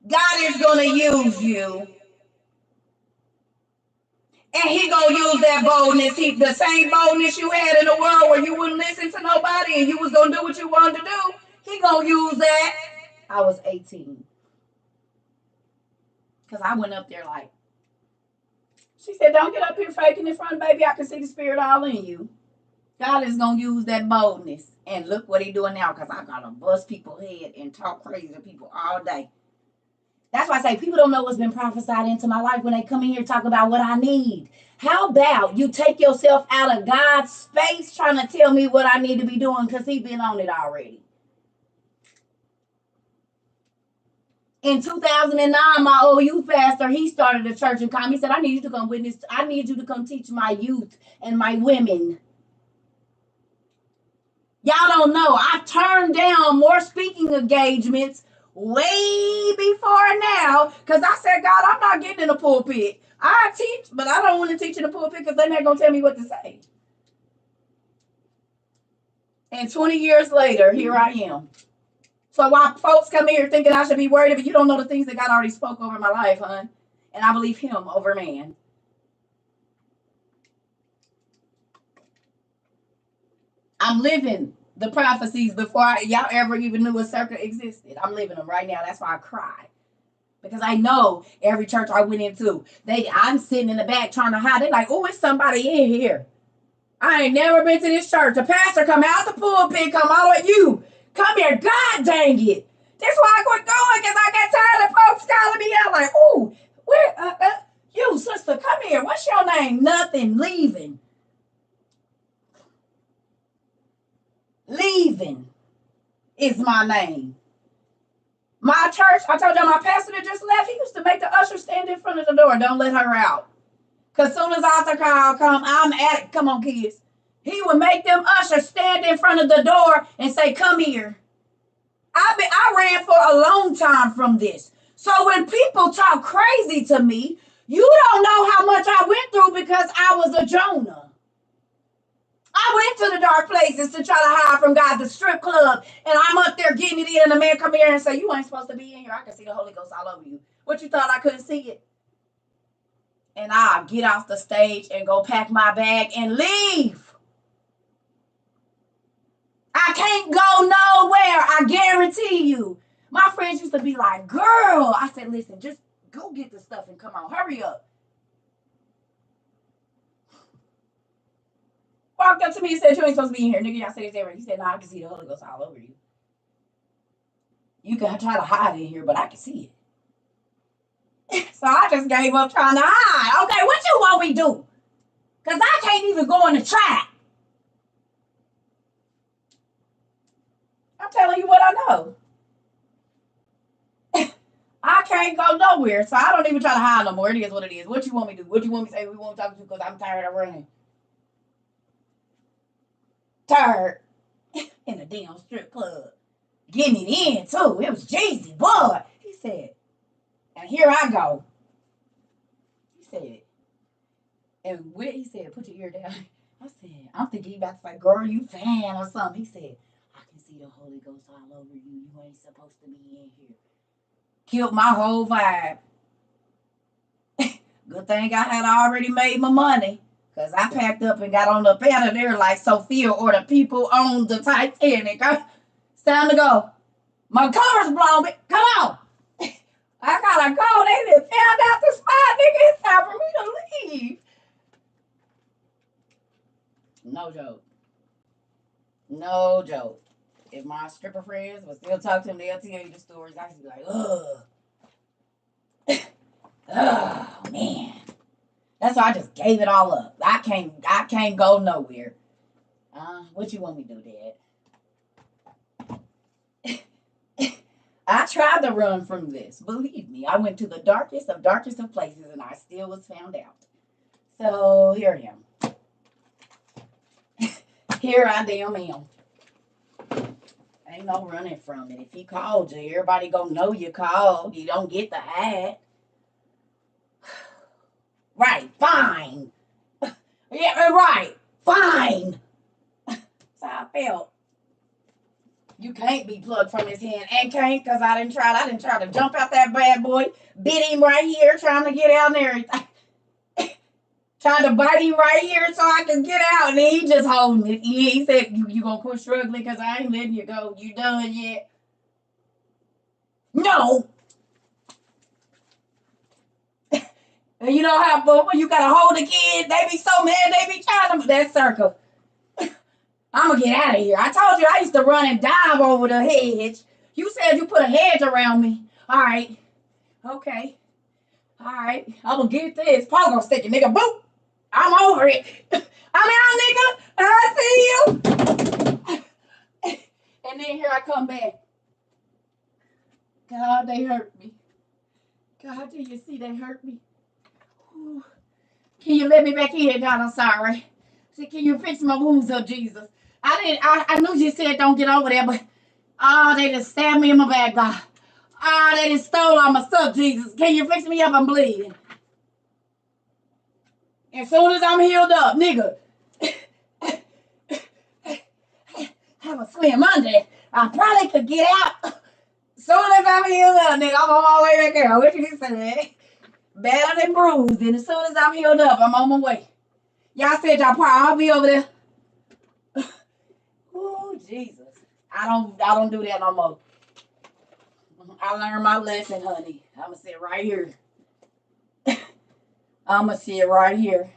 God is going to use you. And he going to use that boldness. The same boldness you had in the world where you wouldn't listen to nobody and you was going to do what you wanted to do. He going to use that. I was 18. Because I went up there like, she said, don't get up here faking in front, baby. I can see the spirit all in you. God is going to use that boldness. And look what he doing now, because I got to bust people's head and talk crazy to people all day. That's why I say people don't know what's been prophesied into my life when they come in here and talk about what I need. How about you take yourself out of God's space trying to tell me what I need to be doing, because he been on it already. In 2009, my old youth pastor, he started a church in Comm. He said, I need you to come witness. I need you to come teach my youth and my women. Y'all don't know. I turned down more speaking engagements way before now because I said, God, I'm not getting in the pulpit. I teach, but I don't want to teach in the pulpit because they're not going to tell me what to say. And 20 years later, here I am. So while folks come here thinking I should be worried about, you don't know the things that God already spoke over my life, hon. And I believe him over man. I'm living the prophecies before y'all ever even knew a CERCA existed. I'm living them right now. That's why I cry. Because I know every church I went into, I'm sitting in the back trying to hide. They're like, oh, it's somebody in here. I ain't never been to this church. The pastor come out the pulpit, come out at you. Come here, God dang it. That's why I quit going, because I got tired of folks calling me out like, ooh, where, you sister, come here. What's your name? Nothing, leaving. Leaving is my name. My church, I told y'all my pastor that just left, he used to make the usher stand in front of the door. Don't let her out. Because soon as altar call come, I'm at it. Come on, kids. He would make them ushers stand in front of the door and say, come here. I ran for a long time from this. So when people talk crazy to me, you don't know how much I went through because I was a Jonah. I went to the dark places to try to hide from God, the strip club, and I'm up there getting it in, and the man come here and say, you ain't supposed to be in here. I can see the Holy Ghost all over you. What, you thought I couldn't see it? And I'll get off the stage and go pack my bag and leave. I can't go nowhere. I guarantee you. My friends used to be like, girl. I said, listen, just go get the stuff and come on. Hurry up. Walked up to me and said, you ain't supposed to be in here. Nigga, I said it's everywhere. He said, no, I can see the Holy Ghost all over you. You can try to hide in here, but I can see it. So I just gave up trying to hide. Okay, what you want me to do? Because I can't even go in the trap. I'm telling you what I know. I can't go nowhere, so I don't even try to hide no more. It is what it is. What you want me to do? What you want me to say? We won't talk to you because I'm tired of running. Tired. In a damn strip club. Getting it in, too. It was Jeezy, boy. He said, and here I go. He said, and he said, put your ear down. I said, I'm thinking he about to say, girl, you fan or something. He said, I can see the Holy Ghost all over you. You ain't supposed to be in here. Killed my whole vibe. Good thing I had already made my money. Because I packed up and got on up out of there like Sophia or the people on the Titanic. It's time to go. My cover's blown. Come on. I gotta go. They done found out the spot, nigga. It's time for me to leave. No joke. No joke. If my stripper friends would still talk to them, they'll tell you the stories. I used to be like, ugh. Oh, man. That's why I just gave it all up. I can't go nowhere. What you want me to do, Dad? I tried to run from this. Believe me, I went to the darkest of places and I still was found out. So here I am. Here I damn am. Ain't no running from it. If he called you, everybody gonna know you called. You don't get the ad. Right, fine. Yeah, right, fine. That's how I felt. You can't be plugged from his hand. And can't, because I didn't try to jump out that bad boy. Bit him right here, trying to get out there. Trying to bite him right here so I can get out. And then he just holding it. He said, you gonna quit struggling because I ain't letting you go. You done yet? No. And you know how when you gotta hold the kid, they be so mad, they be trying to. That's CERCA. I'm gonna get out of here. I told you I used to run and dive over the hedge. You said you put a hedge around me. All right. Okay. All right. I'm gonna get this. Pogo stick, nigga. Boop. I'm over it. I'm out, nigga. I see you. And then here I come back. God, they hurt me. God, do you see they hurt me? Ooh. Can you let me back in, God? I'm sorry. See, can you fix my wounds up, Jesus? I knew you said don't get over there, but they just stabbed me in my back, God. They just stole all my stuff, Jesus. Can you fix me up? I'm bleeding. As soon as I'm healed up, nigga, have a swim Monday. I probably could get out. As soon as I'm healed up, nigga, I'm on my way back there. What you say? Battered and bruised, and as soon as I'm healed up, I'm on my way. Y'all said y'all probably I'll be over there. Oh, Jesus. I don't do that no more. I learned my lesson, honey. I'ma sit right here. I'ma sit right here.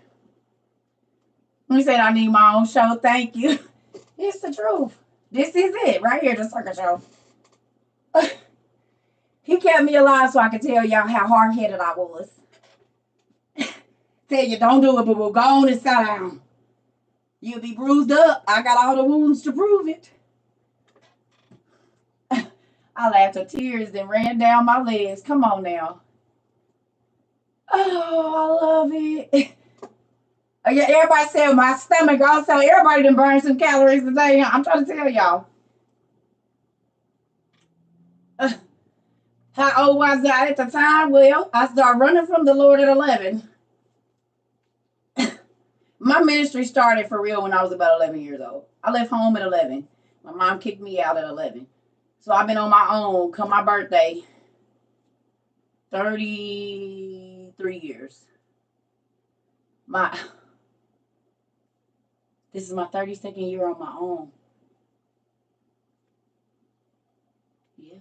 You said I need my own show. Thank you. It's the truth. This is it right here, the CERCA Show. He kept me alive so I could tell y'all how hard-headed I was. Tell you don't do it, but we'll go on and sit down. You'll be bruised up. I got all the wounds to prove it. I laughed till tears then ran down my legs. Come on now. Oh, I love it. Yeah, everybody said my stomach also. Everybody done burned some calories today. I'm trying to tell y'all. How old was I at the time? Well, I started running from the Lord at 11. My ministry started for real when I was about 11 years old. I left home at 11. My mom kicked me out at 11. So I've been on my own come my birthday 33 years. This is my 32nd year on my own. Yeah.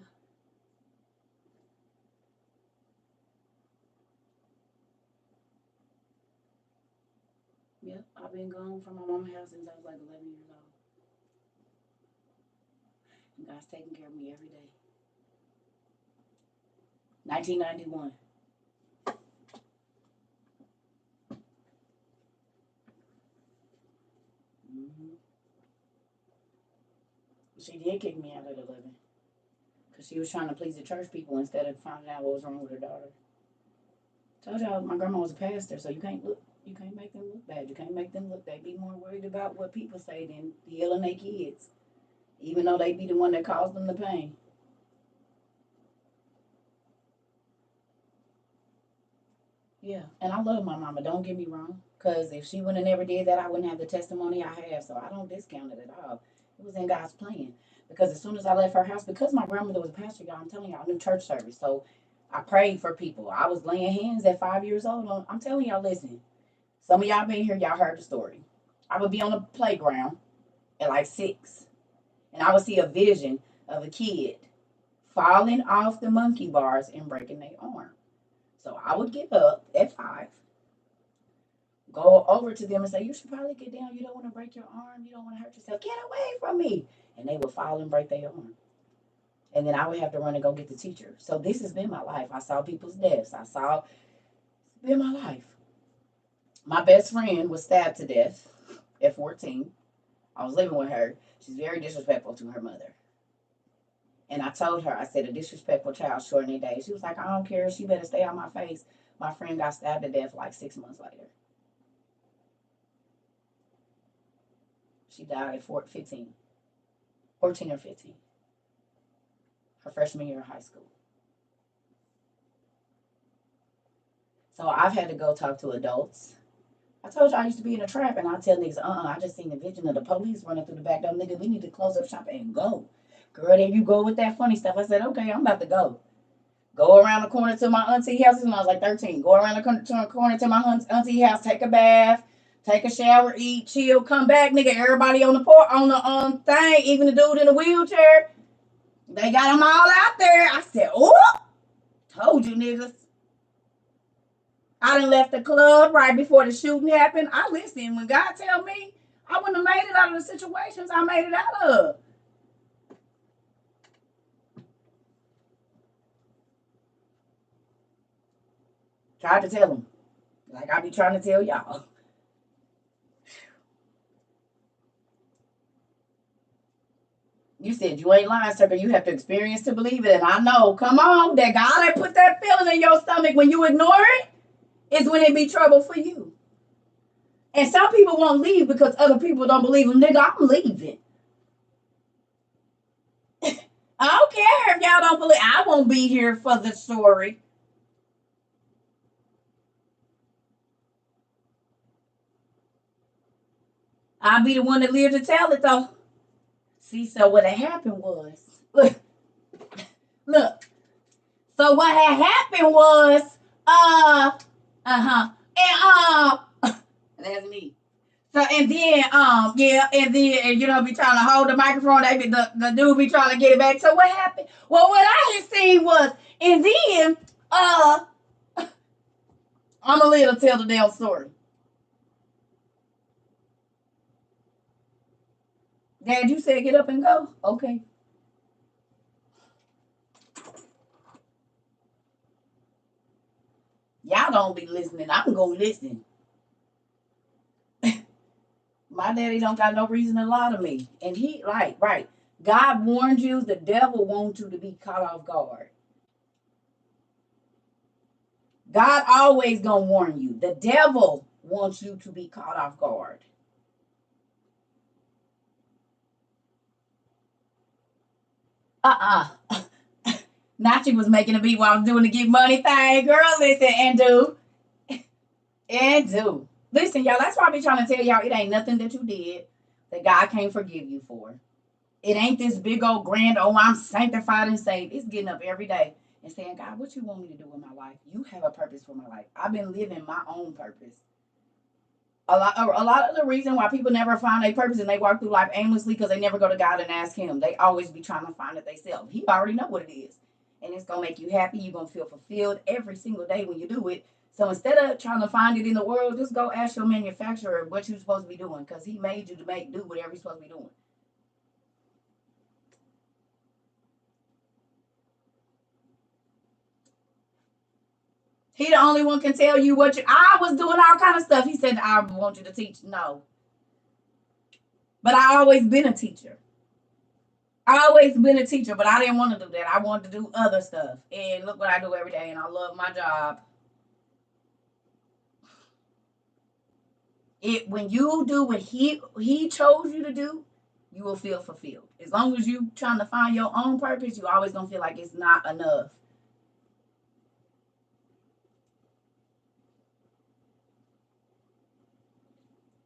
Yep, I've been gone from my mama's house since I was like 11 years old. And God's taking care of me every day. 1991. Mm-hmm. She did kick me out at 11. Because she was trying to please the church people instead of finding out what was wrong with her daughter. Told y'all my grandma was a pastor, so you can't make them look bad. You can't make them look. They be more worried about what people say than healing their kids. Even though they be the one that caused them the pain. Yeah, and I love my mama, don't get me wrong. Because if she wouldn't have never did that, I wouldn't have the testimony I have. So I don't discount it at all. It was in God's plan. Because as soon as I left her house, because my grandmother was a pastor, y'all, I'm telling y'all, I knew church service. So I prayed for people. I was laying hands at 5 years old. I'm telling y'all, listen, some of y'all been here, y'all heard the story. I would be on the playground at like 6, and I would see a vision of a kid falling off the monkey bars and breaking their arm. So I would get up at 5, go over to them and say, you should probably get down. You don't want to break your arm. You don't want to hurt yourself. Get away from me. And they would fall and break their arm. And then I would have to run and go get the teacher. So this has been my life. I saw people's deaths. It's been my life. My best friend was stabbed to death at 14. I was living with her. She's very disrespectful to her mother. And I told her, I said, a disrespectful child shorten their days. She was like, I don't care. She better stay on my face. My friend got stabbed to death like 6 months later. She died at 14 or 15. Her freshman year of high school. So I've had to go talk to adults. I told you I used to be in a trap, and I tell niggas, I just seen the vision of the police running through the back door. Nigga, we need to close up shop and go. Girl, there you go with that funny stuff. I said, okay, I'm about to go. Go around the corner to my auntie house when I was like 13. Go around the corner to my auntie house, take a bath, take a shower, eat, chill, come back, nigga. Everybody on the porch, on the thing, even the dude in the wheelchair. They got them all out there. I said, oh, told you niggas. I done left the club right before the shooting happened. I listen. When God tell me, I wouldn't have made it out of the situations I made it out of. Tried to tell them. Like I be trying to tell y'all. You said you ain't lying, sir, but you have to experience to believe it. And I know, come on, that God ain't put that feeling in your stomach when you ignore it, is when it be trouble for you. And some people won't leave because other people don't believe them. Nigga, I'm leaving. I don't care if y'all don't believe. I won't be here for the story. I'll be the one that lived to tell it, though. See, so what had happened was, look. So what had happened was, that's me. So and then, and then be trying to hold the microphone. The dude be trying to get it back. So what happened? Well, what I had seen was, and then, I'm gonna let her tell the damn story. Dad, you said get up and go. Okay. Y'all don't be listening. I'm gonna listen. My daddy don't got no reason to lie to me. And he, right. God warned you, the devil wants you to be caught off guard. God always gonna warn you. The devil wants you to be caught off guard. Nachi was making a beat while I was doing the get money thing. Girl, listen, and do. Listen, y'all, that's why I be trying to tell y'all it ain't nothing that you did that God can't forgive you for. It ain't this big old grand, I'm sanctified and saved. It's getting up every day and saying, God, what you want me to do in my life? You have a purpose for my life. I've been living my own purpose. A lot of the reason why people never find a purpose and they walk through life aimlessly because they never go to God and ask him. They always be trying to find it themselves. He already know what it is. And it's going to make you happy. You're going to feel fulfilled every single day when you do it. So instead of trying to find it in the world, just go ask your manufacturer what you're supposed to be doing because he made you to do whatever you're supposed to be doing. He the only one can tell you what I was doing all kind of stuff. He said, I want you to teach. No. But I always been a teacher. But I didn't want to do that. I wanted to do other stuff. And look what I do every day. And I love my job. When you do what he chose you to do, you will feel fulfilled. As long as you trying to find your own purpose, you always going to feel like it's not enough.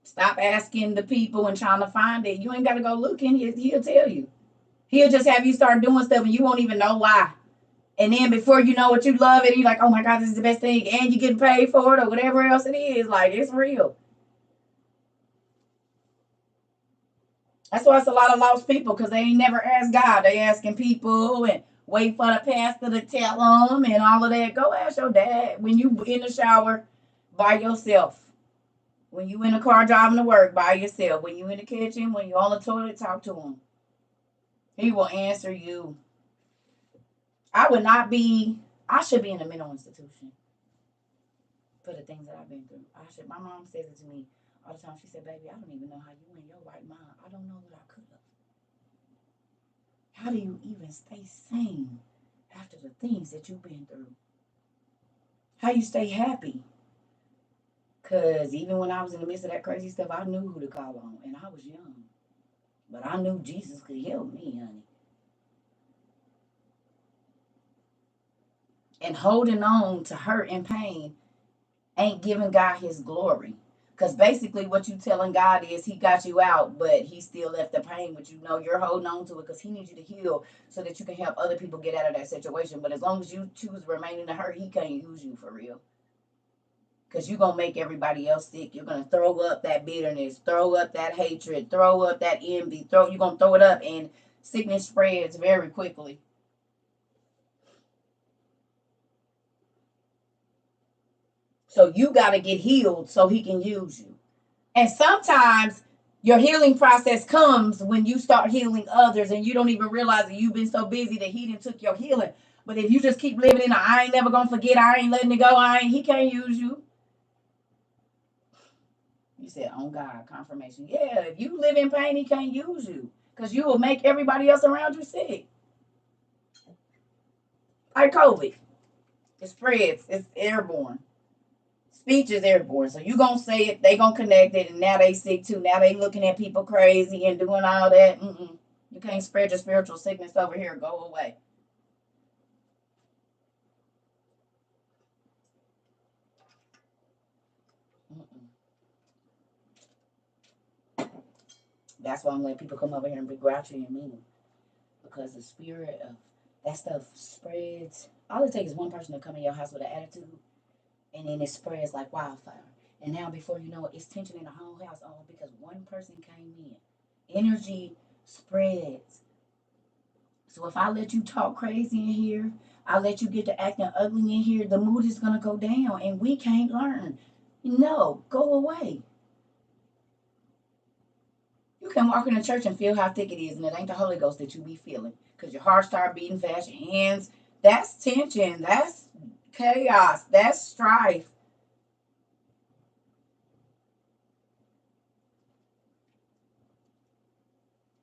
Stop asking the people and trying to find it. You ain't got to go looking. He'll tell you. He'll just have you start doing stuff and you won't even know why. And then before you know it, you love it. And you're like, oh my God, this is the best thing. And you getting paid for it or whatever else it is. Like, it's real. That's why it's a lot of lost people, because they ain't never asked God. They asking people and wait for the pastor to tell them and all of that. Go ask your dad when you in the shower by yourself. When you in the car driving to work by yourself. When you in the kitchen, when you on the toilet, talk to him. He will answer you. I should be in a mental institution for the things that I've been through. My mom says it to me all the time. She said, baby, I don't even know how you in your right mind. I don't know that I could have. How do you even stay sane after the things that you've been through? How you stay happy? Because even when I was in the midst of that crazy stuff, I knew who to call on, and I was young. But I knew Jesus could help me, honey. And holding on to hurt and pain ain't giving God his glory. Because basically what you telling God is he got you out, but he still left the pain. But you know you're holding on to it because he needs you to heal so that you can help other people get out of that situation. But as long as you choose remaining to hurt, he can't use you for real. Because you're going to make everybody else sick. You're going to throw up that bitterness, throw up that hatred, throw up that envy. You're going to throw it up, and sickness spreads very quickly. So you got to get healed so he can use you. And sometimes your healing process comes when you start healing others and you don't even realize that you've been so busy that he didn't took your healing. But if you just keep living in I ain't never going to forget, I ain't letting it go, he can't use you. You said, on God, confirmation. Yeah, if you live in pain, he can't use you because you will make everybody else around you sick. Like COVID. It spreads. It's airborne. Speech is airborne. So you going to say it, they going to connect it, and now they sick too. Now they looking at people crazy and doing all that. You can't spread your spiritual sickness over here. Go away. That's why I'm letting people come over here and be grouchy and mean. Because the spirit of that stuff spreads. All it takes is one person to come in your house with an attitude, and then it spreads like wildfire. And now before you know it, it's tension in the whole house, all because one person came in. Energy spreads. So if I let you talk crazy in here, I let you get to acting ugly in here, the mood is going to go down, and we can't learn. No, go away. You can walk in the church and feel how thick it is, and it ain't the Holy Ghost that you be feeling. Because your heart start beating fast, your hands. That's tension. That's chaos. That's strife.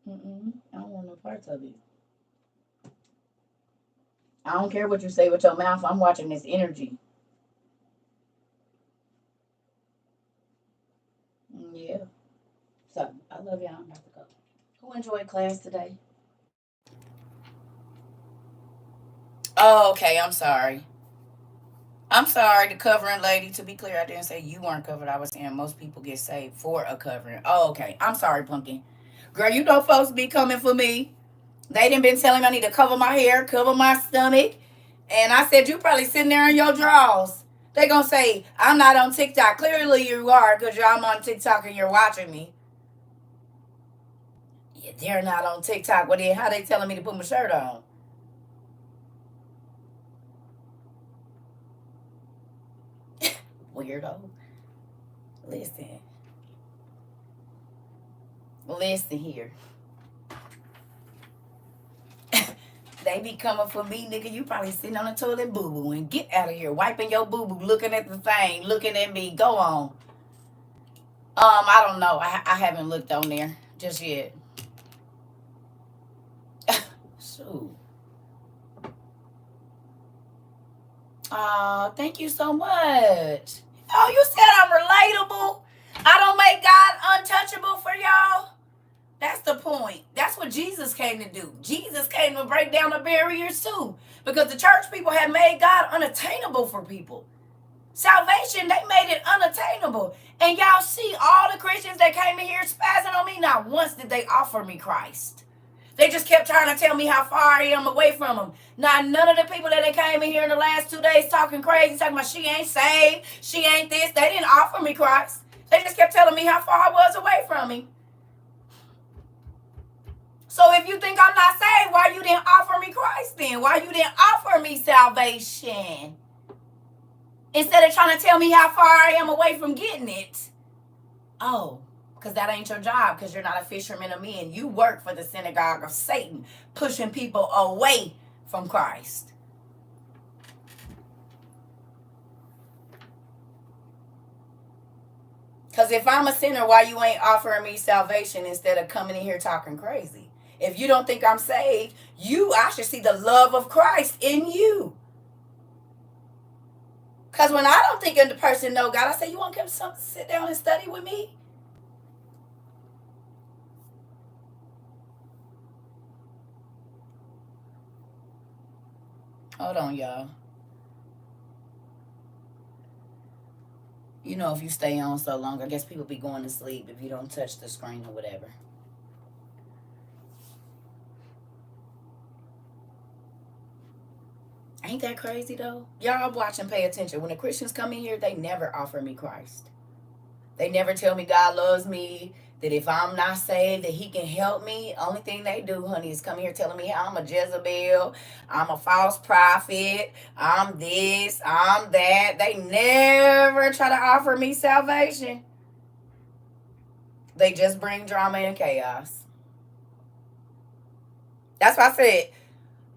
I don't want no parts of it. I don't care what you say with your mouth. I'm watching this energy. Yeah. So, I love y'all. I'm about to go. Who enjoyed class today? Oh, okay. I'm sorry. I'm sorry, the covering lady. To be clear, I didn't say you weren't covered. I was saying most people get saved for a covering. Oh, okay. I'm sorry, Pumpkin. Girl, you know folks be coming for me. They done been telling me I need to cover my hair, cover my stomach. And I said, you probably sitting there in your drawers. They gonna say, I'm not on TikTok. Clearly you are, because I'm on TikTok and you're watching me. Yeah, they're not on TikTok. Well, then how they telling me to put my shirt on? Weirdo. Listen. Listen here. They be coming for me, nigga. You probably sitting on the toilet boo-boo and get out of here. Wiping your boo-boo, looking at the thing, looking at me. Go on. I don't know. I haven't looked on there just yet. Shoot. Thank you so much. Oh, you said I'm relatable. I don't make God untouchable for y'all. That's the point. That's what Jesus came to do. Jesus came to break down the barriers too. Because the church people have made God unattainable for people. Salvation, they made it unattainable. And y'all see all the Christians that came in here spazzing on me, not once did they offer me Christ. They just kept trying to tell me how far I am away from them. Now, none of the people that they came in here in the last 2 days talking crazy, talking about she ain't saved, she ain't this, they didn't offer me Christ. They just kept telling me how far I was away from him. So if you think I'm not saved, why you didn't offer me Christ then? Why you didn't offer me salvation? Instead of trying to tell me how far I am away from getting it. Oh, because that ain't your job, because you're not a fisherman of men. You work for the synagogue of Satan, pushing people away from Christ. Because if I'm a sinner, why you ain't offering me salvation instead of coming in here talking crazy? If you don't think I'm saved, I should see the love of Christ in you. Because when I don't think the person know God, I say, you want to come sit down and study with me? Hold on, y'all. You know, if you stay on so long, I guess people be going to sleep if you don't touch the screen or whatever. Ain't that crazy, though? Y'all watch and pay attention. When the Christians come in here, they never offer me Christ. They never tell me God loves me, that if I'm not saved, that he can help me. Only thing they do, honey, is come here telling me how I'm a Jezebel, I'm a false prophet, I'm this, I'm that. They never try to offer me salvation. They just bring drama and chaos. That's why I said,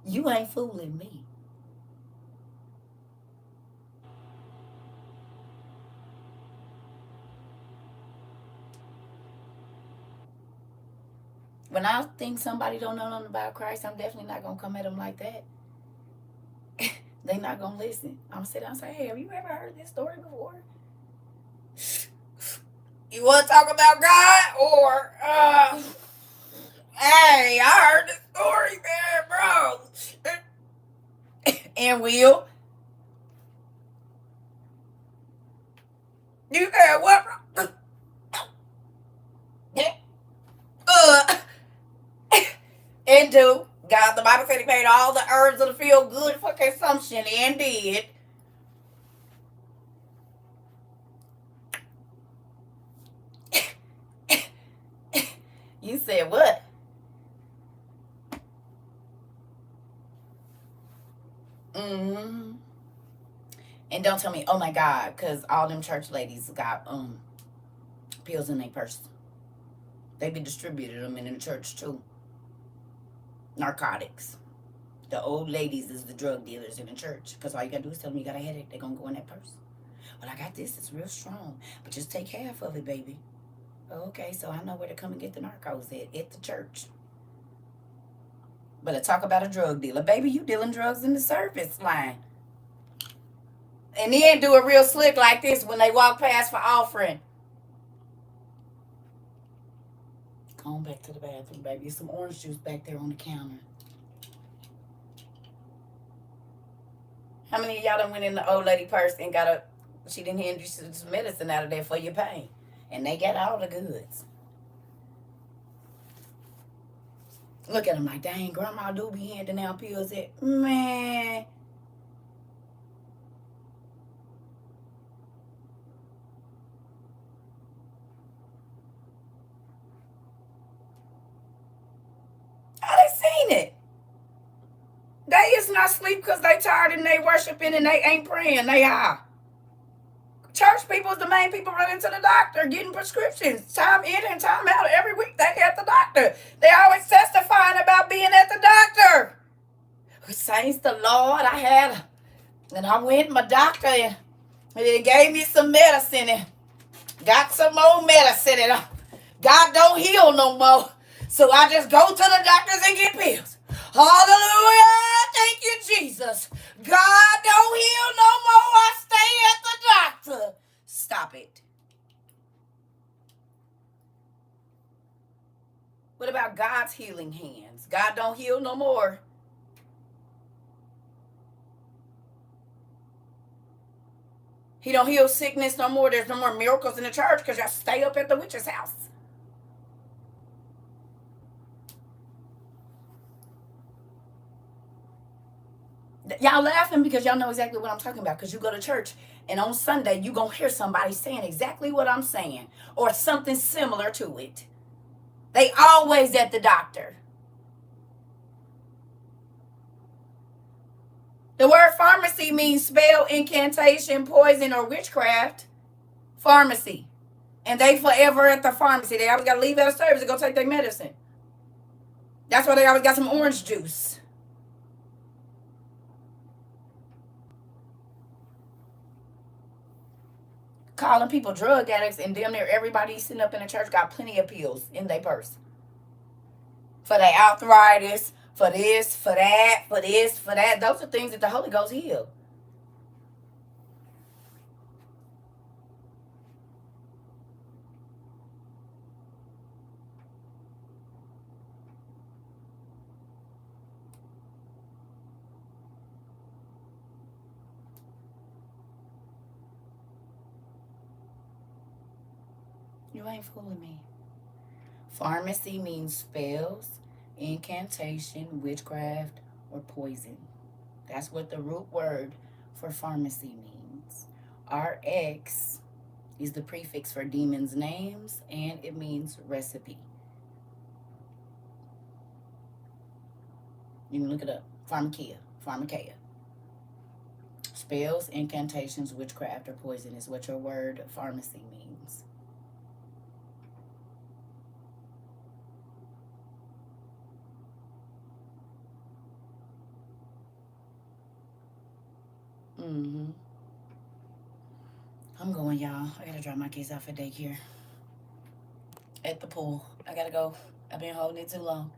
you ain't fooling me. When I think somebody don't know nothing about Christ, I'm definitely not going to come at them like that. They not going to listen. I'm going to sit down and say, hey, have you ever heard this story before? You want to talk about God? Or, hey, I heard this story, man, bro. And Will? You said what, bro? And do. God, the Bible said he made all the herbs of the field good for consumption, and did. You said what? Mm-hmm. And don't tell me, oh my God, because all them church ladies got pills in their purse. They be distributing them in the church too. Narcotics. The old ladies is the drug dealers in the church. Because all you got to do is tell them you got a headache. They're going to go in that purse. Well, I got this. It's real strong. But just take half of it, baby. Okay, so I know where to come and get the narcos at the church. But I talk about a drug dealer. Baby, you dealing drugs in the service line. And then do a real slick like this when they walk past for offering. Go on back to the bathroom, baby. There's some orange juice back there on the counter. How many of y'all done went in the old lady purse and she didn't hand you some medicine out of there for your pain? And they got all the goods. Look at them like, dang, grandma do be handing out pills at, man. I done seen it. They is not sleep because they tired and they worshiping and they ain't praying. They are. Church people is the main people running to the doctor, getting prescriptions, time in and time out. Every week they at the doctor. They always testifying about being at the doctor. Saints the Lord, and I went to my doctor and he gave me some medicine and got some more medicine and God don't heal no more. So I just go to the doctors and get pills. Hallelujah. Thank you, Jesus. God don't heal no more. I stay at the doctor. Stop it. What about God's healing hands? God don't heal no more. He don't heal sickness no more. There's no more miracles in the church because y'all stay up at the witch's house. Y'all laughing because y'all know exactly what I'm talking about. Because you go to church and on Sunday you gonna hear somebody saying exactly what I'm saying or something similar to it. They always at the doctor. The word pharmacy means spell, incantation, poison, or witchcraft. Pharmacy. And they forever at the pharmacy. They always got to leave out of service to go take their medicine. That's why they always got some orange juice. Calling people drug addicts, and damn near everybody sitting up in the church got plenty of pills in their purse. For their arthritis, for this, for that, for this, for that. Those are things that the Holy Ghost heal. You ain't fooling me. Pharmacy means spells, incantation, witchcraft, or poison. That's what the root word for pharmacy means. RX is the prefix for demons' names, and it means recipe. You can look it up. Pharmakeia. Spells, incantations, witchcraft, or poison is what your word pharmacy means. I'm going, y'all. I gotta drop my kids off at daycare. At the pool. I gotta go. I've been holding it too long.